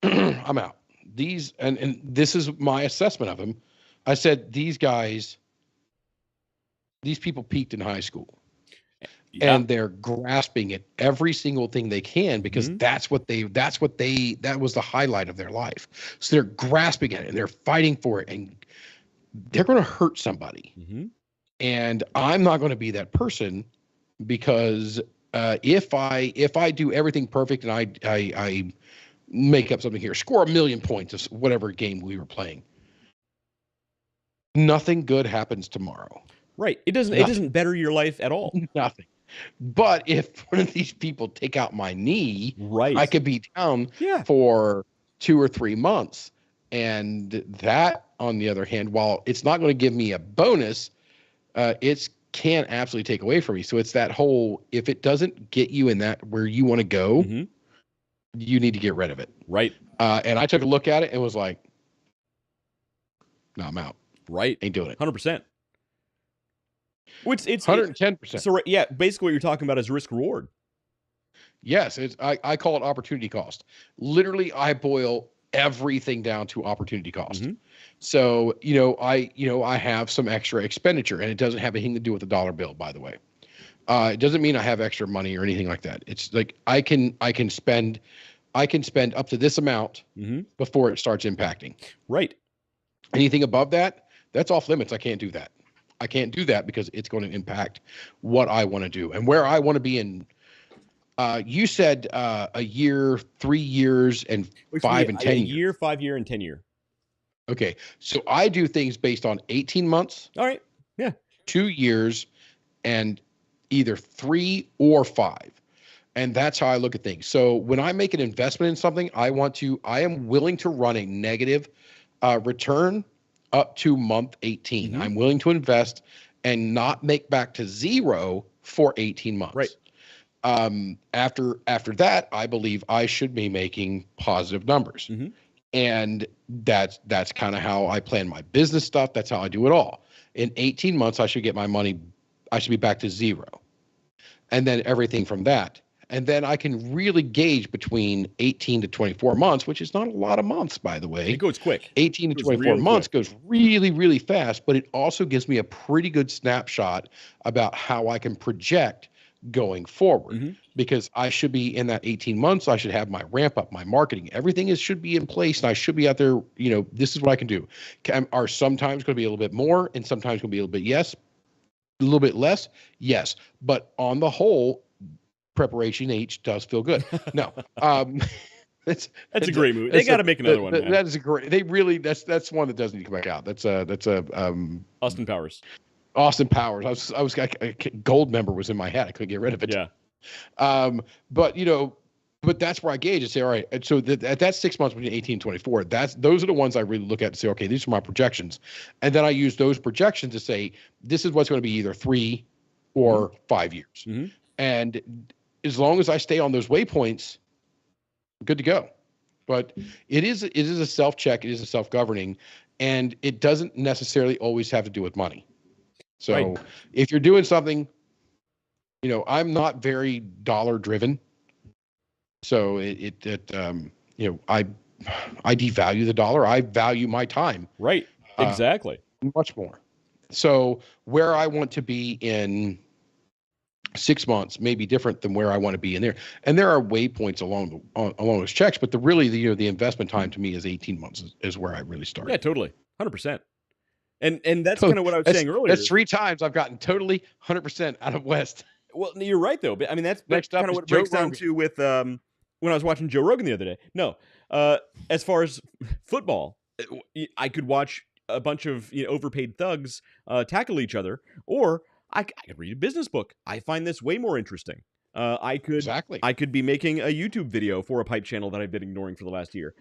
I'm out. And this is my assessment of them. I said, these guys these people peaked in high school. Yeah. And they're grasping at every single thing they can because that was the highlight of their life. So they're grasping at it and they're fighting for it, and they're going to hurt somebody. And I'm not going to be that person, because if I do everything perfect and I make up something here, score 1 million points of whatever game we were playing, nothing good happens tomorrow. Right. It doesn't better your life at all. Nothing. But if one of these people take out my knee, I could be down for 2 or 3 months. And that, on the other hand, while it's not going to give me a bonus, it can absolutely take away from me. So it's that whole, if it doesn't get you in that where you want to go, you need to get rid of it. Right. And I took a look at it and was like, no, I'm out. Right. Ain't doing it. 100%. It's 110%. So yeah, basically what you're talking about is risk reward. Yes, I call it opportunity cost. Literally, I boil everything down to opportunity cost. So I have some extra expenditure, and it doesn't have anything to do with the dollar bill, by the way. It doesn't mean I have extra money or anything like that. It's like I can spend up to this amount before it starts impacting. Right. Anything above that, that's off limits. I can't do that. I can't do that because it's going to impact what I want to do and where I want to be in. You said a year, 3 years, and 5 and 10 years. A year, 5 year, and 10 year. Okay. So I do things based on 18 months. All right. Yeah. 2 years, and either 3 or 5. And that's how I look at things. So when I make an investment in something, I am willing to run a negative return up to month 18. I'm willing to invest and not make back to zero for 18 months. Right. After that, I believe I should be making positive numbers. And that's kind of how I plan my business stuff. That's how I do it all. In 18 months, I should get my money. I should be back to zero. And then everything from that. And then I can really gauge between 18 to 24 months, which is not a lot of months, by the way. It goes quick. 18 to 24 months goes really, really fast, but it also gives me a pretty good snapshot about how I can project going forward. Because I should be in that 18 months, I should have my ramp up, my marketing, everything should be in place, and I should be out there, this is what I can do. Are sometimes going to be a little bit more, and sometimes going to be a little bit less? Yes. But on the whole, Preparation H does feel good. No, that's a great movie. They got to make another one. Man. That is a great. They really that's one that doesn't need to come back out. That's Austin Powers. Austin Powers. I was a gold member was in my head. I couldn't get rid of it. Yeah. But that's where I gauge and say, all right. And so at that 6 months between 18 and 24, those are the ones I really look at and say, okay, these are my projections, and then I use those projections to say this is what's going to be either 3 or 5 years, and as long as I stay on those waypoints, I'm good to go. But it is a self-check. It is a self-governing, and it doesn't necessarily always have to do with money. So if you're doing something, I'm not very dollar-driven. So I devalue the dollar. I value my time. Right. Exactly. Much more. So where I want to be in 6 months may be different than where I want to be in there. And there are waypoints along those checks, but the investment time to me is 18 months is where I really start. Yeah, totally. 100%. And that's kind of what I was saying earlier. That's 3 times I've gotten totally 100% out of West. Well, you're right though. But I mean, that's kind of what it breaks down to with when I was watching Joe Rogan the other day. No, as far as football, I could watch a bunch of overpaid thugs tackle each other, or I could read a business book. I find this way more interesting. I could be making a YouTube video for a pipe channel that I've been ignoring for the last year.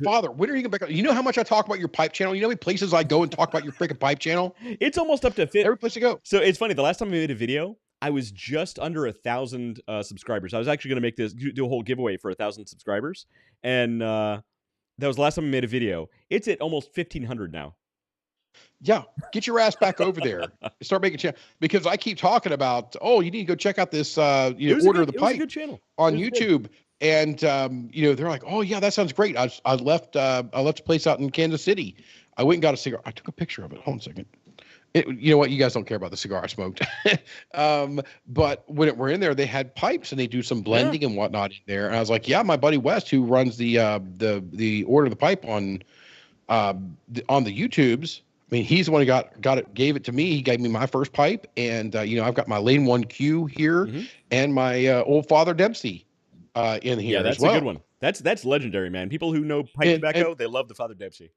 Father, when are you going to back up? You know how much I talk about your pipe channel? You know how many places I go and talk about your freaking pipe channel? It's almost up to 50. Every place you go. So it's funny. The last time I made a video, I was just under 1,000 subscribers. I was actually going to do a whole giveaway for 1,000 subscribers. And that was the last time I made a video. It's at almost 1,500 now. Yeah, get your ass back over there. Start making channel, because I keep talking about. Oh, you need to go check out this. Order of the Pipe good channel on YouTube, and they're like, oh yeah, that sounds great. I left a place out in Kansas City. I went and got a cigarette. I took a picture of it. Hold on a second. You know what? You guys don't care about the cigar I smoked. But when we're in there, they had pipes and they do some blending and whatnot in there. And I was like, yeah, my buddy West, who runs the order the pipe on the YouTubes. I mean, he's the one who gave it to me. He gave me my first pipe, and I've got my Lane 1Q here, and my old Father Dempsey in here. Yeah, that's as well. a good one. That's legendary, man. People who know pipe tobacco, they love the Father Dempsey.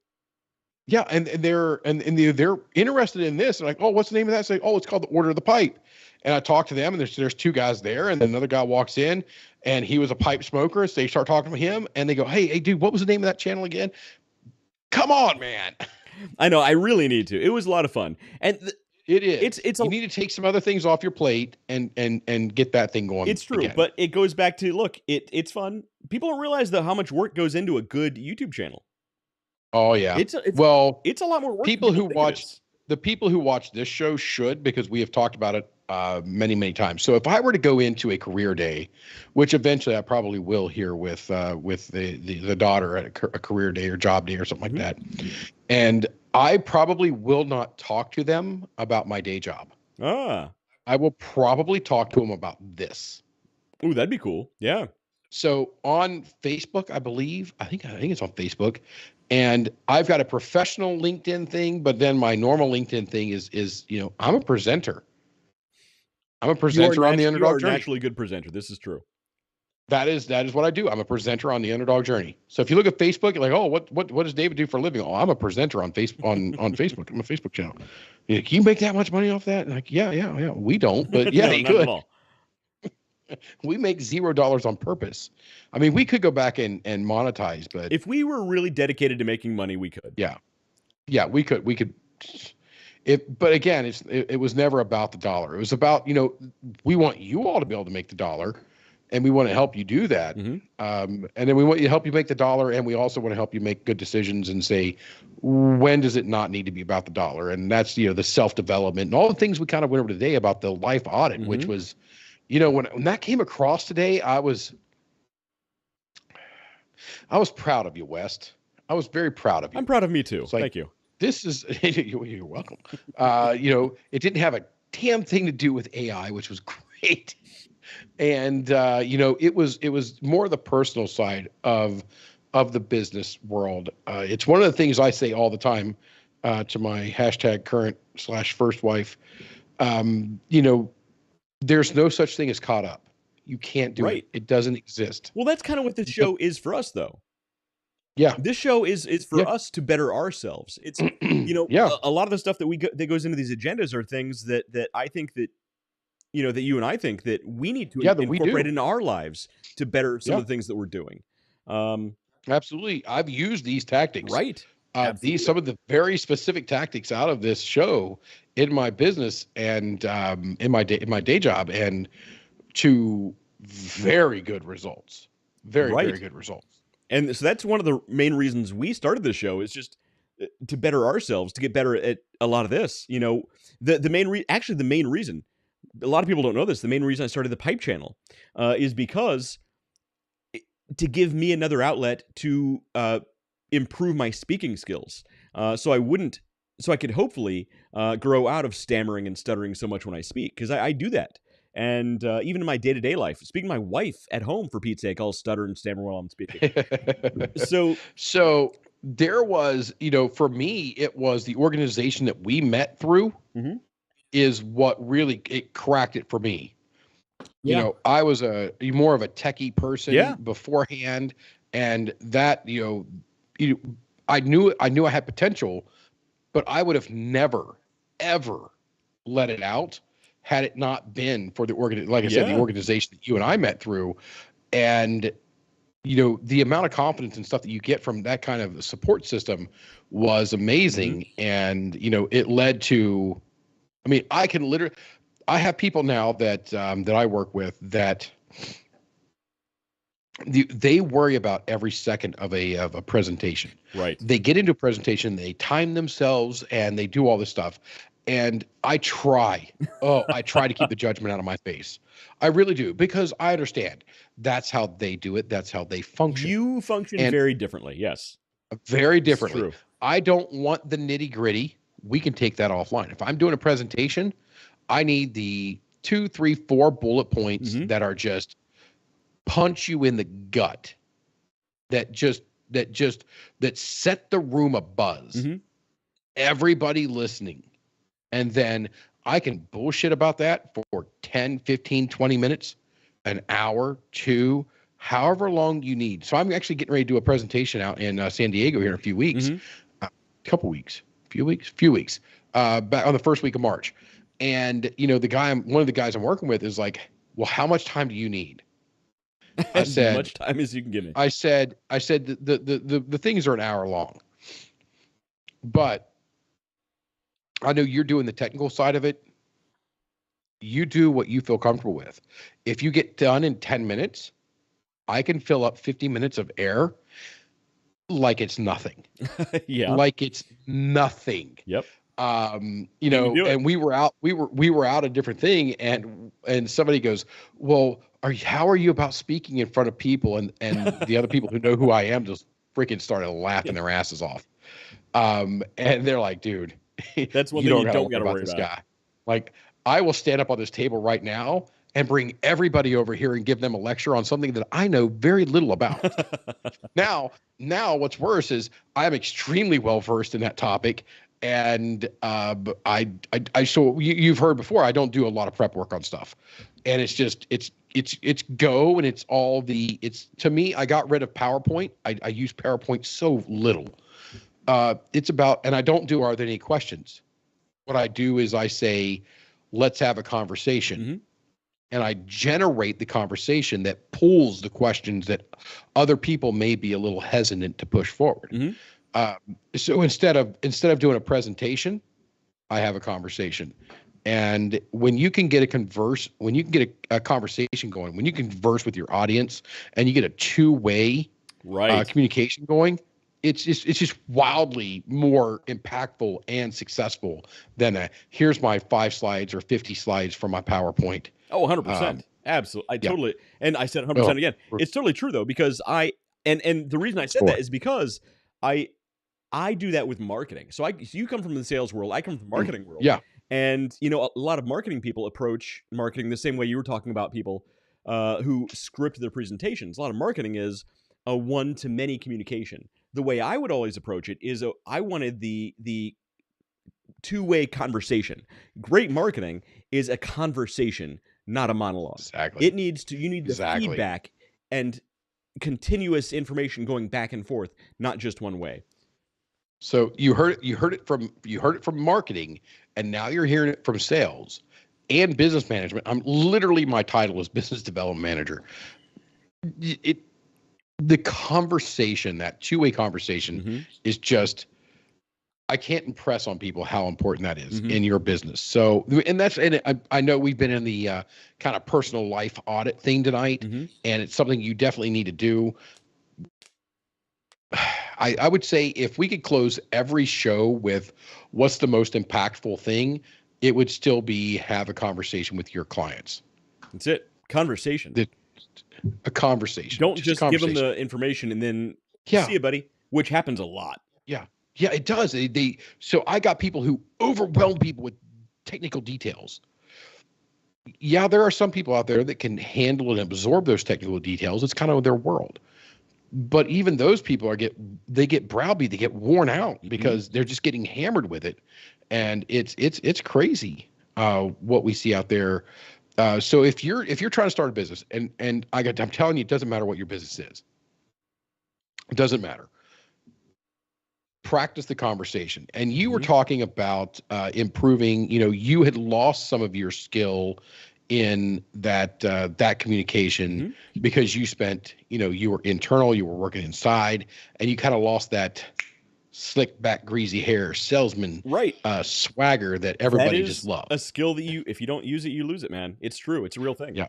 Yeah, and they're interested in this. And like, oh, what's the name of that? Say, oh, it's called the Order of the Pipe. And I talk to them, and there's two guys there, and then another guy walks in, and he was a pipe smoker. So they start talking to him, and they go, hey, dude, what was the name of that channel again? Come on, man. I know. I really need to. It was a lot of fun, and it is. You need to take some other things off your plate and get that thing going. It's true, again. But it goes back to look. It's fun. People don't realize though how much work goes into a good YouTube channel. Oh yeah. It's a lot more work. People who watch this show should, because we have talked about it many times. So if I were to go into a career day, which eventually I probably will here with the daughter at a career day or job day or something like that, and I probably will not talk to them about my day job. I will probably talk to them about this. Ooh, that'd be cool. Yeah. So on Facebook, I think it's on Facebook. And I've got a professional LinkedIn thing, but then my normal LinkedIn thing is I'm a presenter. I'm a presenter on the Underdog Journey. You are a naturally good presenter. This is true. That is what I do. I'm a presenter on the Underdog Journey. So if you look at Facebook, you're like, oh, what does David do for a living? Oh, I'm a presenter on Facebook. On Facebook. I'm a Facebook channel. Can you make that much money off that? And like, yeah. We don't, but yeah, you could. We make $0 on purpose. I mean, we could go back and monetize, but if we were really dedicated to making money, we could. Yeah, we could. But again, it was never about the dollar. It was about, we want you all to be able to make the dollar, and we want to help you do that. And then we want you to help you make the dollar, and we also want to help you make good decisions and say, when does it not need to be about the dollar? And that's, the self-development and all the things we kind of went over today about the life audit, which was, when that came across today, I was proud of you, West. I was very proud of you. I'm proud of me too. Like, thank you. This is you're welcome. It didn't have a damn thing to do with AI, which was great. And it was more the personal side of the business world. It's one of the things I say all the time to my #current/first wife. There's no such thing as caught up. You can't do it. It doesn't exist. Well, that's kind of what this show is for us, though. Yeah. This show is for us to better ourselves. It's, a lot of the stuff that goes into these agendas are things that I think that, that you and I think that we need to incorporate into our lives to better some of the things that we're doing. Absolutely. I've used these tactics. Right. Some of the very specific tactics out of this show in my business and in my day job, and to very good results. Very good results. And so that's one of the main reasons we started this show, is just to better ourselves, to get better at a lot of this. The main reason, a lot of people don't know this, the main reason I started the Pipe channel is because to give me another outlet to improve my speaking skills. So I could hopefully grow out of stammering and stuttering so much when I speak, because I do that. And even in my day-to-day life, speaking to my wife at home, for Pete's sake, I'll stutter and stammer while I'm speaking. So there was, for me, it was the organization that we met through is what really, it cracked it for me. Yeah. I was more of a techie person beforehand, and that, I knew I had potential, but I would have never, ever let it out had it not been for the organization that you and I met through. And, the amount of confidence and stuff that you get from that kind of support system was amazing. And, it led to, I have people now that I work with that they worry about every second of a presentation. Right. They get into a presentation, they time themselves, and they do all this stuff. And I try to keep the judgment out of my face. I really do, because I understand that's how they do it. That's how they function. You function very differently. Yes. Very differently. I don't want the nitty gritty we can take that offline. If I'm doing a presentation, I need the 2, 3, 4 bullet points that are just punch you in the gut, that set the room abuzz. Everybody listening. And then I can bullshit about that for 10, 15, 20 minutes, an hour, 2, however long you need. So I'm actually getting ready to do a presentation out in San Diego here in a few weeks, few weeks, back on the first week of March. And, one of the guys I'm working with is like, well, how much time do you need? I said, as much time as you can give me. I said the things are an hour long, but I know you're doing the technical side of it. You do what you feel comfortable with. If you get done in 10 minutes, I can fill up 50 minutes of air like it's nothing. Yeah. Like it's nothing. Yep. And we were out a different thing, and somebody goes, well, how are you about speaking in front of people? And the other people who know who I am just freaking started laughing their asses off. And they're like, dude, that's one thing you don't gotta worry about. Guy. Like, I will stand up on this table right now and bring everybody over here and give them a lecture on something that I know very little about. Now what's worse is I'm extremely well versed in that topic. And so you've heard before, I don't do a lot of prep work on stuff, and it's just it's go, and it's all to me, I got rid of PowerPoint. I use PowerPoint so little. It's about, and I don't do, are there any questions? What I do is I say, let's have a conversation. And I generate the conversation that pulls the questions that other people may be a little hesitant to push forward. So instead of doing a presentation, I have a conversation. And when you can get a conversation going, when you converse with your audience and you get a two-way communication going, it's just wildly more impactful and successful than here's my 5 slides or 50 slides from my PowerPoint. Oh, 100%. Absolutely. Totally. And I said 100% again. It's totally true though, because and the reason I said that is because I do that with marketing. So you come from the sales world, I come from the marketing world. Yeah. And a lot of marketing people approach marketing the same way you were talking about people who script their presentations. A lot of marketing is a one-to-many communication. The way I would always approach it is I wanted the two-way conversation. Great marketing is a conversation, not a monologue. Exactly. You need the feedback and continuous information going back and forth, not just one way. So you heard it from marketing, and now you're hearing it from sales and business management. My title is business development manager. The conversation, that two-way conversation is just, I can't impress on people how important that is in your business. So, and I know we've been in the kind of personal life audit thing tonight, and it's something you definitely need to do. I would say if we could close every show with what's the most impactful thing, it would still be have a conversation with your clients. That's it. Conversation. A conversation. Don't just give them the information and then see you, buddy, which happens a lot. Yeah. Yeah, it does. So I got people who overwhelm people with technical details. Yeah, there are some people out there that can handle and absorb those technical details. It's kind of their world. But even those people they get browbeat, they get worn out because they're just getting hammered with it. And it's crazy what we see out there. So if you're trying to start a business, and I'm telling you, it doesn't matter what your business is. It doesn't matter. Practice the conversation. And you were talking about improving, you had lost some of your skill in that communication because you spent, you were internal, you were working inside, and you kind of lost that slick back, greasy hair salesman swagger that everybody just loves. A skill that if you don't use it, you lose it, man. It's true. It's a real thing. Yeah.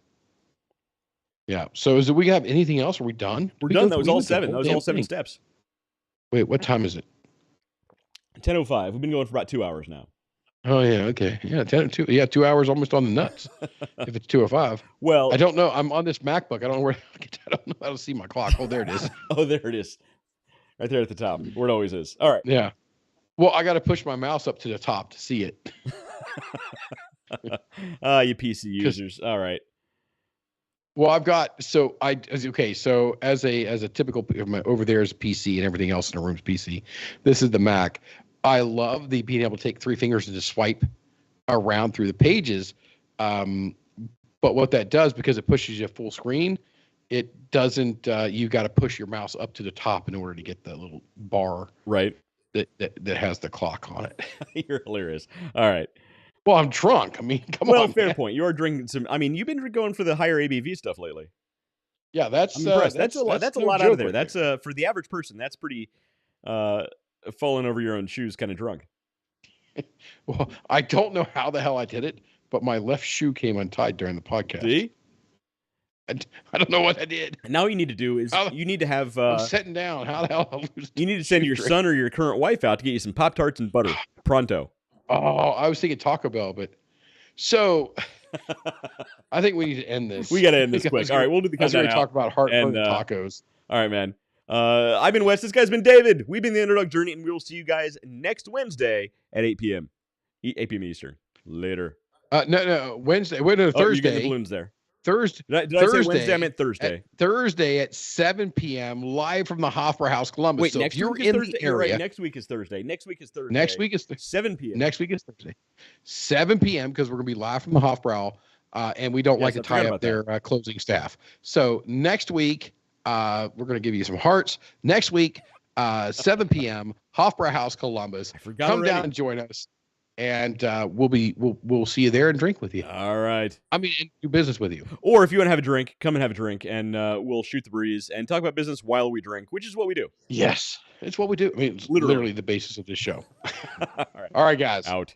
Yeah. So do we have anything else? Are we done? We're done. That was all 7. That was all 7 steps. Wait, what time is it? 10:05. We've been going for about 2 hours now. Oh yeah, okay, yeah, 2 hours almost on the nuts. If it's 2:05. Well, I don't know. I'm on this MacBook. I don't know how to see my clock. Oh, there it is. Oh, there it is, right there at the top, where it always is. All right. Yeah. Well, I got to push my mouse up to the top to see it. You PC users. All right. Well, I've got so as a typical over there is a PC and everything else in the room's PC. This is the Mac. I love the being able to take 3 fingers and just swipe around through the pages. But what that does, because it pushes you full screen, it doesn't. You got to push your mouse up to the top in order to get the little bar right that has the clock on it. You're hilarious. All right. Well, I'm drunk. I mean, come on. Well, fair man. point. You are drinking some. I mean, you've been going for the higher ABV stuff lately. Yeah, that's I'm impressed. That's a lot. That's a lot out of there. Right That's for the average person. That's pretty falling over your own shoes, kind of drunk. Well, I don't know how the hell I did it, but my left shoe came untied during the podcast. See? I don't know what I did. And now what you need to do is you need to have. I'm sitting down. How the hell I lose? You need to send your son or your current wife out to get you some Pop-Tarts and butter pronto. Oh, I was thinking Taco Bell, but so I think we need to end this. We got to end this quick. All right, we'll do the countdown. Talk about heartburn tacos. All right, man. I've been Wes. This guy's been David. We've been the Underdog Journey, and we will see you guys next Wednesday at 8 p.m. 8 p.m. Eastern. Later. No, Wednesday. Wait, no, Thursday. You got the balloons there. Thursday. Did I say Wednesday? I meant Thursday. Thursday at 7 p.m. live from the Hofbrauhaus, Columbus. Wait, so next if you're week is in Thursday? the area, right, next week is Thursday. Next week is 7 p.m. Next week is Thursday, 7 p.m. because we're gonna be live from the Hofbrau, and we don't like to tie up their closing staff. So next week, we're gonna give you some hearts. Next week, 7 p.m. Hofbrauhaus, Columbus. Come down and join us. And we'll see you there and drink with you. All right. I mean, and do business with you. Or if you want to have a drink, come and have a drink, and we'll shoot the breeze and talk about business while we drink, which is what we do. Yes, it's what we do. I mean, it's literally the basis of this show. All right. All right, guys. Out.